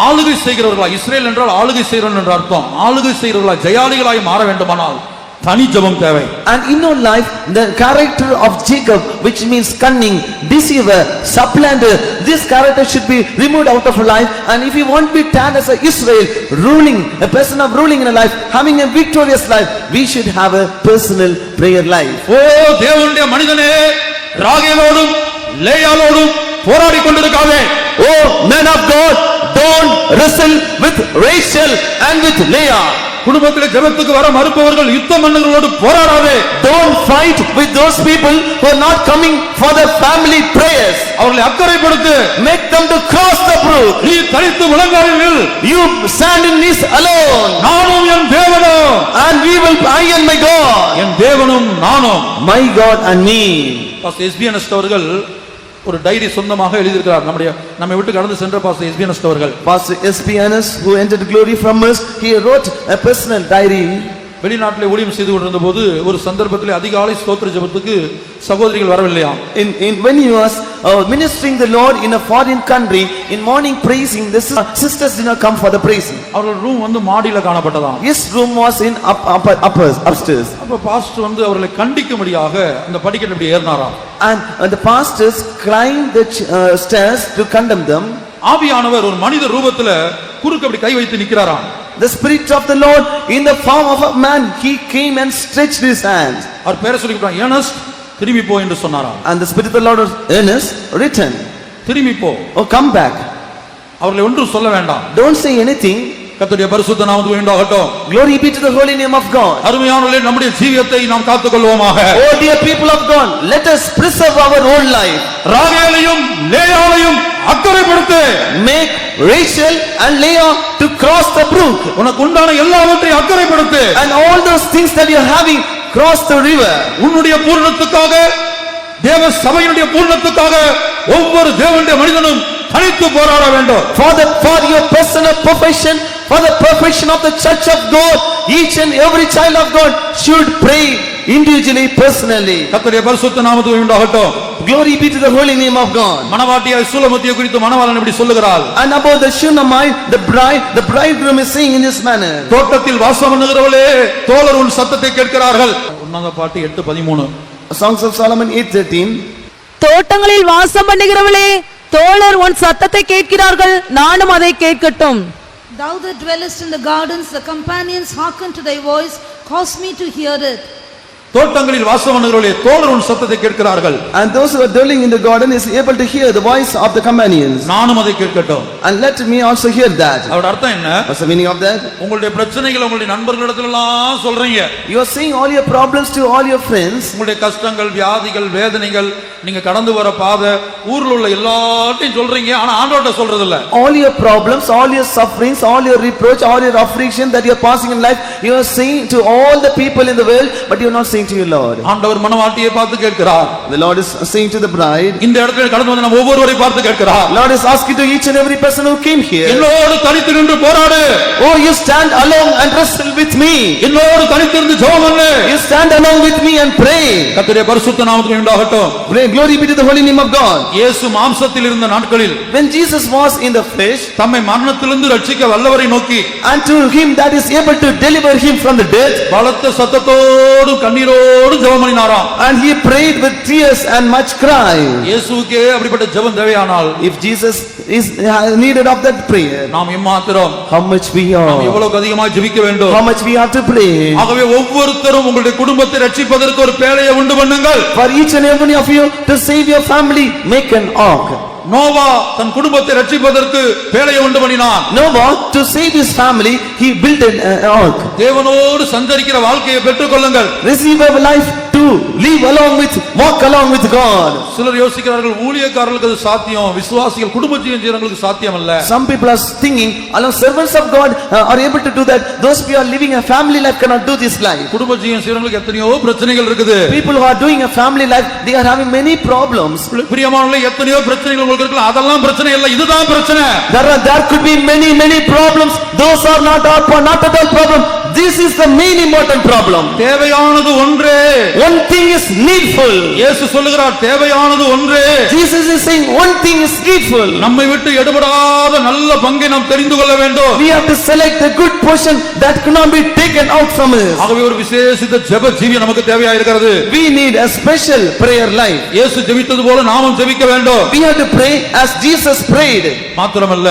ஆளுகை செய்கிறவர்களா, இஸ்ரேல் என்றால் ஆளுகை செய்கிறவன் என்ற அர்த்தம், ஆளுகை செய்கிறவர்களா, ஜெயாளிகளாய் மாற வேண்டுமானால் தனி ஜெபம் தேவை. And in our life the character of Jacob, which means cunning, deceiver, supplanter, this character should be removed out of our life. And if you want to be stand as a Israel ruling, a person of ruling in a life, having a victorious life, we should have a personal prayer life. ஓ தேவனுடைய மனிதனே, ராகேலோடும் லேயாளோடும் போராடி கொண்டிருக்காதே. Oh man of God, don't wrestle with Rachel and with Leah. குடும்பத்திலே ஜெபத்துக்கு வர மறுப்பவர்கள் யுத்தம் பண்ணுகிறவர்களோடு போராடாதே. Don't fight with those people who are not coming for the family prayers. அவர்களை அக்கறைப்படுத்து. Make them to cross the brook. நீ தனித்து முழங்காலில் You stand in this alone. நானும் என் தேவனும், And we will, I and my God. என் தேவனும் நானும். My God and me. Pastor SPNS அவர்கள் ஒரு டைரி சொந்தமாக எழுதியிருக்கிறார். நம்மை விட்டு கடந்து சென்ற பாஸ்டர் எஸ்பிஎன்எஸ் அவர்கள், Pastor SPNS, who entered glory from us, he wrote a personal diary. வெளிநாட்டிலே ஊழியம் செய்து கொண்டிருந்த போது ஒரு சந்தர்ப்பத்திலே அதிகாலை ஸ்தோத்திர ஜெபத்துக்கு சகோதரிகள் வரவில்லையா. When he was ministering the Lord in a foreign country, in morning praising, the sisters did not come for the praising. அவர்கள் ரூம் வந்து மாடியில காணப்பட்டதாம். His room was in upstairs. அப்ப பாஸ்டர் வந்து அவர்களை கண்டிக்கும்படியாக அந்த படிக்கட்டு இப்படி ஏறினாராம். And the pastors climbed the stairs to condemn them. ஆவியானவர் ஒரு மனித ரூபத்துல குறுக்கு அப்படி கை வைத்து நிக்கிறாராம். The spirit of the Lord in the form of a man, he came and stretched his hands. அவர் பேரை சொல்லிட்டான், ஏனஸ்ட் திரும்பி போ என்று சொன்னாராம். And the spirit of the Lord was Ernest, return. திரும்பி போ. Oh, come back. அவர்களை ஒன்றும் சொல்ல வேண்டாம். Don't say anything. கர்த்தருடைய பரிசுத்த நாமத்துக்கு உண்டாகட்டும். Glory be to the holy name of God. அருமையானவர்களே, நம்முடைய ஜீவியத்தை நாம் காத்துக்கொள்வோமாக. Oh dear people of God, let us preserve our own life. ராகேலையும் லேயாளையும் அக்கறைப்படுத்து. Make Rachel and Leah to cross the brook. உனக்கு உண்டான எல்லாவற்றையும் அக்கறைப்படுத்து. And all those things that you are having, cross the river. உன்னுடைய பூரணத்துக்காக, தேவ சபையினுடைய பூரணத்துக்காக ஒவ்வொரு தேவனுடைய மனிதனும் தனித்து போராட வேண்டும். For your personal profession, for the perfection of the church of God, each and every child of God should pray individually, personally. கர்த்தருடைய பரிசுத்த நாமத்துக்கு உண்டாகட்டும். Glory be to the holy name of God. மணவாட்டியாய் சூலமத்தியை குறித்து மணவாளன் இப்படி சொல்லுகிறாள். And about the Shunammite, the bridegroom is saying in this manner. தோட்டத்தில் வாசம் பண்ணுகிறவளே, தோழர் உன் சத்தத்தை கேட்கிறார்கள். ஒன்னாவது பாட்டு 8:13. Songs of Solomon 8:13. தோட்டங்களில் வாசம் பண்ணுகிறவளே, தோழர் உன் சத்தத்தை கேட்கிறார்கள், நானும் அதை கேட்கட்டும். Thou that dwellest in the gardens, the companions hearken to thy voice, cause me to hear it. தோட்டங்களில் வாசம் பண்ணுகிறவளே, தோழர் உன் சத்தத்தை கேட்கிறார்கள். And those who are dwelling in the garden is able to hear the voice of the companions. நானும் அதை கேட்கட்டும். And let me also hear that. அதோட அர்த்தம் என்ன? What's the meaning of that? உங்களுடைய பிரச்சனைகளை உங்களுடைய நண்பர்களிடத்துல எல்லாம் சொல்றீங்க. You are saying all your problems to all your friends. உங்களுடைய கஷ்டங்கள், வியாதிகள், வேதனைகள், நீங்க கடந்து வர பாதை, ஊர்ல உள்ள எல்லாத்தையும் சொல்றீங்க. ஆனா ஆண்டவர்ட்ட சொல்றது இல்ல. All your problems, all your sufferings, all your reproach, all your affliction that you are passing in life, you are saying to all the people in the world, but you are not saying to your Lord. ஆண்டவர் மணவாட்டியை பார்த்து கேட்கிறார். The Lord is saying to the bride. இந்த இடத்துல கடந்து வந்த நம்ம ஒவ்வொருவரை பார்த்து கேட்கிறார். Lord is asking to each and every person who came here. என்னோடு தனித்து நின்று போராடு. Oh, you stand alone and wrestle with me. என்னோடு தனித்து நின்று ஜெபம் பண்ணு. You stand along with me and pray. கர்த்தருடைய பரிசுத்த நாமத்துக்கு உண்டாகட்டும். Glory be to the holy name of God. இயேசு மாம்சத்தில் இருந்த நாட்களில், When Jesus was in the flesh, தம்மை மரணத்திலிருந்து ரட்சிக்க வல்லவரை நோக்கி, and to him that is able to deliver him from the death, பலத்த சத்தத்தோடு கண்ணீரோடு ஜெபம் பண்ணினாராம். and he prayed with tears and much cry. இயேசுவுக்கே அப்படிப்பட்ட ஜெபம் தேவையானால், If Jesus is needed of that prayer, நாம் எம்மாத்திரம், how much we நாம் are, எவ்வளவு அதிகமாக ஜெபிக்க வேண்டும். how much we have to pray. ஆகவே ஒவ்வொருத்தரும் உங்களுடைய குடும்பத்தை ரட்சிப்பதற்கு ஒரு பேழையை உண்டு பண்ணுங்கள். For each and every one of you to save your family, make an ark. Noah தன் குடும்பத்தை ரட்சிப்பதற்கு பேழையை உண்டு பண்ணினான். Noah, to save his family, he built an ark. தேவனோடு சஞ்சரிக்கிற வாழ்க்கையை பெற்றுக்கொள்ளுங்கள். Receive a life to live along with, walk along with God. சிலர் யோசிக்கிறார்கள் ஊழியக்காரர்களுக்கு அது சாத்தியம், விசுவாசிகள் குடும்ப ஜீவன் செய்றவங்களுக்கு சாத்தியம் அல்ல. Some people are thinking, along servants of God are able to do that. Those who are living a family life cannot do this life. குடும்ப ஜீவன் செய்றவங்களுக்கு எத்தனையோ பிரச்சனைகள் இருக்குது. People who are doing a family life, they are having many problems. பிரியமானவர்களே, எத்தனையோ பிரச்சனைகள் உங்களுக்கு இருக்கலாம். அதெல்லாம் பிரச்சனை இல்ல, இதுதான் பிரச்சனை. There could be many problems. Those are not at all problem. This is the main important problem. தேவையானது ஒன்றே. One thing is needful. இயேசு சொல்லுகிறார் தேவையானது ஒன்றே. Jesus is saying one thing is needful. நம்மை விட்டு எடுபடாத நல்ல பங்கை நாம் தெரிந்து கொள்ள வேண்டும். We have to select the good portion that cannot be taken out from us. ஆகவே ஒரு விசேஷித்த ஜெப ஜீவியம் நமக்கு தேவையா இருக்கிறது. We need a special prayer life. இயேசு ஜெபித்தது போல நாமும் ஜெபிக்க வேண்டும். We have to pray as Jesus prayed. மாத்திரமல்ல,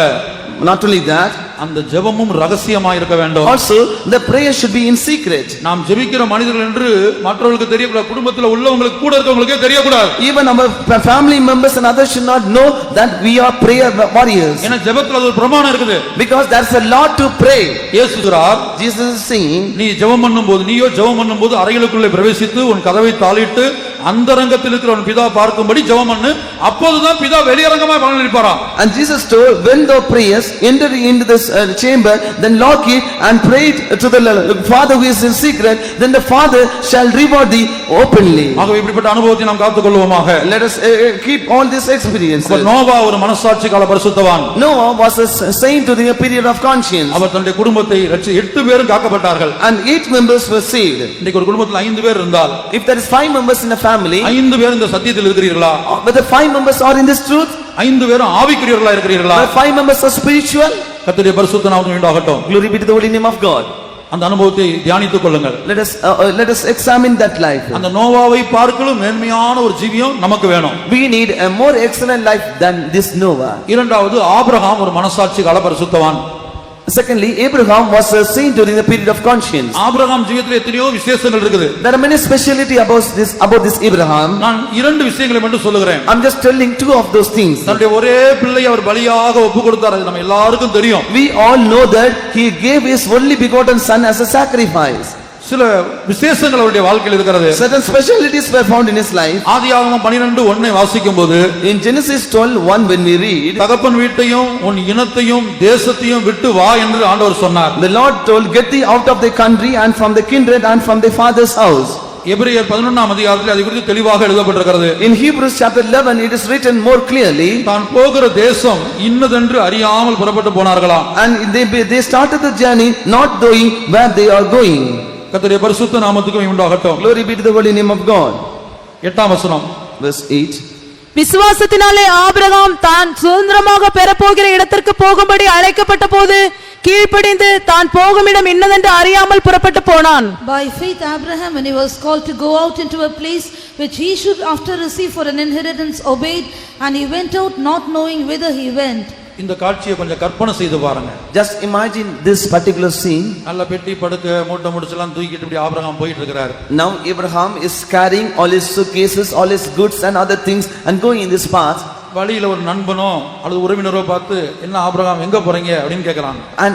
Not only that, அந்த ஜெபமும் ரகசியமாக இருக்க வேண்டும். also the prayer should be in secret. நாம் ஜெபிக்கிற மனிதர்கள் என்று மற்றவர்களுக்கு தெரியக்கூடாது. குடும்பத்தில் உள்ளவங்களுக்கு கூட இருக்கவங்களுக்கே தெரியக்கூடாது. Even our family members and others should not know that we are prayer warriors. ஏன்னா ஜெபத்துல ஒரு பிரமாணம் இருக்குது. Because there's a lot to pray. இயேசு சொல்றார், Jesus is saying, நீ ஜெபம் பண்ணும்போது, நீயோ ஜெபம் பண்ணும்போது அறைகளுக்குள்ளே பிரவேசித்து உன் கதவை தாளிட்டு அந்தரங்கத்தில் இருக்கிற உன் பிதா பார்க்கும்படி ஜெபம் பண்ணு. அப்போதுதான் பிதா வெளியரங்கமாய் பலனளிப்பாராம். and Jesus told, when thou prayest, enter into this chamber, then lock it and pray to the Father who is in secret, then the Father shall reward thee openly. ஆகவே இப்படிப்பட்ட அனுபவத்தை நாம் காத்துக்கொள்வோமாக. Let us keep all these experiences. Noah ஒரு மனசாட்சி கால பரிசுத்தவான். Noah was a saint during a period of conscience. அவர் தன்னுடைய குடும்பத்தை 8 பேரும் காக்கப்பட்டார்கள். and 8 members were saved. இன்னைக்கு ஒரு குடும்பத்தில் 5 பேர் இருந்தால், If there is 5 members in a family, 5 பேர் இந்த சத்தியத்தில் இருக்கிறீர்களா? whether 5 members are in this truth, 5 பேரும் ஆவிக்குரியவர்களா இருக்கிறீர்களா? whether 5 members are spiritual, கர்த்தருடைய பரிசுத்த நாமம் உண்டாகட்டும். glory be to the holy name of God. அந்த அனுபவத்தை தியானித்துக் கொள்ளுங்கள். Let us examine that life. அந்த நோவாவை பார்க்கலும் மேன்மையான ஒரு ஜீவியம் நமக்கு வேணும். We need a more excellent life than this Noah. இரண்டாவது, ஆபிரகாம் ஒரு மனசாட்சி கால பரிசுத்தவான். Secondly, Abraham was a saint during the period of conscience. ஆபிரகாம் ஜீவியத்தில் எத்தனையோ விசேஷங்கள் இருக்குது. There are many speciality about this Abraham. நான் 2 விஷயங்களை மட்டும் சொல்லுகிறேன். I'm just telling 2 of those things. தன்னுடைய ஒரே பிள்ளை அவர் பலியாக ஒப்பு கொடுத்தார். அது நம்ம எல்லாருக்கும் தெரியும். We all know that he gave his only begotten son as a sacrifice. சில விசேஷங்கள் அவருடைய வாழ்க்கையில் இருக்கிறது. Certain specialties were found in his life. ஆதியாகமம் 12:1 வாசிக்கும்போது, In Genesis 12:1 when we read, தகப்பன் வீட்டையும் உன் இனத்தையும் தேசத்தையும் விட்டு வா என்று ஆண்டவர் சொன்னார். the Lord told, get thee out of the country and from the kindred and from the father's house. எபிரேயர் 11ஆம் அதிகாரத்தில் அது குறித்து தெளிவாக எழுதப்பட்டிருக்கிறது. In Hebrews chapter 11 it is written more clearly, தான் போகிற தேசம் இன்னதென்று அறியாமல் புறப்பட்டு போனார்களாம். and they started the journey not knowing where they are going. கர்த்தருடைய பரிசுத்த நாமத்துக்கு உண்டாகட்டும். Glory be to the holy name of God. 8ஆம் வசனம், Verse 8. விசுவாசத்தினாலே ஆபிரகாம் தான் சுதந்திரமாக பெறப்போகிற இடத்திற்கு போகும்படி அழைக்கப்பட்ட போது கீழ்ப்படிந்து தான் போகும் இடம் இன்னதென்று அறியாமல் புறப்பட்டு போனான். By faith Abraham, when he was called to go out into a place which he should after receive for an inheritance, obeyed, and he went out not knowing whither he went. இந்த காட்சியை கொஞ்சம் கற்பனை செய்து பாருங்க. Just imagine this particular scene. நல்ல பெட்டி படுக்க மூட்டை முடிச்செல்லாம் தூக்கிட்டு இப்படி ஆபிரகாம் போயிட்டு இருக்கிறார். Now Abraham is carrying all his suitcases, all his goods and other things and going in this path. வழியில ஒரு நண்பனோ அல்லது உறவினரோ பார்த்து, என்ன ஆபிரகாம் எங்க போறீங்க அப்படின்னு கேக்குறாங்க. And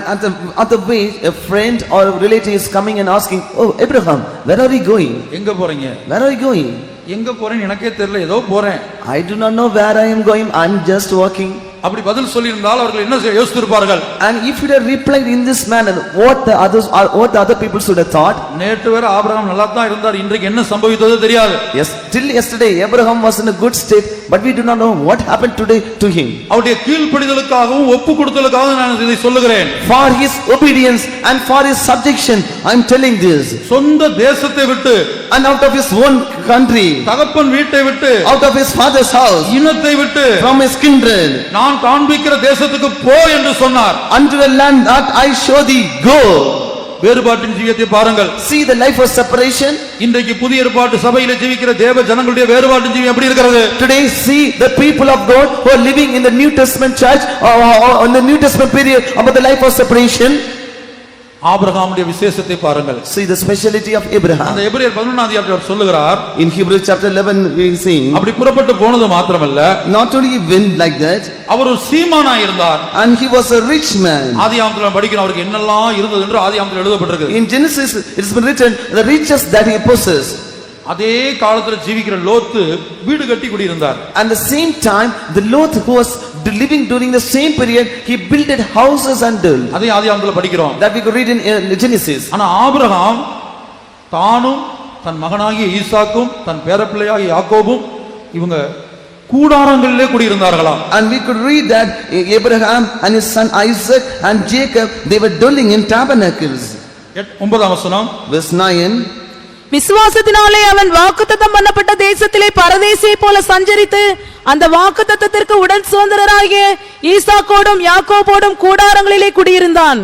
at the way a friend or a relative is coming and asking, oh Abraham, where are you going? எங்க போறீங்க? Where are you going? எங்க போறேன்னு எனக்கே தெரியல, ஏதோ போறேன். I do not know where I am going, I am just walking. அப்படி பதில் சொல்லியிருந்தால் அவர்கள் என்ன யோசித்திருப்பார்கள்? And if you had replied in this manner, what the other people should have thought? நேற்று வரை ஆபிரகாம் நல்லா தான் இருந்தார், இன்றைக்கு என்ன சம்பவித்ததோ தெரியாது. Yes, till yesterday Abraham was in a good state, but we do not know what happened today to him. அவருடைய கீழ்ப்படிதலுக்காகவும் ஒப்பு கொடுத்தலுக்காகவும் நான் இதை சொல்லுகிறேன். For his obedience and for his subjection I am telling this. சொந்த தேசத்தை விட்டு, And out of his own country, தகப்பன் வீட்டை விட்டு, out of his father's house, இனத்தை விட்டு, from his kindred, நான் காண்பிக்கிற தேசத்துக்கு போ என்று சொன்னார். unto a land that I show thee, go. வேறுபாட்டின் ஜீவியத்தை பாருங்கள். See the life of separation. இன்றைக்கு புதிய ஏற்பாட்டு சபையில ஜீவிக்கிற தேவ ஜனங்களுடைய வேறுபாட்டின் ஜீவியம் எப்படி இருக்கிறது? Today see the people of God who are living in the New Testament church or in the New Testament period about the life of separation. ஆபிரகாமுடைய விசேஷத்தை பாருங்கள். See the speciality of Abraham. அந்த எபிரேயர் 11ஆம் அதிகாரத்தில் அவர் சொல்லுகிறார், In Hebrews chapter 11 we are saying, அப்படி புறப்பட்டு போனது மாத்திரமல்ல, not only he went like that, அவர் ஒரு சீமானாய் இருந்தார். and he was a rich man. ஆதியாகமத்தில் படிக்கிறோம் அவருக்கு என்னெல்லாம் இருந்தது என்று ஆதியாகமத்தில் எழுதப்பட்டிருக்கு. In Genesis it has been written the riches that he possessed. அதே காலத்துல ஜீவிக்கிற லோத்து வீடு கட்டி குடியிருந்தார். And the same time the Lot who was living during the same period, he built houses and built. அதே ஆதியாகமத்தில் படிக்கிறோம். That we could read in Genesis. ஆனா Abraham தானும் தன் மகனாகிய ஈசாக்கும் தன் பேரப்பிள்ளையாகிய யாக்கோபும் இவங்க கூடாரங்களிலே குடியிருந்தார்களாம். And we could read that Abraham and his son Isaac and Jacob, they were dwelling in tabernacles. 9ஆம் வசனம், Verse 9. விசுவாசத்தினாலே அவன் வாக்குத்தத்தம் பண்ணப்பட்ட தேசத்திலே பரதேசியை போல சஞ்சரித்து அந்த வாக்குத்தத்தத்திற்கு உடன் சுதந்திரராகிய ஈசாக்கோடும் யாக்கோபோடும் கூடாரங்களிலே குடியிருந்தான்.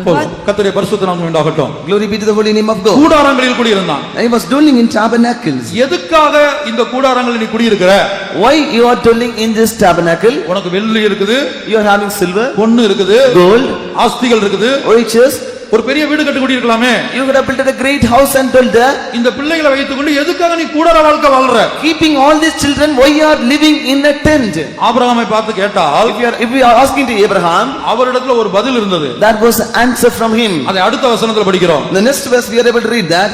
கர்த்தருடைய பரிசுத்த நாமம் உண்டாகட்டும். Glory be to the holy name of God. கூடாரங்களில் குடியிருந்தான். He was dwelling in tabernacles. எதுக்காக இந்த கூடாரங்களில் நீ குடியிருக்கிற? Why you are dwelling in this tabernacle? உனக்கு வெள்ளி இருக்குது, You are having silver, பொன்னு இருக்குது, gold, ஆஸ்திகள் இருக்குது, riches. ஒரு பெரிய வீடு கட்டி குடியிருக்கலாமே. You could have built a great house and dwelt there. இந்த பிள்ளைகளை வைத்துக்கொண்டு எதுக்காக நீ கூடார வாழ்க்கை வாழ்ற? Keeping all these children, why you are living in a tent? ஆபிரகாமை பார்த்து கேட்டால், If we are asking to Abraham, அவரிடத்துல ஒரு பதில் இருந்தது. that was the answer from him. அதை அடுத்த வசனத்துல படிக்கிறோம். The next verse we are able to read that.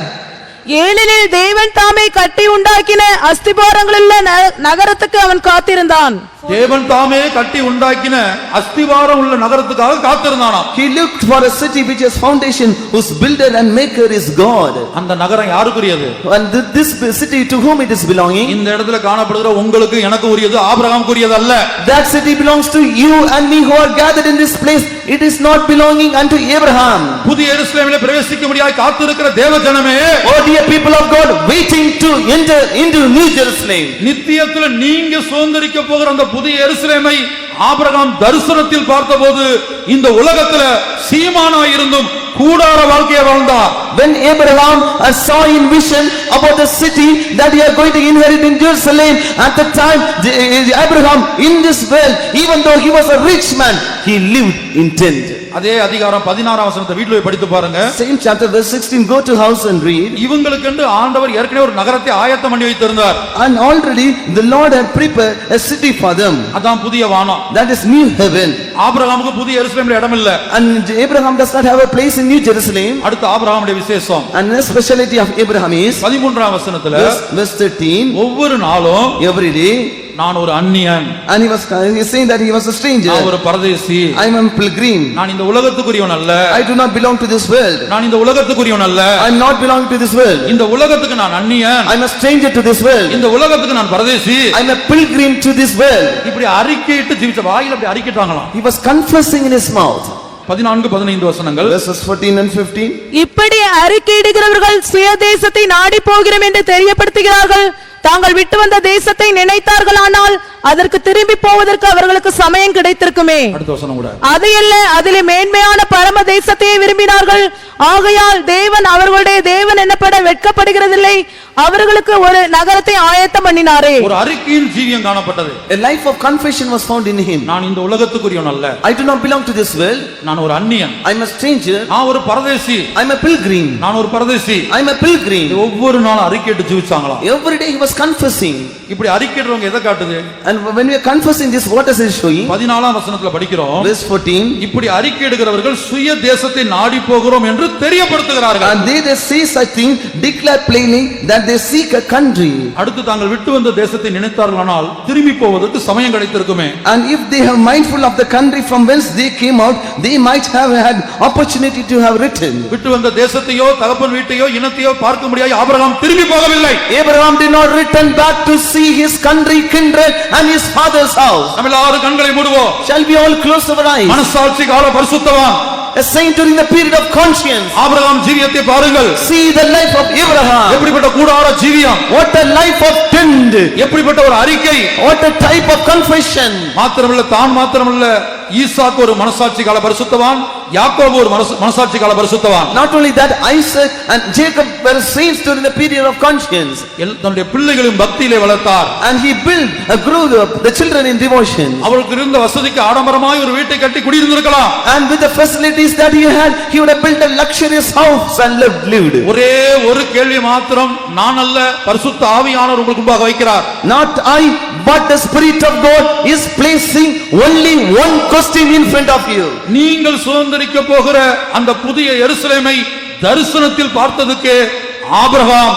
ஏனெனில் தேவன் தாமே கட்டி உண்டாக்கின அஸ்திபாரங்களுள்ள நகரத்துக்கு அவன் காத்திருந்தான். தேவன் தாமே கட்டி உண்டாக்கின அஸ்திவாரம் உள்ள நகரத்துக்காக காத்திருந்தானாம். He looked for a city which has foundation, whose builder and maker is God. அந்த நகரம் யாருக்குரியது? And this city to whom it is belonging? இந்த இடத்துல காணப்படுகிற உங்களுக்கு எனக்கு உரியது, ஆபிரகாமுக்குரியது அல்ல. That city belongs to you and me who are gathered in this place. It is not belonging unto Abraham. புதிய எருசலேமிலே பிரவேசிக்கும்படியாய் காத்திருக்கிற தேவ ஜனமே, Oh dear people of God, waiting to enter into New Jerusalem. நித்தியத்துல நீங்க சுதந்தரிக்க போகிற அந்த புதிய எருசலேமை ஆபிரகாம் தரிசனத்தில் பார்த்தபோது இந்த உலகத்துல சீமானாய் இருந்தும் கூடார வாழ்க்கையை வாழ்ந்தார். When Abraham saw in vision about the city that he are going to inherit in Jerusalem, at the time Abraham in this world, even though he was a rich man, he lived in tent. அதே அதிகாரம் 16ஆம் வசனத்தை வீட்ல போய் படித்து பாருங்க. Same chapter verse 16, go to house and read. இவங்களுக்கென்று ஆண்டவர் ஏற்கனவே ஒரு நகரத்தை ஆயத்தம் பண்ணி வைத்திருந்தார். And already the Lord had prepared a city for them. அதான் புதிய வானம். That is new heaven. ஆபிரகாமுக்கு புதிய எருசலேமில் இடம் இல்ல. And Abraham does not have a place in New Jerusalem. அடுத்து ஆபிரகாமுடைய விசேஷம். And the speciality of Abraham is 13ஆம் வசனத்துல verse 13, ஒவ்வொரு நாளும் every day, நான் ஒரு அந்நியன், and he was saying that he was a stranger. நான் ஒரு பரதேசி, I am a pilgrim. நான் இந்த உலகத்துக்குரியவன் அல்ல. I do not belong to this world. நான் இந்த உலகத்துக்குரியவன் அல்ல. I am not belonging to this world. இந்த உலகத்துக்கு நான் அந்நியன். I am a stranger to this world. இந்த உலகத்துக்கு நான் பரதேசி. I am a pilgrim to this world. இப்படி அறிக்கையிட்டு ஜீவிச்ச வாயில அப்படி அறிக்கைட்டாங்களாம். He was confessing in his mouth. 14-15 வசனங்கள். Verses 14 and 15. இப்படி அறிக்கையிடுகிறவர்கள் சுய தேசத்தை நாடி போகிறோம் என்று தெரியப்படுத்துகிறார்கள். தாங்கள் விட்டு வந்த தேசத்தை நினைத்தார்களானால் அதற்கு திரும்பி போவதற்கு அவர்களுக்கு சமயம் கிடைத்திருக்குமே. அடுத்த வசனம் கூட. அதையல்ல, அதிலே மேன்மையான பரம தேசத்தையே விரும்பினார்கள். ஆகையால் தேவன் அவர்களுடைய தேவன் என்னப்பட வெட்கப்படுகிறதில்லை. அவர்களுக்கு ஒரு நகரத்தை ஆயத்தம் பண்ணினாரே. ஒரு அறிக்கையின் ஜீவியம் காணப்பட்டது. A life of confession was found in him. நான் இந்த உலகத்துக்குரியவன் அல்ல. I do not belong to this world. நான் ஒரு அந்நியன். I am a stranger. நான் ஒரு பரதேசி. I am a pilgrim. நான் ஒரு பரதேசி. I am a pilgrim. ஒவ்வொரு நாளும் அறிக்கையிட்டு ஜீவிச்சாங்களாம். Every day he was confessing. இப்படி அறிக்கையிடுறவங்க எதை காட்டுது? And when we are confessing this, what is it showing? 14ஆம் வசனத்துல படிக்கிறோம். Verse 14. இப்படி அறிக்கையிடுகிறவர்கள் சுய தேசத்தை நாடி போகிறோம் என்று தெரியப்படுத்துகிறார்கள். And they say such thing, declare plainly that they seek a country. அடுத்து தாங்கள் விட்டு வந்த தேசத்தை நினைத்தார்களானால் திரும்பி போவதற்கு சமயம் கிடைத்திருக்குமே. And if they have mindful of the country from whence they came out, they might have had opportunity to have returned. விட்டு வந்த தேசத்தையோ தகப்பன் வீட்டையோ இனத்தையோ பார்க்க முடியாது. ஆபிரகாம் திரும்பி போகவில்லை. Abraham did not return back to see his country, kindred and his father's house. நம்ம எல்லாரும் கண்களை மூடுவோம். Shall we all close our eyes? மனசாட்சி கால பரிசுத்தவான் A saint during the period of conscience. ஆபிரகாம் ஜீவியத்தை பாருங்கள். See the life of Abraham. எப்படிப்பட்ட கூடார ஜீவியம், What a life of tent. எப்படிப்பட்ட ஒரு அறிக்கை. What a type of confession. மாத்திரமல்ல, தான் மாத்திரமல்ல, ஈசாக்கு ஒரு மனசாட்சி கால பரிசுத்தவான், யாக்கோபு ஒரு மனசாட்சி கால பரிசுத்தவான். Not only that, Isaac and Jacob were saints during the period of conscience. தன்னுடைய பிள்ளைகளையும் பக்தியிலே வளர்த்தார். And he grew the children in devotion. அவருக்கு இருந்த வசதிக்கு ஆடம்பரமாய் ஒரு வீட்டை கட்டி குடியிருந்திருக்கலாம். And with the facilities that he had, he would have built a luxurious house and lived. ஒரே ஒரு கேள்வி மாத்திரம் நான் அல்ல, பரிசுத்த ஆவியானவர் உங்களுக்கு முன்பாக வைக்கிறார். Not I, but the Spirit of God is placing only one question in front of you. நீங்கள் சுதந்தரிக்க போகிற அந்த புதிய எருசலேமை தரிசனத்தில் பார்த்ததுக்கு ஆபிரகாம்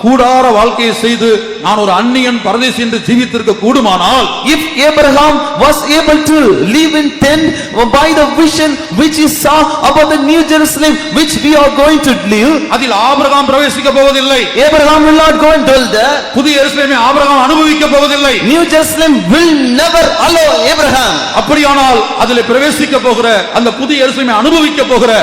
கூடார வாழ்க்கையை செய்து நான் ஒரு அந்நியன் பரதேசி என்று ஜீவித்திருக்க கூடுமானால், if Abraham was able to live in tent by the vision which he saw about the New Jerusalem which we are going to live, அதில் ஆபிரகாம் பிரவேசிக்க போவதில்லை. Abraham will not go and dwell there. புதிய எருசலேமை Abraham அனுபவிக்க போவதில்லை. New Jerusalem will never allow Abraham. அப்படியானால் அதில் பிரவேசிக்க போகிற அந்த புதிய எருசலேமை அனுபவிக்க போகிற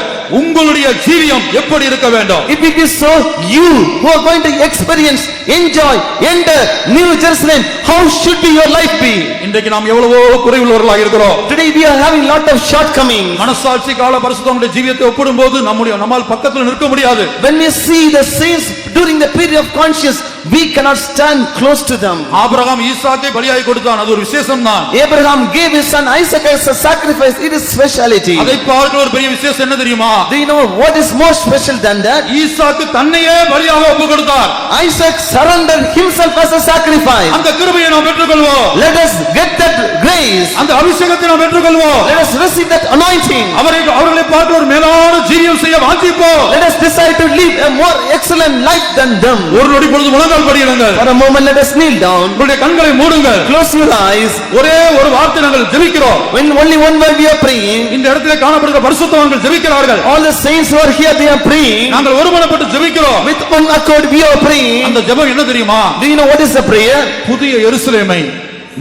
உங்களுடைய ஜீவியம் எப்படி இருக்க வேண்டும்? If it is so, you who are going to experience, enjoy, enter New Jerusalem, how should be your life be? இன்றைக்கு நாம் எவ்வளவோ குறைவுள்ளவர்களாக இருக்கிறோம். Today we are having lot of shortcomings. மனசாட்சி கால பரிசுத்தவானுடைய ஜீவியத்தை ஒப்பிடும்போது நம்மால் பக்கத்தில் நிற்க முடியாது. When we see the saints during the period of conscience, we cannot stand close to them. Abraham ஈசாக்கை பலியாய் கொடுத்தான், அது ஒரு விசேஷம் தான். Abraham gave his son Isaac as a sacrifice, it is speciality. அதை பார்க்கிற ஒரு பெரிய விசேஷம் என்ன தெரியுமா? Do you know what is more special than that? ஈசாக்கு தன்னையே பலியாக ஒப்புக் கொடுத்தார். Isaac surrendered himself as a sacrifice. அந்த கிருபையை நாம் பெற்றுக்கொள்வோம். Let us get that grace. அந்த அபிஷேகத்தை நாம் பெற்றுக்கொள்வோம். Let us receive that anointing. அவர்களை பார்க்கிற ஒரு மேலான ஜீவியம் செய்ய வாஞ்சிப்போம். Let us decide to live a more excellent life than them. ஒரு நொடி பொழுது முழங்கால் படியிடுங்கள். For a moment let us kneel down. உங்களுடைய கண்களை மூடுங்கள். Close your eyes. ஒரே ஒரு வார்த்தை நாங்கள் ஜெபிக்கிறோம். When only one word we are praying. இந்த இடத்திலே காணப்படுகிற பரிசுத்தவான்கள் ஜெபிக்கிறார்கள். All the saints who are here, they are praying. நாங்கள் ஒருமனப்பட்டு ஜெபிக்கிறோம். With one accord we are praying. அந்த ஜெபம் என்ன தெரியுமா? Do you know what is the prayer? புதிய எருசலேமை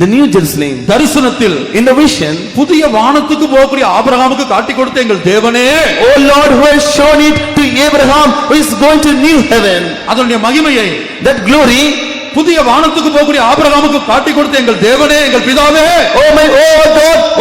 The New Jerusalem. தரிசனத்தில் In the vision, புதிய வானத்துக்கு போகக்கூடிய ஆபிரகாமுக்கு காட்டி கொடுத்த எங்கள் தேவனே, O Lord, who has shown it to Abraham who is going to new heaven, அதனுடைய மகிமையை that glory, புதிய வானத்துக்கு போகக்கூடிய ஆபிரகாமுக்கு காட்டி கொடுத்த எங்கள் தேவனே, எங்கள் பிதாவே, oh my God,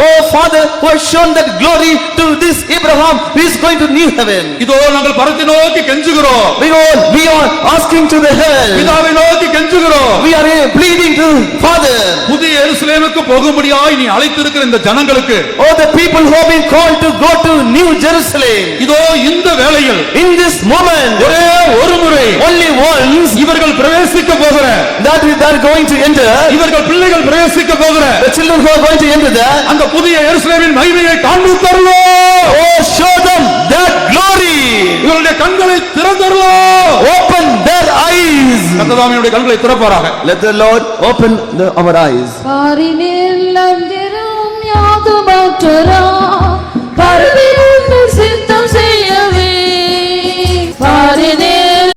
oh Father, who has shown that glory to this Abraham who is going to new heaven. இதோ நாங்கள் பரத்தை நோக்கி கெஞ்சுகிறோம். Behold, we are asking to the heaven. பிதாவை நோக்கி கெஞ்சுகிறோம். We are pleading to Father. புதிய எருசலேமுக்கு போகும்படியாய் நீ அழைத்திருக்கிற இந்த ஜனங்களுக்கு, Oh, the people who have been called to go to New Jerusalem. இதோ இந்த வேளையில் In this moment, ஒரே ஒரு முறை only once, இவர்கள் பிரவேசிக்க போகிற, that they are going to enter, இவர்கள் பிள்ளைகள் பிரவேசிக்க போகிற the children who are going to enter there, அந்த புதிய எருசலேமின் மகிமையை காண்பித்தருளோம். oh, show them that glory. இவருடைய கண்களை திறந்தருளோம். Open their eyes. கர்த்தருடைய கண்களை திறப்பாராக. Let the Lord open our eyes. பாரினில் அங்கிரும் யாதுமற்றரா